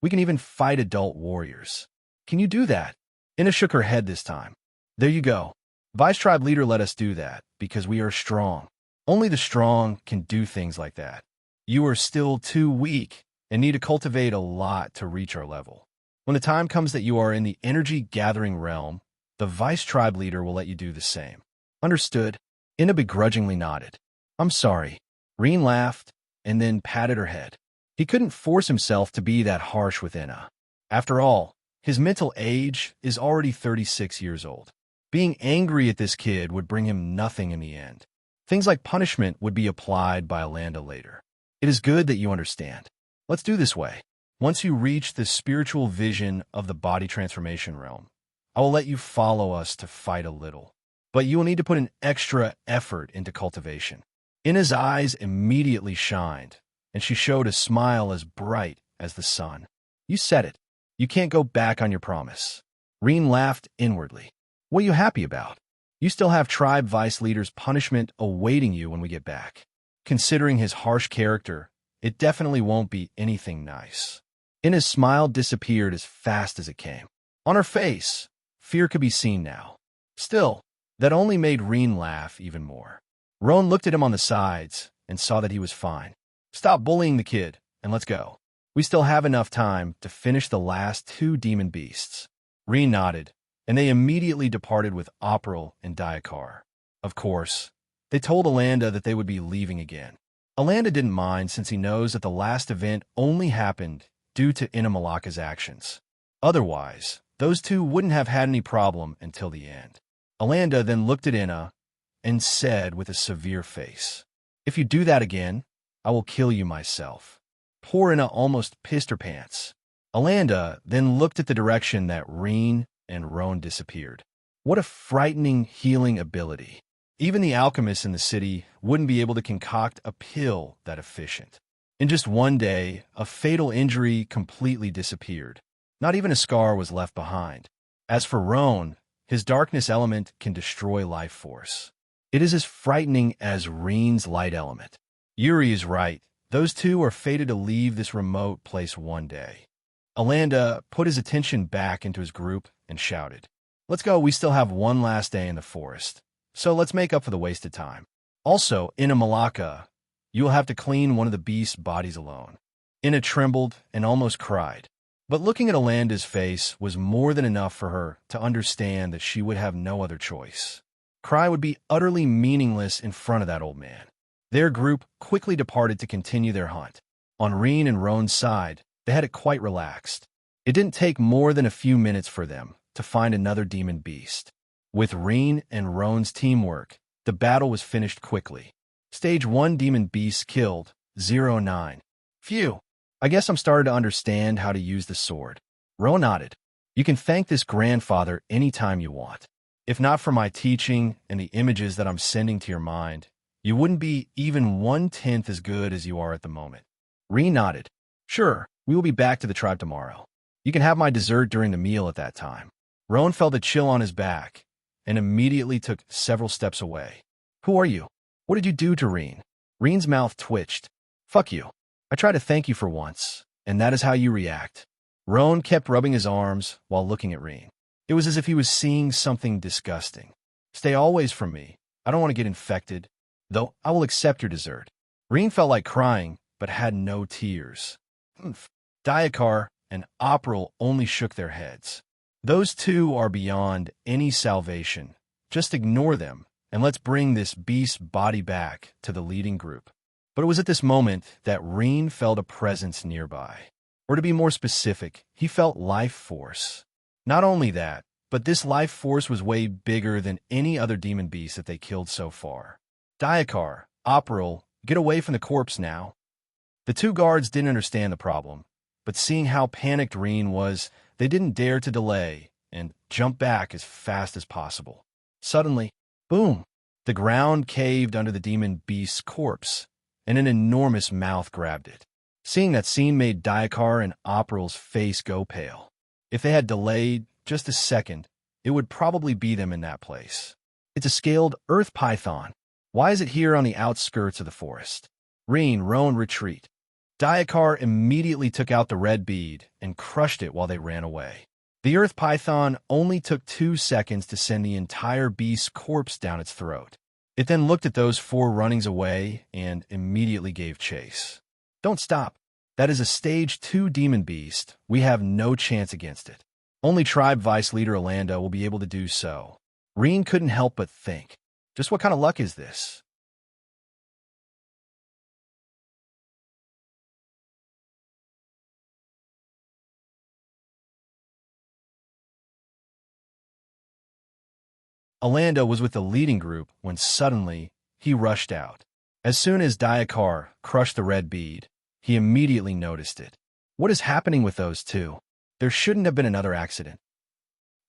We can even fight adult warriors. Can you do that? Inna shook her head this time. There you go. Vice Tribe leader let us do that because we are strong. Only the strong can do things like that. You are still too weak and need to cultivate a lot to reach our level. When the time comes that you are in the energy-gathering realm, the Vice Tribe leader will let you do the same. Understood? Inna begrudgingly nodded. I'm sorry. Rean laughed and then patted her head. He couldn't force himself to be that harsh with Inna. After all, his mental age is already 36 years old. Being angry at this kid would bring him nothing in the end. Things like punishment would be applied by Alanda later. It is good that you understand. Let's do this way. Once you reach the spiritual vision of the body transformation realm, I will let you follow us to fight a little. But you will need to put an extra effort into cultivation. Inna's eyes immediately shined, and she showed a smile as bright as the sun. You said it. You can't go back on your promise. Rean laughed inwardly. What are you happy about? You still have tribe vice leader's punishment awaiting you when we get back. Considering his harsh character, it definitely won't be anything nice. Inna's smile disappeared as fast as it came. On her face, fear could be seen now. Still, that only made Rean laugh even more. Roan looked at him on the sides and saw that he was fine. Stop bullying the kid, and let's go. We still have enough time to finish the last 2 demon beasts. Rean nodded, and they immediately departed with April and Diakar. Of course, they told Alanda that they would be leaving again. Alanda didn't mind since he knows that the last event only happened due to Inna Malaka's actions. Otherwise, those 2 wouldn't have had any problem until the end. Alanda then looked at Inna and said with a severe face, If you do that again, I will kill you myself. Poor Inna almost pissed her pants. Alanda then looked at the direction that Rean and Roan disappeared. What a frightening healing ability. Even the alchemists in the city wouldn't be able to concoct a pill that efficient. In just one day, a fatal injury completely disappeared. Not even a scar was left behind. As for Roan, his darkness element can destroy life force. It is as frightening as Rean's light element. Yuri is right. Those 2 are fated to leave this remote place one day. Alanda put his attention back into his group and shouted, Let's go, we still have one last day in the forest. So let's make up for the wasted time. Also, Inna Malaka, you will have to clean one of the beast's bodies alone. Inna trembled and almost cried. But looking at Alanda's face was more than enough for her to understand that she would have no other choice. Cry would be utterly meaningless in front of that old man. Their group quickly departed to continue their hunt. On Rean and Roan's side, they had it quite relaxed. It didn't take more than a few minutes for them to find another demon beast. With Rean and Roan's teamwork, the battle was finished quickly. Stage 1 demon beast killed, 09. Phew. I guess I'm starting to understand how to use the sword. Roan nodded. You can thank this grandfather anytime you want. If not for my teaching and the images that I'm sending to your mind, you wouldn't be even 1/10 as good as you are at the moment. Rean nodded. Sure, we will be back to the tribe tomorrow. You can have my dessert during the meal at that time. Roan felt a chill on his back and immediately took several steps away. Who are you? What did you do to Rean? Rean's mouth twitched. Fuck you. I try to thank you for once, and that is how you react. Roan kept rubbing his arms while looking at Rean. It was as if he was seeing something disgusting. Stay always from me. I don't want to get infected, though I will accept your dessert. Rean felt like crying, but had no tears. Diakar and April only shook their heads. Those 2 are beyond any salvation. Just ignore them, and let's bring this beast body back to the leading group. But it was at this moment that Rean felt a presence nearby. Or to be more specific, he felt life force. Not only that, but this life force was way bigger than any other demon beast that they killed so far. Diakar, April, get away from the corpse now. The 2 guards didn't understand the problem, but seeing how panicked Rean was, they didn't dare to delay and jumped back as fast as possible. Suddenly, boom! The ground caved under the demon beast's corpse, and an enormous mouth grabbed it. Seeing that scene made Diakar and Opril's face go pale. If they had delayed just a second, it would probably be them in that place. It's a scaled earth python. Why is it here on the outskirts of the forest? Rean, Roan, retreat. Diakar immediately took out the red bead and crushed it while they ran away. The earth python only took 2 seconds to send the entire beast's corpse down its throat. It then looked at those 4 runnings away and immediately gave chase. Don't stop. That is a stage 2 demon beast. We have no chance against it. Only tribe vice leader Alanda will be able to do so. Rean couldn't help but think, just what kind of luck is this? Alanda was with the leading group when suddenly he rushed out. As soon as Diakar crushed the red bead, he immediately noticed it. What is happening with those 2? There shouldn't have been another accident.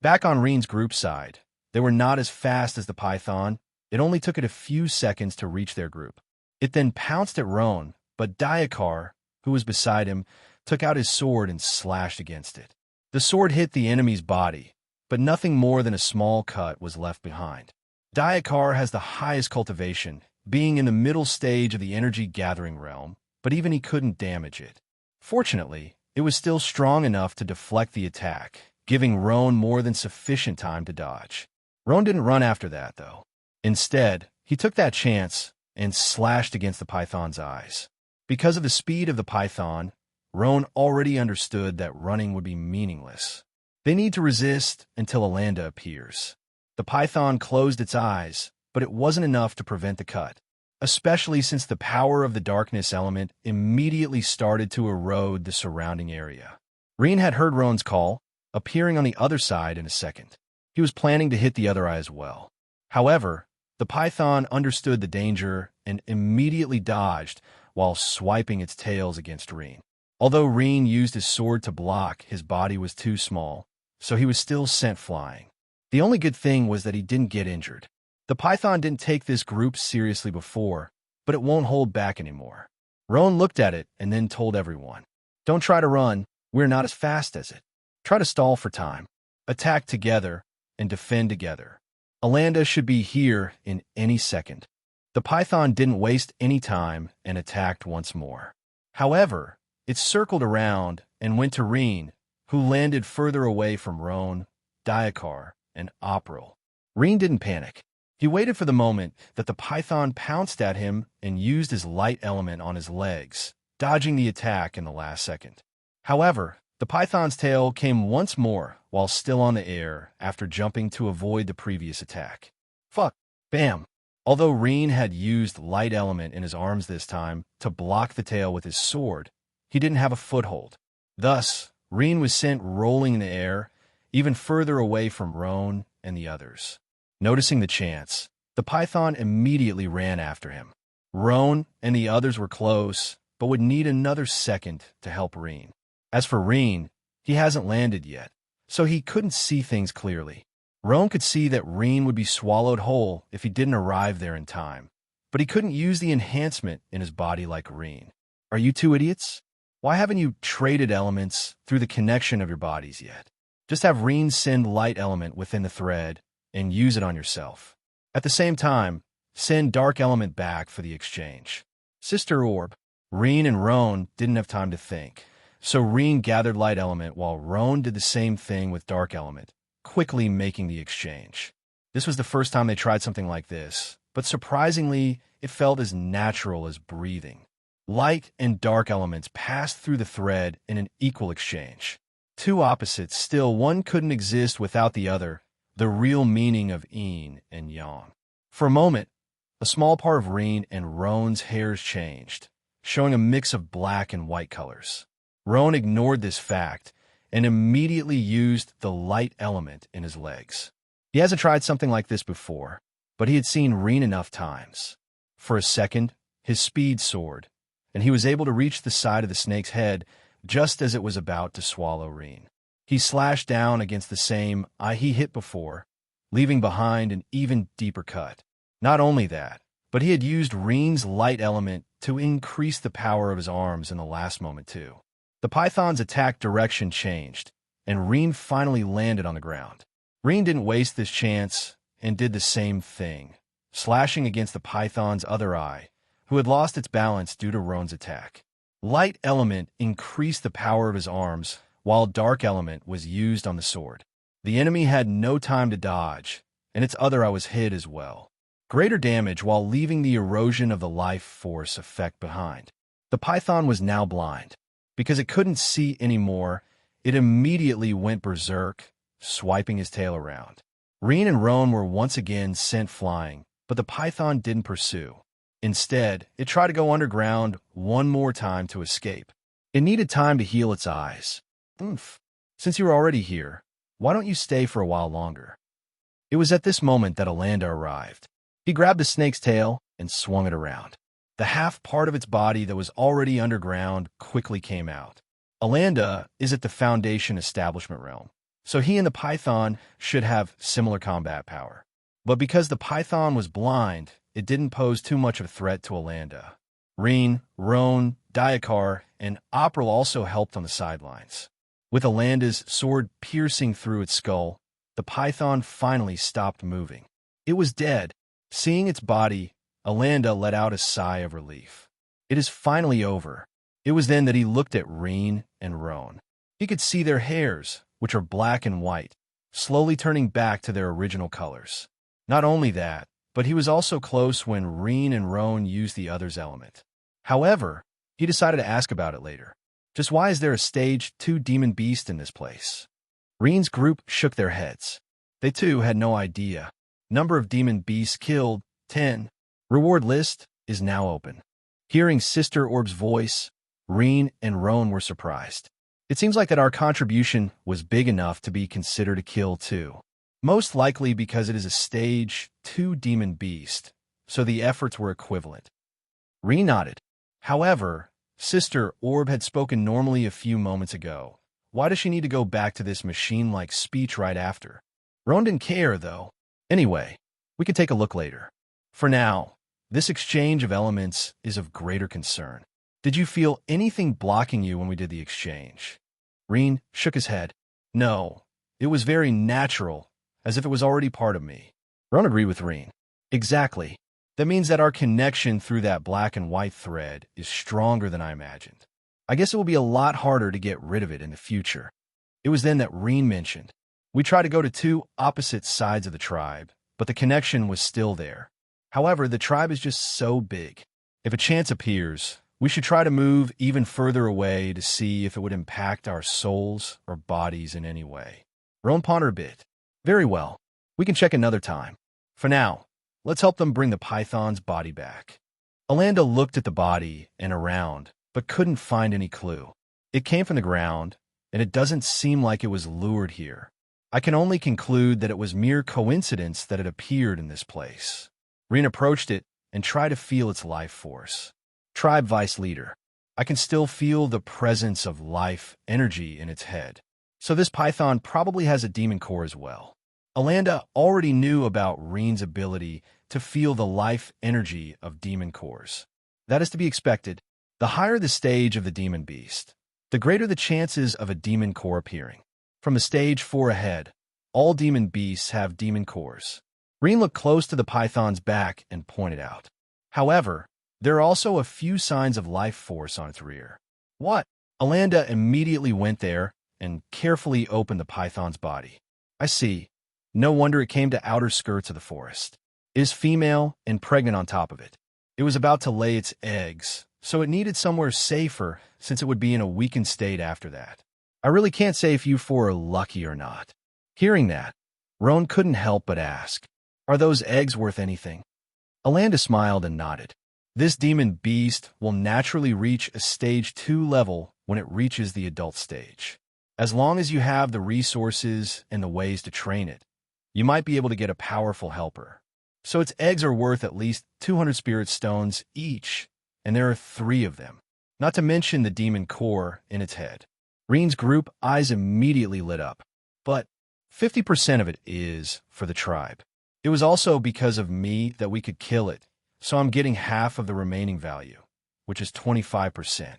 Back on Rean's group side, they were not as fast as the python. It only took it a few seconds to reach their group. It then pounced at Roan, but Diakar, who was beside him, took out his sword and slashed against it. The sword hit the enemy's body, but nothing more than a small cut was left behind. Diakar has the highest cultivation, being in the middle stage of the energy-gathering realm, but even he couldn't damage it. Fortunately, it was still strong enough to deflect the attack, giving Roan more than sufficient time to dodge. Roan didn't run after that, though. Instead, he took that chance and slashed against the python's eyes. Because of the speed of the python, Roan already understood that running would be meaningless. They need to resist until Alanda appears. The python closed its eyes, but it wasn't enough to prevent the cut, especially since the power of the darkness element immediately started to erode the surrounding area. Rean had heard Roan's call, appearing on the other side in a second. He was planning to hit the other eye as well. However, the python understood the danger and immediately dodged while swiping its tails against Rean. Although Rean used his sword to block, his body was too small, so he was still sent flying. The only good thing was that he didn't get injured. The python didn't take this group seriously before, but it won't hold back anymore. Roan looked at it and then told everyone, "Don't try to run, we're not as fast as it. Try to stall for time. Attack together and defend together. Alanda should be here in any second." The python didn't waste any time and attacked once more. However, it circled around and went to Rean, who landed further away from Roan, Diakar, and Opril. Rean didn't panic. He waited for the moment that the python pounced at him and used his light element on his legs, dodging the attack in the last second. However, the python's tail came once more while still on the air after jumping to avoid the previous attack. Fuck. Bam. Although Rean had used light element in his arms this time to block the tail with his sword, he didn't have a foothold. Thus, Rean was sent rolling in the air, even further away from Roan and the others. Noticing the chance, the python immediately ran after him. Roan and the others were close, but would need another second to help Rean. As for Rean, he hasn't landed yet, so he couldn't see things clearly. Roan could see that Rean would be swallowed whole if he didn't arrive there in time, but he couldn't use the enhancement in his body like Rean. Are you two idiots? Why haven't you traded elements through the connection of your bodies yet? Just have Rean send light element within the thread and use it on yourself. At the same time, send dark element back for the exchange. Sister Orb. Rean and Roan didn't have time to think, so Rean gathered light element while Roan did the same thing with dark element, quickly making the exchange. This was the first time they tried something like this, but surprisingly, it felt as natural as breathing. Light and dark elements passed through the thread in an equal exchange. Two opposites, still one couldn't exist without the other, the real meaning of yin and yang. For a moment, a small part of Rean and Roan's hairs changed, showing a mix of black and white colors. Roan ignored this fact and immediately used the light element in his legs. He hasn't tried something like this before, but he had seen Rean enough times. For a second, his speed soared, and he was able to reach the side of the snake's head, just as it was about to swallow Rean. He slashed down against the same eye he hit before, leaving behind an even deeper cut. Not only that, but he had used Rean's light element to increase the power of his arms in the last moment too. The python's attack direction changed, and Rean finally landed on the ground. Rean didn't waste this chance and did the same thing, slashing against the python's other eye, who had lost its balance due to Roan's attack. Light element increased the power of his arms, while dark element was used on the sword. The enemy had no time to dodge, and its other eye was hit as well. Greater damage while leaving the erosion of the life force effect behind. The python was now blind. Because it couldn't see anymore, it immediately went berserk, swiping his tail around. Rean and Roan were once again sent flying, but the python didn't pursue. Instead, it tried to go underground one more time to escape. It needed time to heal its eyes. Since you were already here, why don't you stay for a while longer? It was at this moment that Alanda arrived. He grabbed the snake's tail and swung it around. The half part of its body that was already underground quickly came out. Alanda is at the Foundation establishment realm, so he and the python should have similar combat power. But because the python was blind, it didn't pose too much of a threat to Alanda. Rean, Roan, Diakar, and April also helped on the sidelines. With Alanda's sword piercing through its skull, the python finally stopped moving. It was dead. Seeing its body, Alanda let out a sigh of relief. It is finally over. It was then that he looked at Rean and Roan. He could see their hairs, which are black and white, slowly turning back to their original colors. Not only that, but he was also close when Rean and Roan used the other's element. However, he decided to ask about it later. Just why is there a stage 2 demon beast in this place? Rean's group shook their heads. They too had no idea. Number of demon beasts killed, 10. Reward list is now open. Hearing Sister Orb's voice, Rean and Roan were surprised. It seems like that our contribution was big enough to be considered a kill too. Most likely because it is a stage 2 demon beast, so the efforts were equivalent. Rean nodded. However, Sister Orb had spoken normally a few moments ago. Why does she need to go back to this machine-like speech right after? Roan didn't care, though. Anyway, we could take a look later. For now, this exchange of elements is of greater concern. Did you feel anything blocking you when we did the exchange? Rean shook his head. No, it was very natural, as if it was already part of me. Roan agreed with Rean. Exactly. That means that our connection through that black and white thread is stronger than I imagined. I guess it will be a lot harder to get rid of it in the future. It was then that Rean mentioned. We tried to go to 2 opposite sides of the tribe, but the connection was still there. However, the tribe is just so big. If a chance appears, we should try to move even further away to see if it would impact our souls or bodies in any way. Roan pondered a bit. Very well. We can check another time. For now, let's help them bring the python's body back. Alanda looked at the body and around, but couldn't find any clue. It came from the ground, and it doesn't seem like it was lured here. I can only conclude that it was mere coincidence that it appeared in this place. Rean approached it and tried to feel its life force. Tribe Vice Leader. I can still feel the presence of life energy in its head. So this python probably has a demon core as well. Alanda already knew about Rean's ability to feel the life energy of demon cores. That is to be expected. The higher the stage of the demon beast, the greater the chances of a demon core appearing. From the stage 4 ahead, all demon beasts have demon cores. Rean looked close to the python's back and pointed out. However, there are also a few signs of life force on its rear. What? Alanda immediately went there and carefully opened the python's body. I see. No wonder it came to outer skirts of the forest. It is female and pregnant on top of it. It was about to lay its eggs, so it needed somewhere safer since it would be in a weakened state after that. I really can't say if you four are lucky or not. Hearing that, Roan couldn't help but ask, are those eggs worth anything? Alanda smiled and nodded. This demon beast will naturally reach a stage 2 level when it reaches the adult stage. As long as you have the resources and the ways to train it, you might be able to get a powerful helper. So its eggs are worth at least 200 spirit stones each, and there are 3 of them. not to mention the demon core in its head. Rean's group eyes immediately lit up, but 50% of it is for the tribe. It was also because of me that we could kill it, so I'm getting half of the remaining value, which is 25%.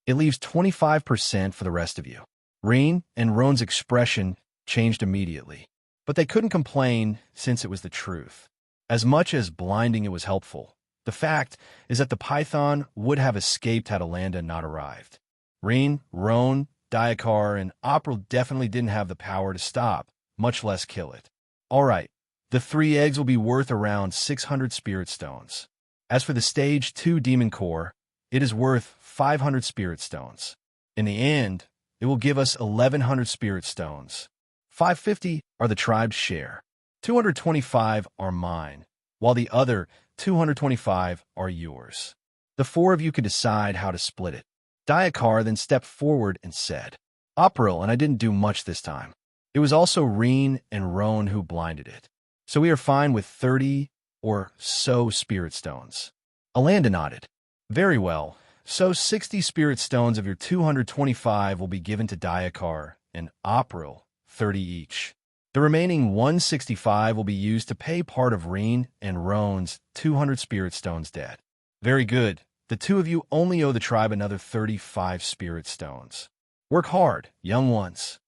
It leaves 25% for the rest of you. Rean and Roan's expression changed immediately, but they couldn't complain since it was the truth. As much as blinding it was helpful, the fact is that the python would have escaped had Alanda not arrived. Rean, Roan, Diakar, and April definitely didn't have the power to stop, much less kill it. All right, the 3 eggs will be worth around 600 spirit stones. As for the Stage 2 demon core, it is worth 500 spirit stones. In the end, it will give us 1,100 spirit stones. 550 are the tribe's share. 225 are mine, while the other 225 are yours. The 4 of you could decide how to split it. Diakar then stepped forward and said, April, and I didn't do much this time. It was also Rean and Roan who blinded it. So we are fine with 30 or so spirit stones. Alanda nodded. Very well. So 60 spirit stones of your 225 will be given to Diakar and April, 30 each. The remaining 165 will be used to pay part of Rean and Roan's 200 spirit stones debt. Very good. The 2 of you only owe the tribe another 35 spirit stones. Work hard, young ones.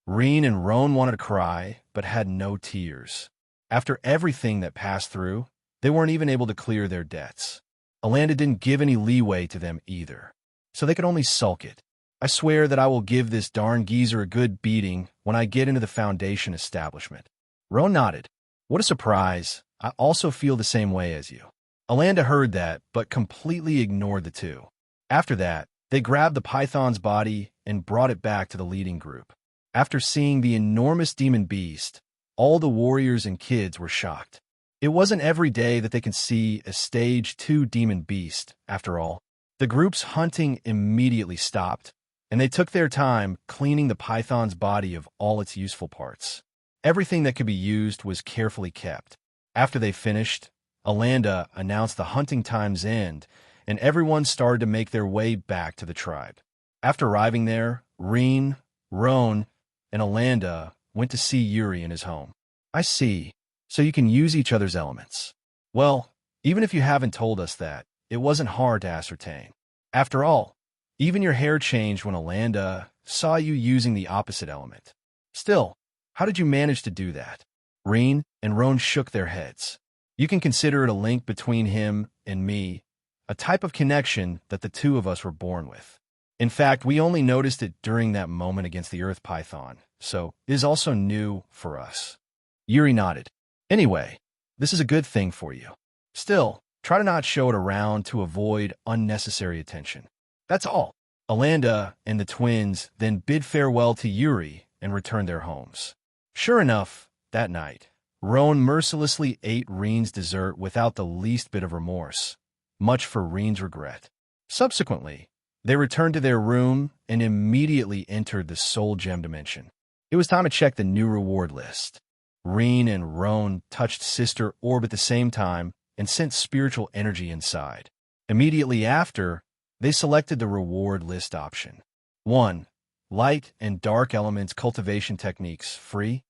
Rean and Roan wanted to cry, but had no tears. After everything that passed through, they weren't even able to clear their debts. Alanda didn't give any leeway to them either, so they could only sulk it. I swear that I will give this darn geezer a good beating when I get into the Foundation establishment. Roan nodded. What a surprise. I also feel the same way as you. Alanda heard that, but completely ignored the 2. After that, they grabbed the python's body and brought it back to the leading group. After seeing the enormous demon beast, all the warriors and kids were shocked. It wasn't every day that they could see a Stage 2 demon beast, after all. The group's hunting immediately stopped, and they took their time cleaning the python's body of all its useful parts. Everything that could be used was carefully kept. After they finished, Alanda announced the hunting time's end, and everyone started to make their way back to the tribe. After arriving there, Rean, Roan, and Alanda went to see Yuri in his home. I see. So you can use each other's elements. Well, even if you haven't told us that, it wasn't hard to ascertain. After all, even your hair changed when Alanda saw you using the opposite element. Still, how did you manage to do that? Rean and Roan shook their heads. You can consider it a link between him and me, a type of connection that the 2 of us were born with. In fact, we only noticed it during that moment against the Earth Python, so it is also new for us. Yuri nodded. Anyway, this is a good thing for you. Still, try to not show it around to avoid unnecessary attention. That's all. Alanda and the twins then bid farewell to Yuri and returned their homes. Sure enough, that night, Roan mercilessly ate Rean's dessert without the least bit of remorse, much for Rean's regret. Subsequently, they returned to their room and immediately entered the Soul Gem dimension. It was time to check the new reward list. Rean and Roan touched Sister Orb at the same time and sent spiritual energy inside. Immediately after, they selected the reward list option. 1. Light and Dark Elements Cultivation Techniques, free.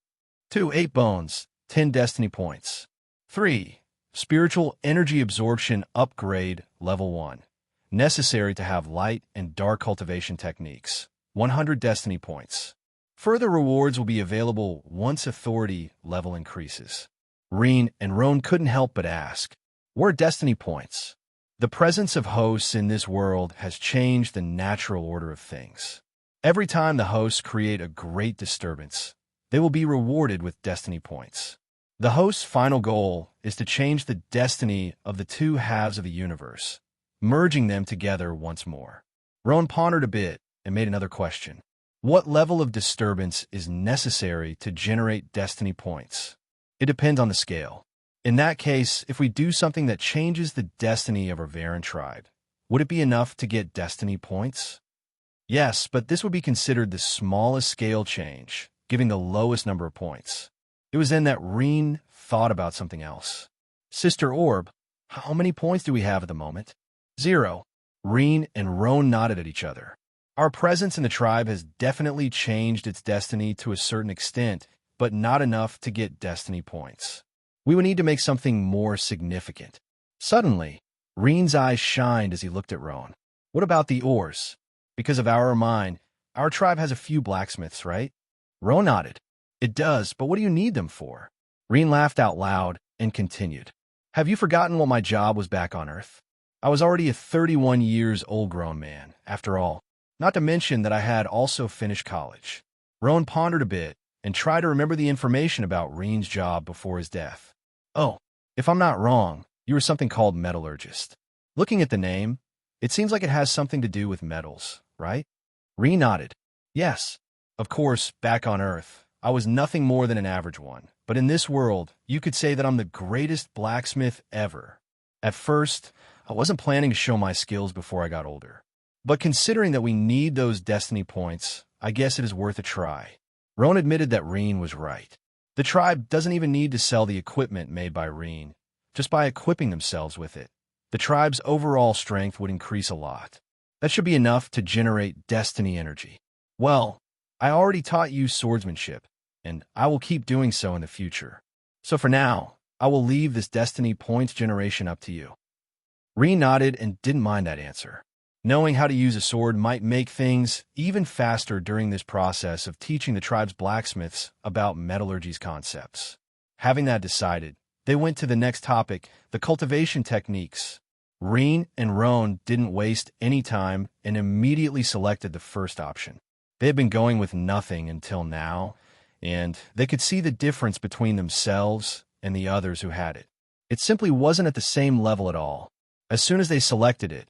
2. 8 bones, 10 destiny points. 3. Spiritual Energy Absorption Upgrade, Level 1. Necessary to have light and dark cultivation techniques, 100 destiny points. Further rewards will be available once authority level increases. Rean and Roan couldn't help but ask, what are destiny points? The presence of hosts in this world has changed the natural order of things. Every time the hosts create a great disturbance, they will be rewarded with destiny points. The host's final goal is to change the destiny of the 2 halves of the universe, merging them together once more. Roan pondered a bit and made another question. What level of disturbance is necessary to generate destiny points? It depends on the scale. In that case, if we do something that changes the destiny of our Varen tribe, would it be enough to get destiny points? Yes, but this would be considered the smallest scale change, giving the lowest number of points. It was then that Rean thought about something else. Sister Orb, how many points do we have at the moment? 0. Rean and Roan nodded at each other. Our presence in the tribe has definitely changed its destiny to a certain extent, but not enough to get destiny points. We would need to make something more significant. Suddenly, Rean's eyes shined as he looked at Roan. What about the ores? Because of our mine, our tribe has a few blacksmiths, right? Roan nodded. It does, but what do you need them for? Rean laughed out loud and continued. Have you forgotten what my job was back on Earth? I was already a 31 years old grown man, after all, not to mention that I had also finished college. Roan pondered a bit and tried to remember the information about Rean's job before his death. Oh, if I'm not wrong, you were something called metallurgist. Looking at the name, it seems like it has something to do with metals, right? Rean nodded. Yes. Of course, back on Earth, I was nothing more than an average one, but in this world, you could say that I'm the greatest blacksmith ever. At first, I wasn't planning to show my skills before I got older. But considering that we need those destiny points, I guess it is worth a try. Roan admitted that Rean was right. The tribe doesn't even need to sell the equipment made by Rean. Just by equipping themselves with it, the tribe's overall strength would increase a lot. That should be enough to generate destiny energy. Well, I already taught you swordsmanship, and I will keep doing so in the future. So for now, I will leave this destiny points generation up to you. Rean nodded and didn't mind that answer. Knowing how to use a sword might make things even faster during this process of teaching the tribe's blacksmiths about metallurgy's concepts. Having that decided, they went to the next topic, the cultivation techniques. Rean and Roan didn't waste any time and immediately selected the first option. They had been going with nothing until now, and they could see the difference between themselves and the others who had it. It simply wasn't at the same level at all. As soon as they selected it,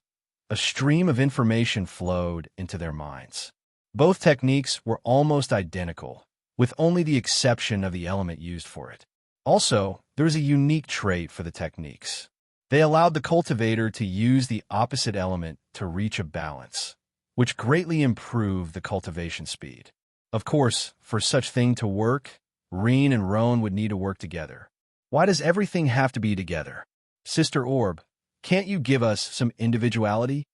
a stream of information flowed into their minds. Both techniques were almost identical, with only the exception of the element used for it. Also, there was a unique trait for the techniques. They allowed the cultivator to use the opposite element to reach a balance, which greatly improved the cultivation speed. Of course, for such thing to work, Rean and Roan would need to work together. Why does everything have to be together? Sister Orb, can't you give us some individuality?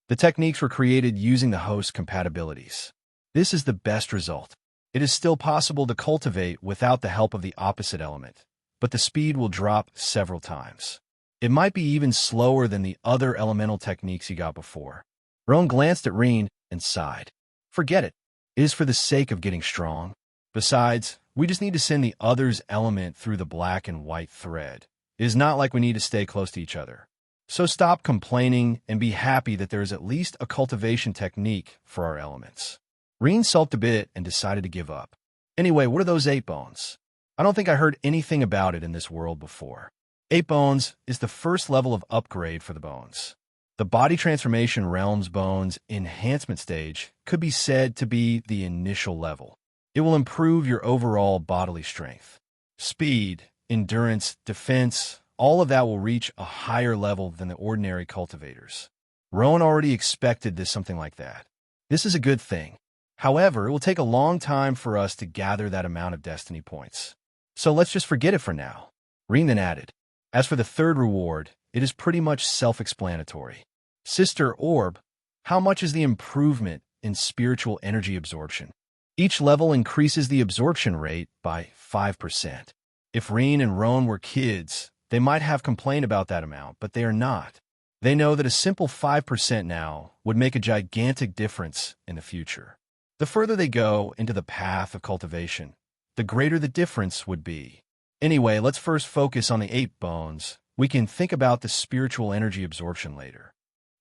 The techniques were created using the host compatibilities. This is the best result. It is still possible to cultivate without the help of the opposite element, but the speed will drop several times. It might be even slower than the other elemental techniques you got before. Roan glanced at Rean and sighed. Forget it. It is for the sake of getting strong. Besides, we just need to send the other's element through the black and white thread. It is not like we need to stay close to each other. So stop complaining and be happy that there is at least a cultivation technique for our elements. Rean sulked a bit and decided to give up. Anyway, what are those 8 bones? I don't think I heard anything about it in this world before. 8 bones is the first level of upgrade for the bones. The body transformation realm's bones enhancement stage could be said to be the initial level. It will improve your overall bodily strength. Speed, endurance, defense, all of that will reach a higher level than the ordinary cultivators. Roan already expected something like that. This is a good thing. However, it will take a long time for us to gather that amount of destiny points. So let's just forget it for now. Rean then added, as for the third reward, it is pretty much self-explanatory. Sister Orb, how much is the improvement in spiritual energy absorption? Each level increases the absorption rate by 5%. If Rean and Roan were kids, they might have complained about that amount, but they are not. They know that a simple 5% now would make a gigantic difference in the future. The further they go into the path of cultivation, the greater the difference would be. Anyway, let's first focus on the 8 bones. We can think about the spiritual energy absorption later.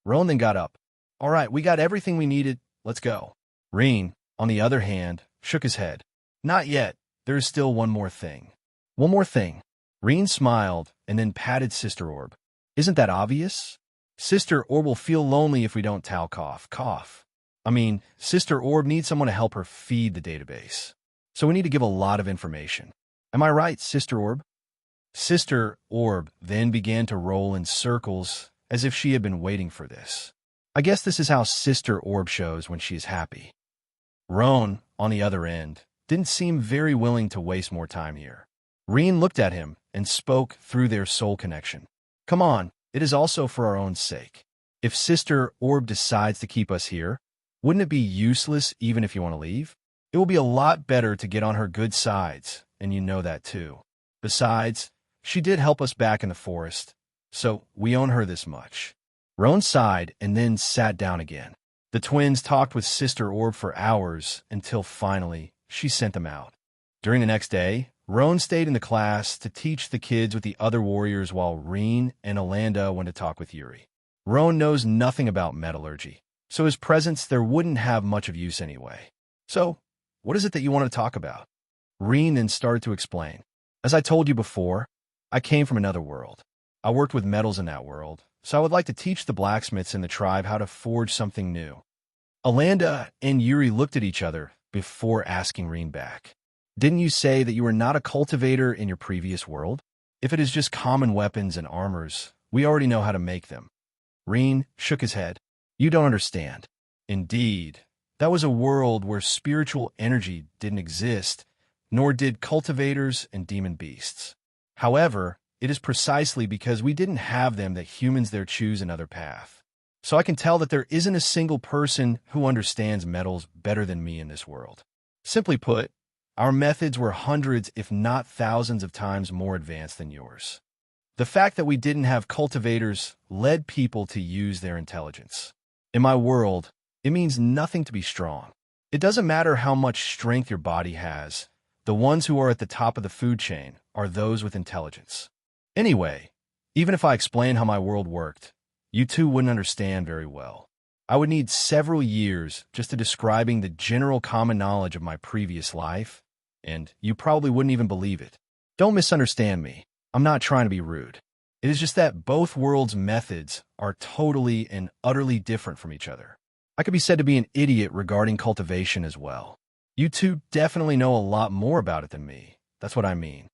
Roan then got up. All right, we got everything we needed. Let's go. Rean, on the other hand, shook his head. Not yet. There is still one more thing. One more thing. Rean smiled and then patted Sister Orb. Isn't that obvious? Sister Orb will feel lonely if we don't towel cough. Sister Orb needs someone to help her feed the database. So we need to give a lot of information. Am I right, Sister Orb? Sister Orb then began to roll in circles as if she had been waiting for this. I guess this is how Sister Orb shows when she is happy. Roan, on the other end, didn't seem very willing to waste more time here. Rean looked at him and spoke through their soul connection. Come on, it is also for our own sake. If Sister Orb decides to keep us here, wouldn't it be useless even if you want to leave? It will be a lot better to get on her good sides, and you know that too. Besides, she did help us back in the forest, so we own her this much. Roan sighed and then sat down again. The twins talked with Sister Orb for hours until finally she sent them out. During the next day, Roan stayed in the class to teach the kids with the other warriors while Rean and Alanda went to talk with Yuri. Roan knows nothing about metallurgy, so his presence there wouldn't have much of use anyway. So, what is it that you want to talk about? Rean then started to explain. As I told you before, I came from another world. I worked with metals in that world, so I would like to teach the blacksmiths in the tribe how to forge something new. Alanda and Yuri looked at each other before asking Rean back. Didn't you say that you were not a cultivator in your previous world? If it is just common weapons and armors, we already know how to make them. Rean shook his head. You don't understand. Indeed, that was a world where spiritual energy didn't exist, nor did cultivators and demon beasts. However, it is precisely because we didn't have them that humans there choose another path. So I can tell that there isn't a single person who understands metals better than me in this world. Simply put, our methods were hundreds, if not thousands of times more advanced than yours. The fact that we didn't have cultivators led people to use their intelligence. In my world, it means nothing to be strong. It doesn't matter how much strength your body has. The ones who are at the top of the food chain are those with intelligence. Anyway, even if I explain how my world worked, you two wouldn't understand very well. I would need several years just to describing the general common knowledge of my previous life, and you probably wouldn't even believe it. Don't misunderstand me. I'm not trying to be rude. It is just that both worlds' methods are totally and utterly different from each other. I could be said to be an idiot regarding cultivation as well. You two definitely know a lot more about it than me. That's what I mean.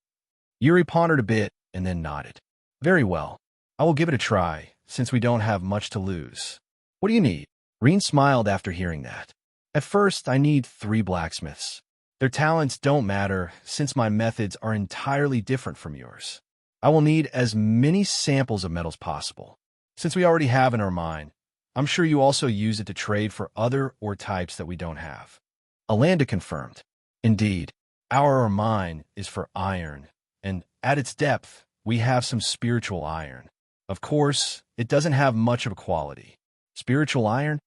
Yuri pondered a bit and then nodded. Very well. I will give it a try, since we don't have much to lose. What do you need? Rean smiled after hearing that. At first, I need 3 blacksmiths. Their talents don't matter, since my methods are entirely different from yours. I will need as many samples of metals possible. Since we already have in our mine, I'm sure you also use it to trade for other ore types that we don't have. Alanda confirmed. Indeed, our mine is for iron, and at its depth, we have some spiritual iron. Of course, it doesn't have much of a quality. Spiritual iron?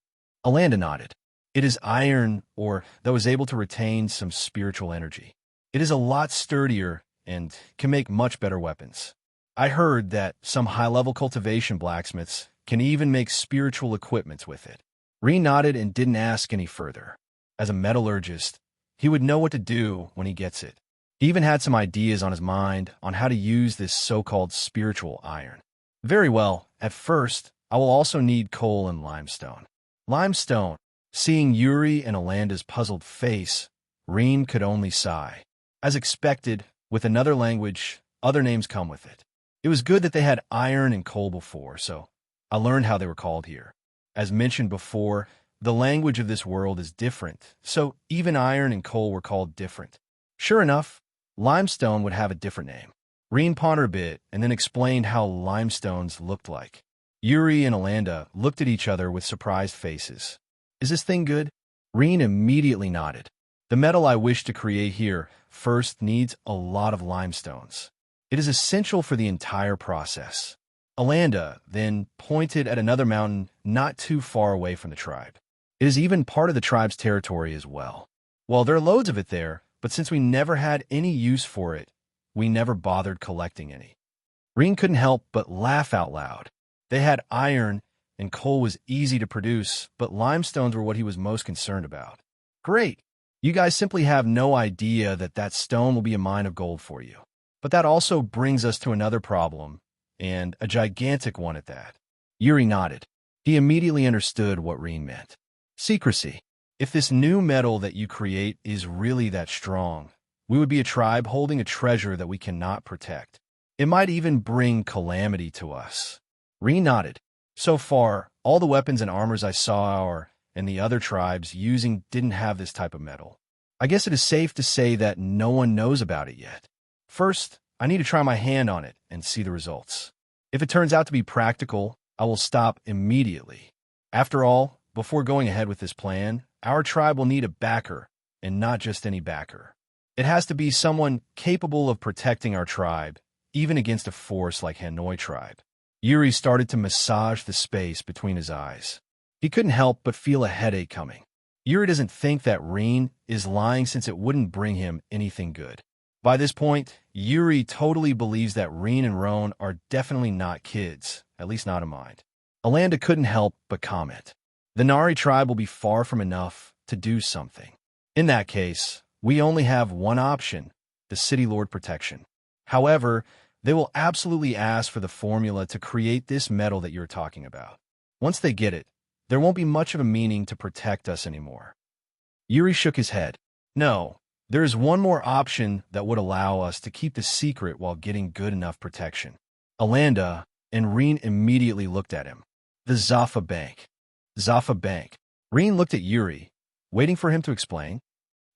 Alanda nodded. It is iron ore that was able to retain some spiritual energy. It is a lot sturdier and can make much better weapons. I heard that some high-level cultivation blacksmiths can even make spiritual equipments with it. Rean nodded and didn't ask any further. As a metallurgist, he would know what to do when he gets it. He even had some ideas on his mind on how to use this so-called spiritual iron. Very well, at first, I will also need coal and limestone. Limestone. Seeing Yuri and Alanda's puzzled face, Rean could only sigh. As expected, with another language, other names come with it. It was good that they had iron and coal before, so I learned how they were called here. As mentioned before, the language of this world is different, so even iron and coal were called different. Sure enough, limestone would have a different name. Rean pondered a bit and then explained how limestones looked like. Yuri and Alanda looked at each other with surprised faces. Is this thing good? Rean immediately nodded. The metal I wish to create here first needs a lot of limestones. It is essential for the entire process. Alanda then pointed at another mountain not too far away from the tribe. It is even part of the tribe's territory as well. Well, there are loads of it there, but since we never had any use for it, we never bothered collecting any. Rean couldn't help but laugh out loud. They had iron, and coal was easy to produce, but limestones were what he was most concerned about. Great! You guys simply have no idea that that stone will be a mine of gold for you. But that also brings us to another problem, and a gigantic one at that. Yuri nodded. He immediately understood what Rean meant. Secrecy. If this new metal that you create is really that strong, we would be a tribe holding a treasure that we cannot protect. It might even bring calamity to us. Rean nodded. So far, all the weapons and armors I saw our and the other tribes using didn't have this type of metal. I guess it is safe to say that no one knows about it yet. First, I need to try my hand on it and see the results. If it turns out to be practical, I will stop immediately. After all, before going ahead with this plan, our tribe will need a backer, and not just any backer. It has to be someone capable of protecting our tribe, even against a force like Hanoi tribe. Yuri started to massage the space between his eyes. He couldn't help but feel a headache coming. Yuri doesn't think that Rean is lying since it wouldn't bring him anything good. By this point, Yuri totally believes that Rean and Roan are definitely not kids, at least not in mind. Alanda couldn't help but comment. The Nari tribe will be far from enough to do something. In that case, we only have one option, the City Lord protection. However, they will absolutely ask for the formula to create this metal that you're talking about. Once they get it, there won't be much of a meaning to protect us anymore. Yuri shook his head. No, there is one more option that would allow us to keep the secret while getting good enough protection. Alanda and Rean immediately looked at him. The Zaffa Bank. Zaffa Bank. Rean looked at Yuri, waiting for him to explain.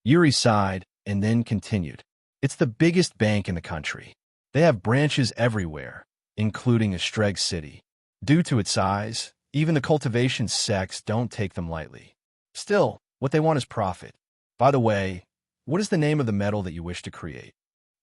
Yuri sighed and then continued. It's the biggest bank in the country. They have branches everywhere, including Estreg City. Due to its size, even the cultivation sects don't take them lightly. Still, what they want is profit. By the way, what is the name of the metal that you wish to create?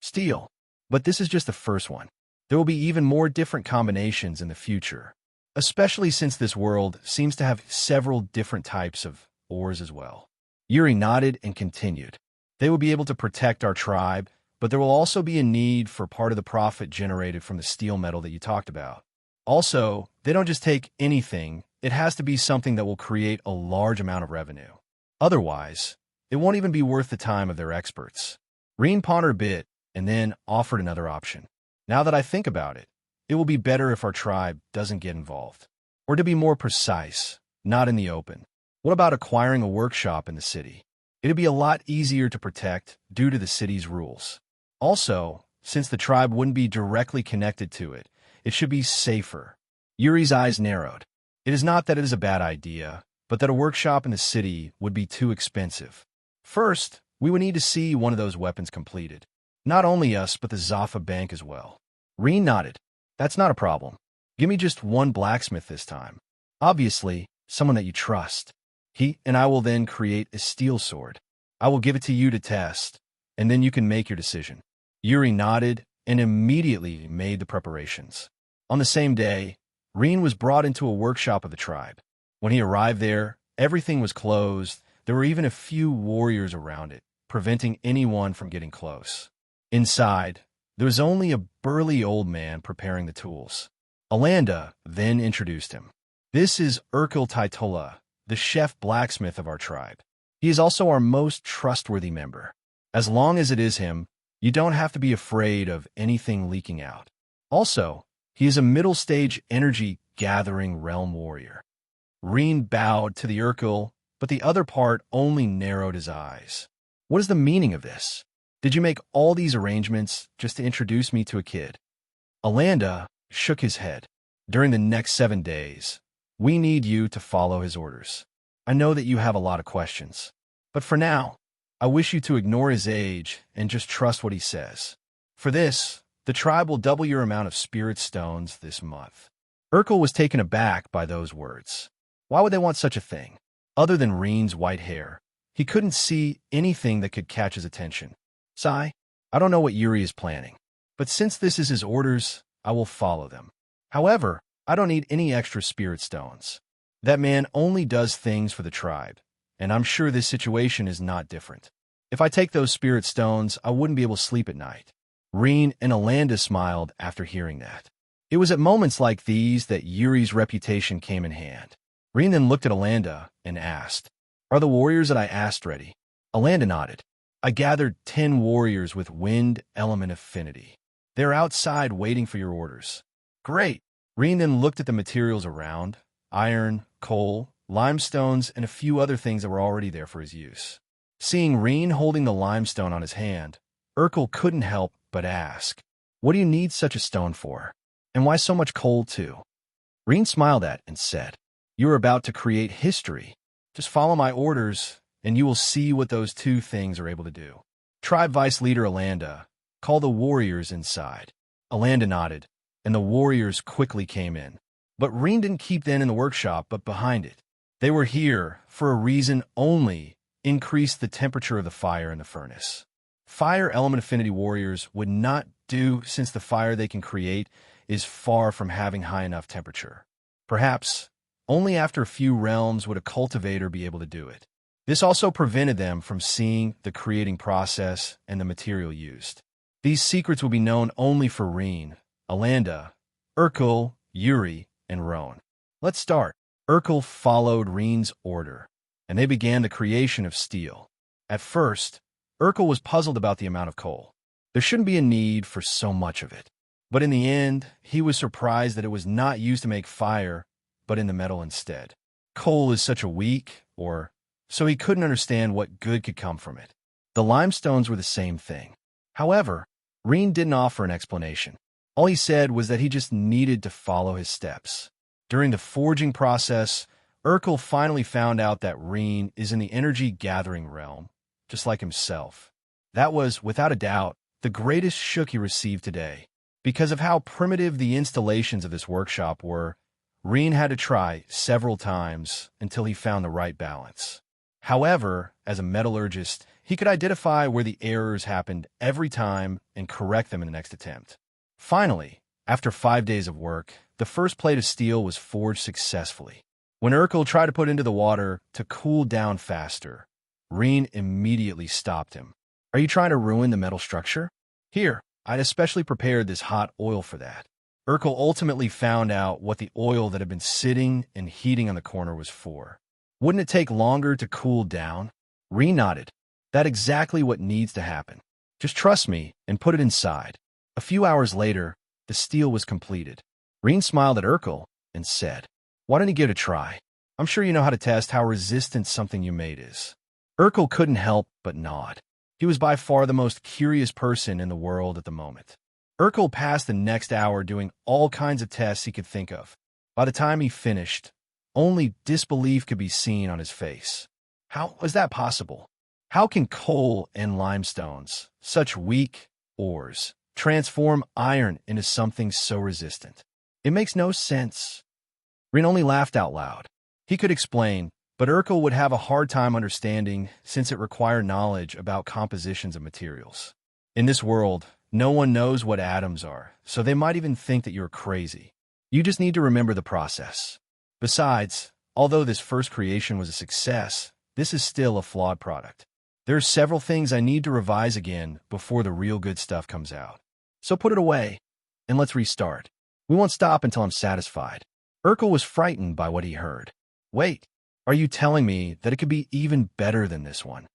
Steel. But this is just the first one. There will be even more different combinations in the future, especially since this world seems to have several different types of ores as well. Yuri nodded and continued. They will be able to protect our tribe, but there will also be a need for part of the profit generated from the steel metal that you talked about. Also, they don't just take anything, it has to be something that will create a large amount of revenue. Otherwise, it won't even be worth the time of their experts. Rean pondered a bit and then offered another option. Now that I think about it, it will be better if our tribe doesn't get involved. Or to be more precise, not in the open. What about acquiring a workshop in the city? It'd be a lot easier to protect due to the city's rules. Also, since the tribe wouldn't be directly connected to it, it should be safer. Yuri's eyes narrowed. It is not that it is a bad idea, but that a workshop in the city would be too expensive. First, we would need to see one of those weapons completed. Not only us, but the Zaffa Bank as well. Rean nodded. That's not a problem. Give me just one blacksmith this time. Obviously, someone that you trust. He and I will then create a steel sword. I will give it to you to test, and then you can make your decision. Yuri nodded and immediately made the preparations. On the same day, Rean was brought into a workshop of the tribe. When he arrived there, everything was closed. There were even a few warriors around it, preventing anyone from getting close. Inside, there was only a burly old man preparing the tools. Alanda then introduced him. This is Urkel Taitola, the chef blacksmith of our tribe. He is also our most trustworthy member. As long as it is him, you don't have to be afraid of anything leaking out. Also, he is a middle-stage energy-gathering realm warrior. Rean bowed to the Urkel, but the other part only narrowed his eyes. What is the meaning of this? Did you make all these arrangements just to introduce me to a kid? Alanda shook his head. During the next 7 days, we need you to follow his orders. I know that you have a lot of questions, but for now, I wish you to ignore his age and just trust what he says. For this, the tribe will double your amount of spirit stones this month. Urkel was taken aback by those words. Why would they want such a thing? Other than Rean's white hair, he couldn't see anything that could catch his attention. Sigh, I don't know what Yuri is planning, but since this is his orders, I will follow them. However, I don't need any extra spirit stones. That man only does things for the tribe, and I'm sure this situation is not different. If I take those spirit stones, I wouldn't be able to sleep at night. Rean and Alanda smiled after hearing that. It was at moments like these that Yuri's reputation came in hand. Rean then looked at Alanda and asked, Are the warriors that I asked ready? Alanda nodded. I gathered 10 warriors with wind element affinity. They're outside waiting for your orders. Great. Rean then looked at the materials around, iron, coal, limestones, and a few other things that were already there for his use. Seeing Rean holding the limestone on his hand, Urkel couldn't help but ask, What do you need such a stone for? And why so much coal too? Rean smiled at and said, You're about to create history. Just follow my orders, and you will see what those 2 things are able to do. Tribe Vice Leader Alanda, call the warriors inside. Alanda nodded, and the warriors quickly came in. But Rean didn't keep them in the workshop, but behind it. They were here for a reason only: increase the temperature of the fire in the furnace. Fire element affinity warriors would not do, since the fire they can create is far from having high enough temperature. Perhaps only after a few realms would a cultivator be able to do it. This also prevented them from seeing the creating process and the material used. These secrets would be known only for Rean, Alanda, Urkel, Yuri, and Roan. Let's start. Urkel followed Rean's order, and they began the creation of steel. At first, Urkel was puzzled about the amount of coal. There shouldn't be a need for so much of it. But in the end, he was surprised that it was not used to make fire, but in the metal instead. Coal is such a weak, so he couldn't understand what good could come from it. The limestones were the same thing. However, Rean didn't offer an explanation. All he said was that he just needed to follow his steps. During the forging process, Urkel finally found out that Rean is in the energy-gathering realm, just like himself. That was, without a doubt, the greatest shock he received today. Because of how primitive the installations of this workshop were, Rean had to try several times until he found the right balance. However, as a metallurgist, he could identify where the errors happened every time and correct them in the next attempt. Finally, after 5 days of work, the first plate of steel was forged successfully. When Urkel tried to put it into the water to cool down faster, Rean immediately stopped him. "Are you trying to ruin the metal structure? Here, I'd especially prepared this hot oil for that." Urkel ultimately found out what the oil that had been sitting and heating on the corner was for. "Wouldn't it take longer to cool down?" Rean nodded. "That's exactly what needs to happen. Just trust me and put it inside." A few hours later, the steel was completed. Rean smiled at Urkel and said, "Why don't you give it a try? I'm sure you know how to test how resistant something you made is." Urkel couldn't help but nod. He was by far the most curious person in the world at the moment. Urkel passed the next hour doing all kinds of tests he could think of. By the time he finished, only disbelief could be seen on his face. How was that possible? How can coal and limestones, such weak ores, transform iron into something so resistant? It makes no sense. Rean only laughed out loud. He could explain, but Urkel would have a hard time understanding since it required knowledge about compositions of materials. In this world, no one knows what atoms are, so they might even think that you're crazy. You just need to remember the process. Besides, although this first creation was a success, this is still a flawed product. There are several things I need to revise again before the real good stuff comes out. So put it away, and let's restart. We won't stop until I'm satisfied. Urkel was frightened by what he heard. "Wait, are you telling me that it could be even better than this one?"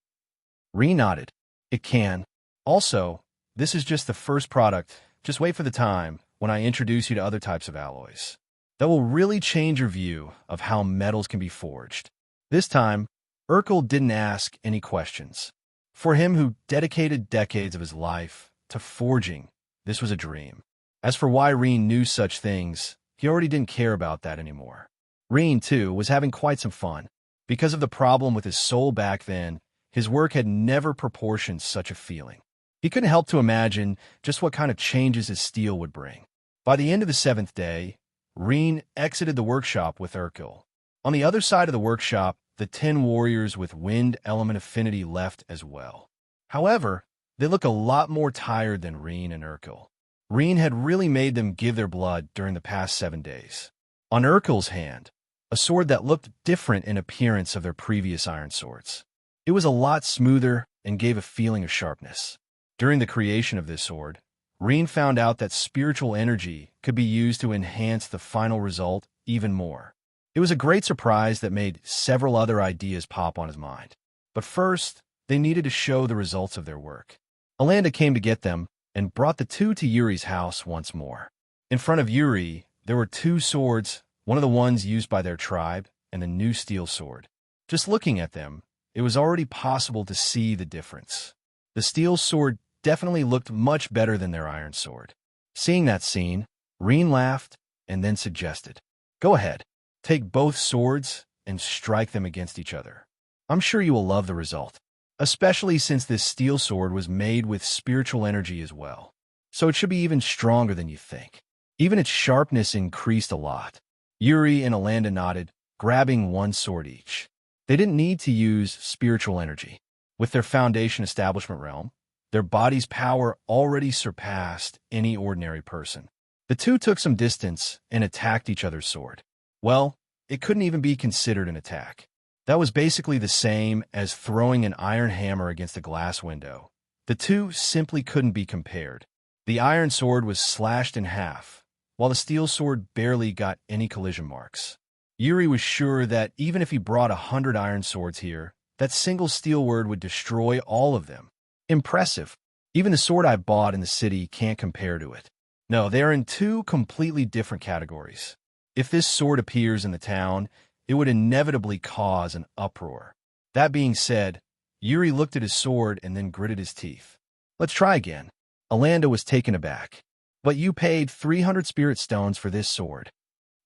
Rean nodded. "It can. Also, this is just the first product. Just wait for the time when I introduce you to other types of alloys that will really change your view of how metals can be forged." This time, Urkel didn't ask any questions. For him, who dedicated decades of his life to forging, this was a dream. As for why Rean knew such things, he already didn't care about that anymore. Rean, too, was having quite some fun. Because of the problem with his soul back then, his work had never proportioned such a feeling. He couldn't help to imagine just what kind of changes his steel would bring. By the end of the 7th day, Rean exited the workshop with Urkel. On the other side of the workshop, the 10 warriors with wind element affinity left as well. However, they look a lot more tired than Rean and Urkel. Rean had really made them give their blood during the past 7 days. On Urkel's hand, a sword that looked different in appearance of their previous iron swords. It was a lot smoother and gave a feeling of sharpness. During the creation of this sword, Rean found out that spiritual energy could be used to enhance the final result even more. It was a great surprise that made several other ideas pop on his mind. But first, they needed to show the results of their work. Alanda came to get them and brought the two to Yuri's house once more. In front of Yuri, there were 2 swords, one of the ones used by their tribe, and a new steel sword. Just looking at them, it was already possible to see the difference. The steel sword definitely looked much better than their iron sword. Seeing that scene, Rean laughed and then suggested, "Go ahead, take both swords and strike them against each other. I'm sure you will love the result, especially since this steel sword was made with spiritual energy as well. So it should be even stronger than you think. Even its sharpness increased a lot." Yuri and Alanda nodded, grabbing one sword each. They didn't need to use spiritual energy. With their foundation establishment realm, their body's power already surpassed any ordinary person. The two took some distance and attacked each other's sword. Well, it couldn't even be considered an attack. That was basically the same as throwing an iron hammer against a glass window. The two simply couldn't be compared. The iron sword was slashed in half, while the steel sword barely got any collision marks. Yuri was sure that even if he brought 100 iron swords here, that single steel word would destroy all of them. Impressive. Even the sword I bought in the city can't compare to it. No, they are in two completely different categories. If this sword appears in the town, it would inevitably cause an uproar. That being said, Yuri looked at his sword and then gritted his teeth. Let's try again. Alanda was taken aback. But you paid 300 spirit stones for this sword.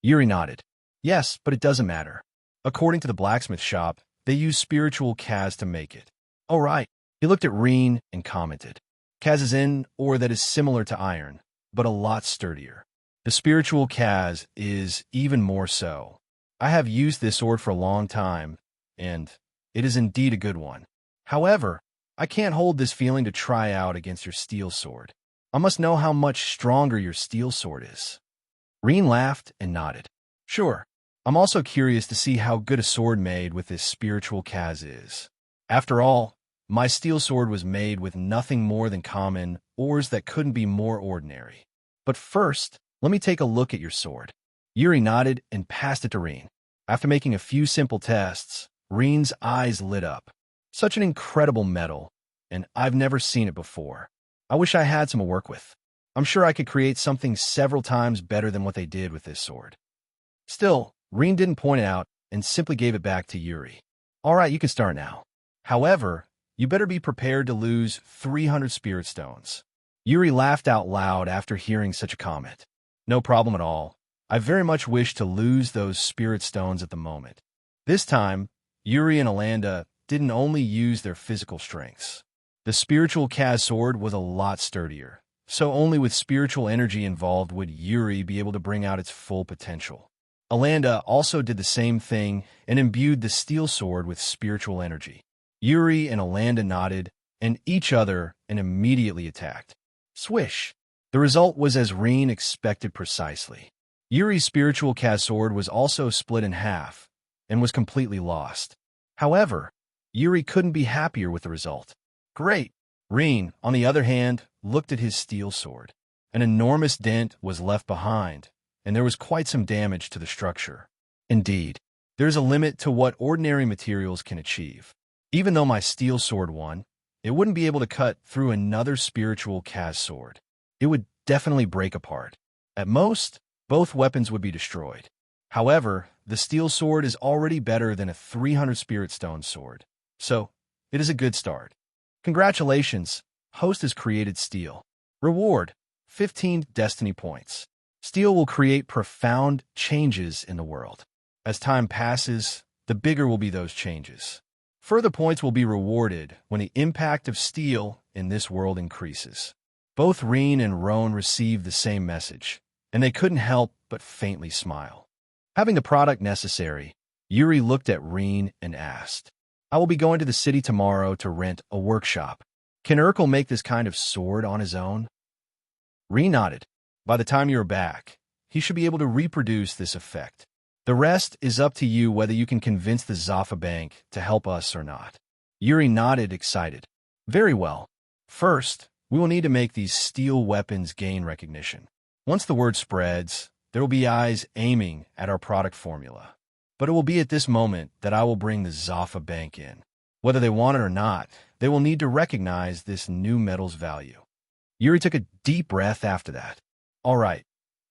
Yuri nodded. Yes, but it doesn't matter. According to the blacksmith shop, they use spiritual Kaz to make it. Oh, right. He looked at Rean and commented. Kaz is in ore that is similar to iron, but a lot sturdier. The spiritual Kaz is even more so. I have used this sword for a long time, and it is indeed a good one. However, I can't hold this feeling to try out against your steel sword. I must know how much stronger your steel sword is. Rean laughed and nodded. Sure. I'm also curious to see how good a sword made with this spiritual Kaz is. After all, my steel sword was made with nothing more than common ores that couldn't be more ordinary. But first, let me take a look at your sword. Yuri nodded and passed it to Rean. After making a few simple tests, Rean's eyes lit up. Such an incredible metal, and I've never seen it before. I wish I had some to work with. I'm sure I could create something several times better than what they did with this sword. Still, Rean didn't point it out and simply gave it back to Yuri. All right, you can start now. However, you better be prepared to lose 300 spirit stones. Yuri laughed out loud after hearing such a comment. No problem at all. I very much wish to lose those spirit stones at the moment. This time, Yuri and Alanda didn't only use their physical strengths. The spiritual Kaz sword was a lot sturdier, so only with spiritual energy involved would Yuri be able to bring out its full potential. Alanda also did the same thing and imbued the steel sword with spiritual energy. Yuri and Alanda nodded and each other and immediately attacked. Swish! The result was as Rean expected precisely. Yuri's spiritual Kaz sword was also split in half and was completely lost. However, Yuri couldn't be happier with the result. Great! Rean, on the other hand, looked at his steel sword. An enormous dent was left behind, and there was quite some damage to the structure. Indeed, there's a limit to what ordinary materials can achieve. Even though my steel sword won, it wouldn't be able to cut through another spiritual Kaz sword. It would definitely break apart. At most, both weapons would be destroyed. However, the steel sword is already better than a 300 spirit stone sword, so it is a good start. Congratulations, host has created steel. Reward, 15 destiny points. Steel will create profound changes in the world. As time passes, the bigger will be those changes. Further points will be rewarded when the impact of steel in this world increases. Both Rean and Roan received the same message, and they couldn't help but faintly smile. Having the product necessary, Yuri looked at Rean and asked, I will be going to the city tomorrow to rent a workshop. Can Urkel make this kind of sword on his own? Rean nodded. By the time you're back, he should be able to reproduce this effect. The rest is up to you whether you can convince the Zaffa Bank to help us or not. Yuri nodded, excited. Very well. First, we will need to make these steel weapons gain recognition. Once the word spreads, there will be eyes aiming at our product formula. But it will be at this moment that I will bring the Zaffa Bank in. Whether they want it or not, they will need to recognize this new metal's value. Yuri took a deep breath after that. All right,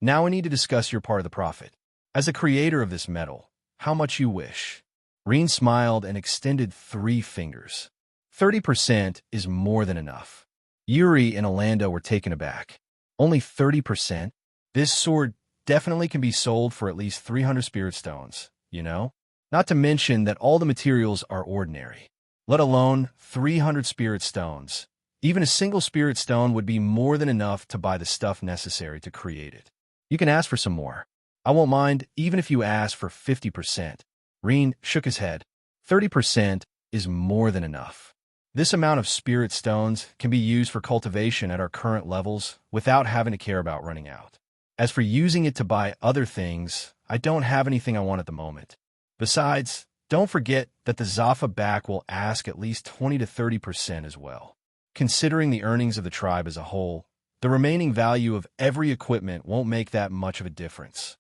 now we need to discuss your part of the profit. As a creator of this metal, how much you wish. Rean smiled and extended 3 fingers. 30% is more than enough. Yuri and Alanda were taken aback. Only 30%? This sword definitely can be sold for at least 300 spirit stones, you know? Not to mention that all the materials are ordinary. Let alone 300 spirit stones. Even a single spirit stone would be more than enough to buy the stuff necessary to create it. You can ask for some more. I won't mind even if you ask for 50%. Rean shook his head. 30% is more than enough. This amount of spirit stones can be used for cultivation at our current levels without having to care about running out. As for using it to buy other things, I don't have anything I want at the moment. Besides, don't forget that the Zafa back will ask at least 20 to 30% as well. Considering the earnings of the tribe as a whole, the remaining value of every equipment won't make that much of a difference.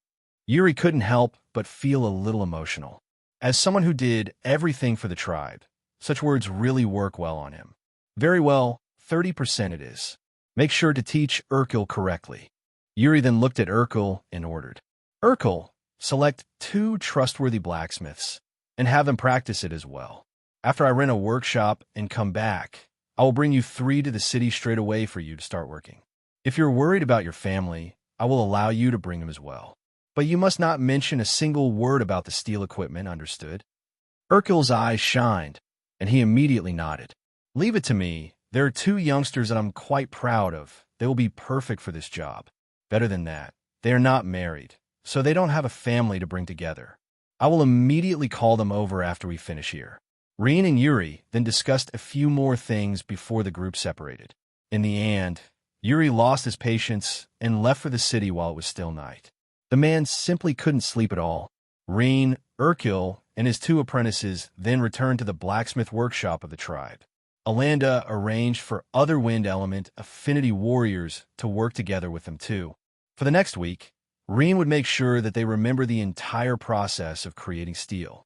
Yuri couldn't help but feel a little emotional. As someone who did everything for the tribe, such words really work well on him. Very well, 30% it is. Make sure to teach Urkel correctly. Yuri then looked at Urkel and ordered, Urkel, select 2 trustworthy blacksmiths and have them practice it as well. After I rent a workshop and come back, I will bring you 3 to the city straight away for you to start working. If you're worried about your family, I will allow you to bring them as well. But you must not mention a single word about the steel equipment, understood? Urkel's eyes shined, and he immediately nodded. Leave it to me. There are 2 youngsters that I'm quite proud of. They will be perfect for this job. Better than that, they are not married, so they don't have a family to bring together. I will immediately call them over after we finish here. Rean and Yuri then discussed a few more things before the group separated. In the end, Yuri lost his patience and left for the city while it was still night. The man simply couldn't sleep at all. Rean, Urkel, and his 2 apprentices then returned to the blacksmith workshop of the tribe. Alanda arranged for other wind element affinity warriors to work together with them too. For the next week, Rean would make sure that they remember the entire process of creating steel.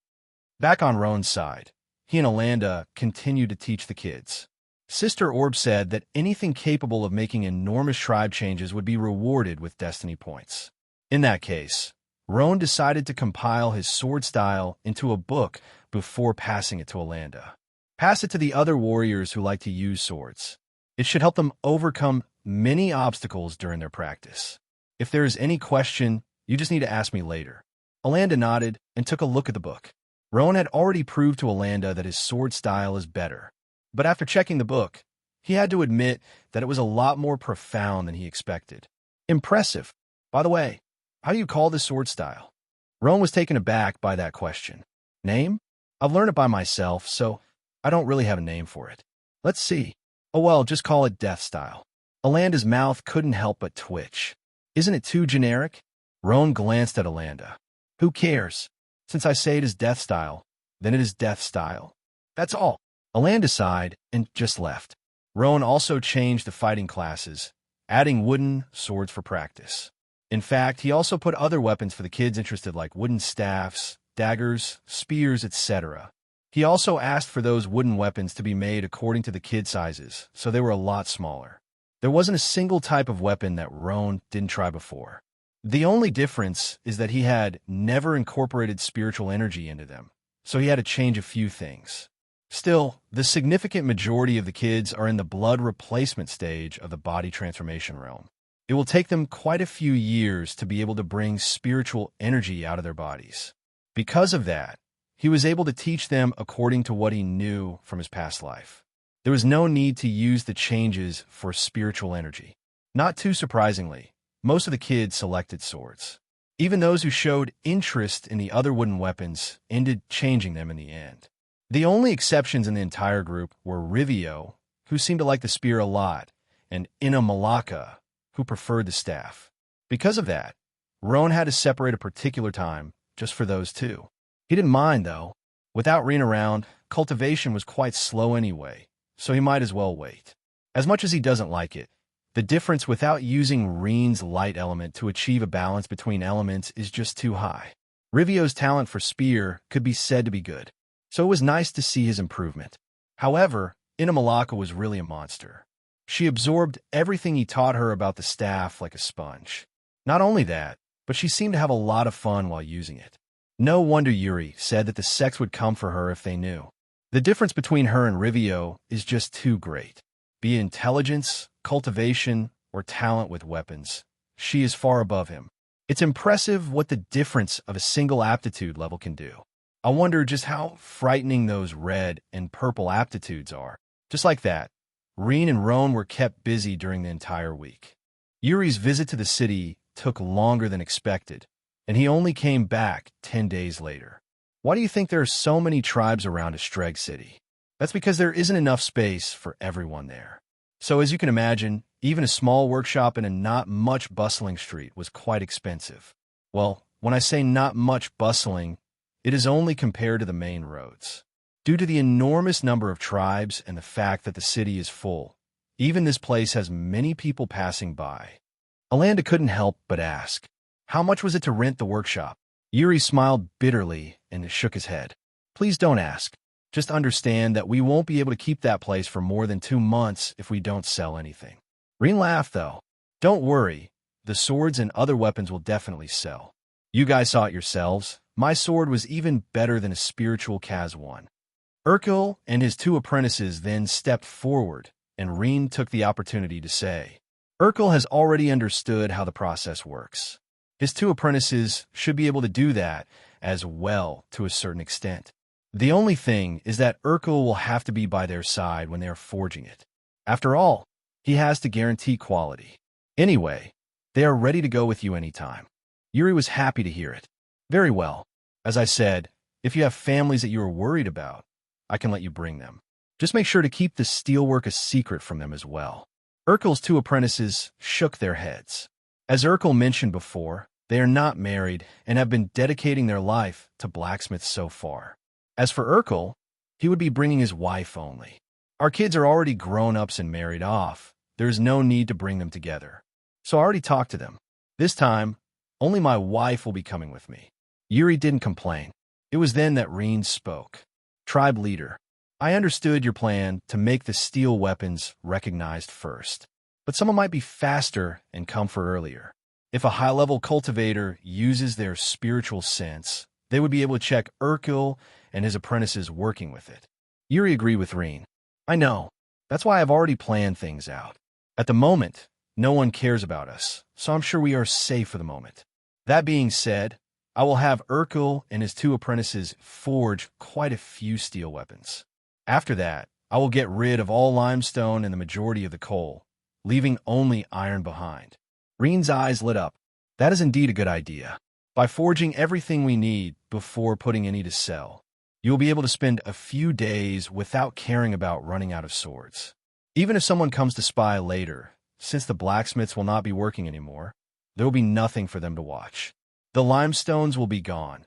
Back on Roan's side, he and Alanda continued to teach the kids. Sister Orb said that anything capable of making enormous tribe changes would be rewarded with destiny points. In that case, Roan decided to compile his sword style into a book before passing it to Alanda. Pass it to the other warriors who like to use swords. It should help them overcome many obstacles during their practice. If there is any question, you just need to ask me later. Alanda nodded and took a look at the book. Roan had already proved to Alanda that his sword style is better. But after checking the book, he had to admit that it was a lot more profound than he expected. Impressive. By the way, how do you call this sword style? Roan was taken aback by that question. Name? I've learned it by myself, so I don't really have a name for it. Let's see. Oh well, just call it Death Style. Alanda's mouth couldn't help but twitch. Isn't it too generic? Roan glanced at Alanda. Who cares? Since I say it is Death Style, then it is Death Style. That's all. Alanda sighed and just left. Roan also changed the fighting classes, adding wooden swords for practice. In fact, he also put other weapons for the kids interested like wooden staffs, daggers, spears, etc. He also asked for those wooden weapons to be made according to the kid sizes, so they were a lot smaller. There wasn't a single type of weapon that Roan didn't try before. The only difference is that he had never incorporated spiritual energy into them, so he had to change a few things. Still, the significant majority of the kids are in the blood replacement stage of the body transformation realm. It will take them quite a few years to be able to bring spiritual energy out of their bodies. Because of that, he was able to teach them according to what he knew from his past life. There was no need to use the changes for spiritual energy. Not too surprisingly, most of the kids selected swords. Even those who showed interest in the other wooden weapons ended changing them in the end. The only exceptions in the entire group were Rivio, who seemed to like the spear a lot, and Ina Malaka, who preferred the staff. Because of that, Roan had to separate a particular time just for those 2. He didn't mind, though. Without Rean around, cultivation was quite slow anyway, so he might as well wait. As much as he doesn't like it, the difference without using Rean's light element to achieve a balance between elements is just too high. Rivio's talent for spear could be said to be good, so it was nice to see his improvement. However, Ina Malaka was really a monster. She absorbed everything he taught her about the staff like a sponge. Not only that, but she seemed to have a lot of fun while using it. No wonder Yuri said that the sex would come for her if they knew. The difference between her and Rivio is just too great. Be it intelligence, cultivation, or talent with weapons, she is far above him. It's impressive what the difference of a single aptitude level can do. I wonder just how frightening those red and purple aptitudes are. Just like that, Rean and Roan were kept busy during the entire week. Yuri's visit to the city took longer than expected, and he only came back 10 days later. Why do you think there are so many tribes around Estreg City? That's because there isn't enough space for everyone there. So as you can imagine, even a small workshop in a not much bustling street was quite expensive. Well, when I say not much bustling, it is only compared to the main roads. Due to the enormous number of tribes and the fact that the city is full, even this place has many people passing by. Alanda couldn't help but ask, how much was it to rent the workshop? Yuri smiled bitterly and shook his head. Please don't ask. Just understand that we won't be able to keep that place for more than 2 months if we don't sell anything. Rean laughed, though. Don't worry. The swords and other weapons will definitely sell. You guys saw it yourselves. My sword was even better than a spiritual Kaz one. Urkel and his 2 apprentices then stepped forward, and Rean took the opportunity to say, Urkel has already understood how the process works. His 2 apprentices should be able to do that as well to a certain extent. The only thing is that Urkel will have to be by their side when they are forging it. After all, he has to guarantee quality. Anyway, they are ready to go with you anytime. Yuri was happy to hear it. Very well. As I said, if you have families that you are worried about, I can let you bring them. Just make sure to keep the steelwork a secret from them as well. Urkel's 2 apprentices shook their heads. As Urkel mentioned before, they are not married and have been dedicating their life to blacksmiths so far. As for Urkel, he would be bringing his wife only. Our kids are already grown-ups and married off. There is no need to bring them together. So I already talked to them. This time, only my wife will be coming with me. Yuri didn't complain. It was then that Rean spoke. Tribe leader, I understood your plan to make the steel weapons recognized first. But someone might be faster and come for earlier. If a high-level cultivator uses their spiritual sense, they would be able to check Urkel and his apprentices working with it. Yuri agreed with Rean. I know. That's why I've already planned things out. At the moment, no one cares about us, so I'm sure we are safe for the moment. That being said, I will have Urkel and his 2 apprentices forge quite a few steel weapons. After that, I will get rid of all limestone and the majority of the coal, leaving only iron behind. Rean's eyes lit up. That is indeed a good idea. By forging everything we need before putting any to sell, you will be able to spend a few days without caring about running out of swords. Even if someone comes to spy later, since the blacksmiths will not be working anymore, there will be nothing for them to watch. The limestones will be gone,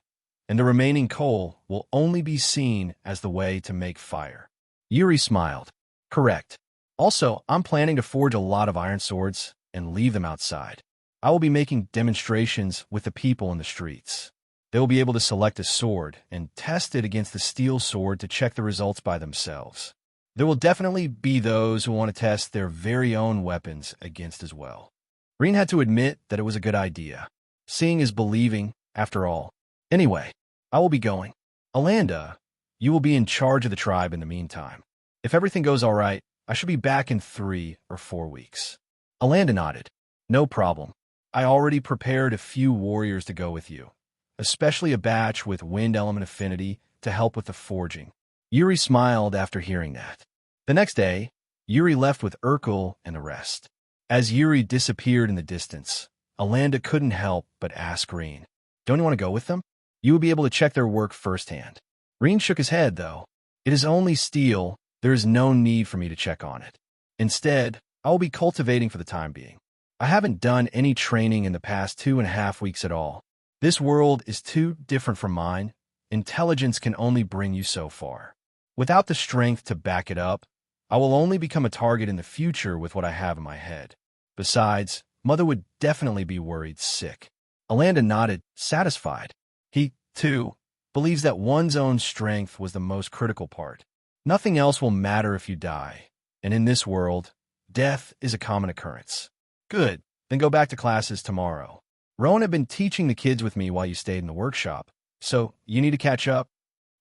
and the remaining coal will only be seen as the way to make fire. Yuri smiled. Correct. Also, I'm planning to forge a lot of iron swords and leave them outside. I will be making demonstrations with the people in the streets. They will be able to select a sword and test it against the steel sword to check the results by themselves. There will definitely be those who want to test their very own weapons against as well. Rean had to admit that it was a good idea. Seeing is believing, after all. Anyway, I will be going. Alanda, you will be in charge of the tribe in the meantime. If everything goes all right, I should be back in 3 or 4 weeks. Alanda nodded. No problem. I already prepared a few warriors to go with you, especially a batch with wind element affinity to help with the forging. Yuri smiled after hearing that. The next day, Yuri left with Urkel and the rest. As Yuri disappeared in the distance, Alanda couldn't help but ask Rean, don't you want to go with them? You will be able to check their work firsthand. Rean shook his head, though. It is only steel. There is no need for me to check on it. Instead, I will be cultivating for the time being. I haven't done any training in the past 2.5 weeks at all. This world is too different from mine. Intelligence can only bring you so far. Without the strength to back it up, I will only become a target in the future with what I have in my head. Besides, Mother would definitely be worried sick. Alanda nodded, satisfied. He, too, believes that one's own strength was the most critical part. Nothing else will matter if you die. And in this world, death is a common occurrence. Good, then go back to classes tomorrow. Rowan had been teaching the kids with me while you stayed in the workshop, so you need to catch up.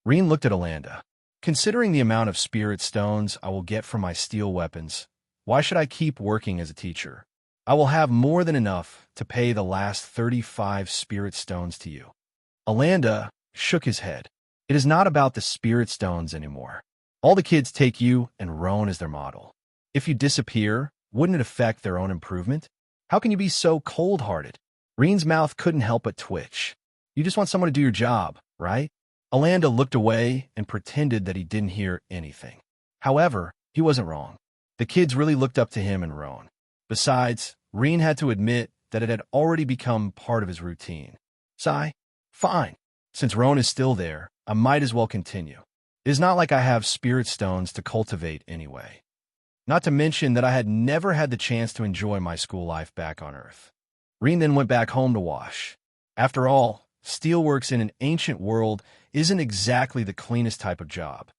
Rean looked at Alanda. Considering the amount of spirit stones I will get from my steel weapons, why should I keep working as a teacher? I will have more than enough to pay the last 35 spirit stones to you. Alanda shook his head. It is not about the spirit stones anymore. All the kids take you and Rowan as their model. If you disappear, wouldn't it affect their own improvement? How can you be so cold-hearted? Rean's mouth couldn't help but twitch. You just want someone to do your job, right? Alanda looked away and pretended that he didn't hear anything. However, he wasn't wrong. The kids really looked up to him and Roan. Besides, Rean had to admit that it had already become part of his routine. Sigh, fine. Since Roan is still there, I might as well continue. It is not like I have spirit stones to cultivate anyway. Not to mention that I had never had the chance to enjoy my school life back on Earth. Rean then went back home to wash. After all, steelworks in an ancient world isn't exactly the cleanest type of job.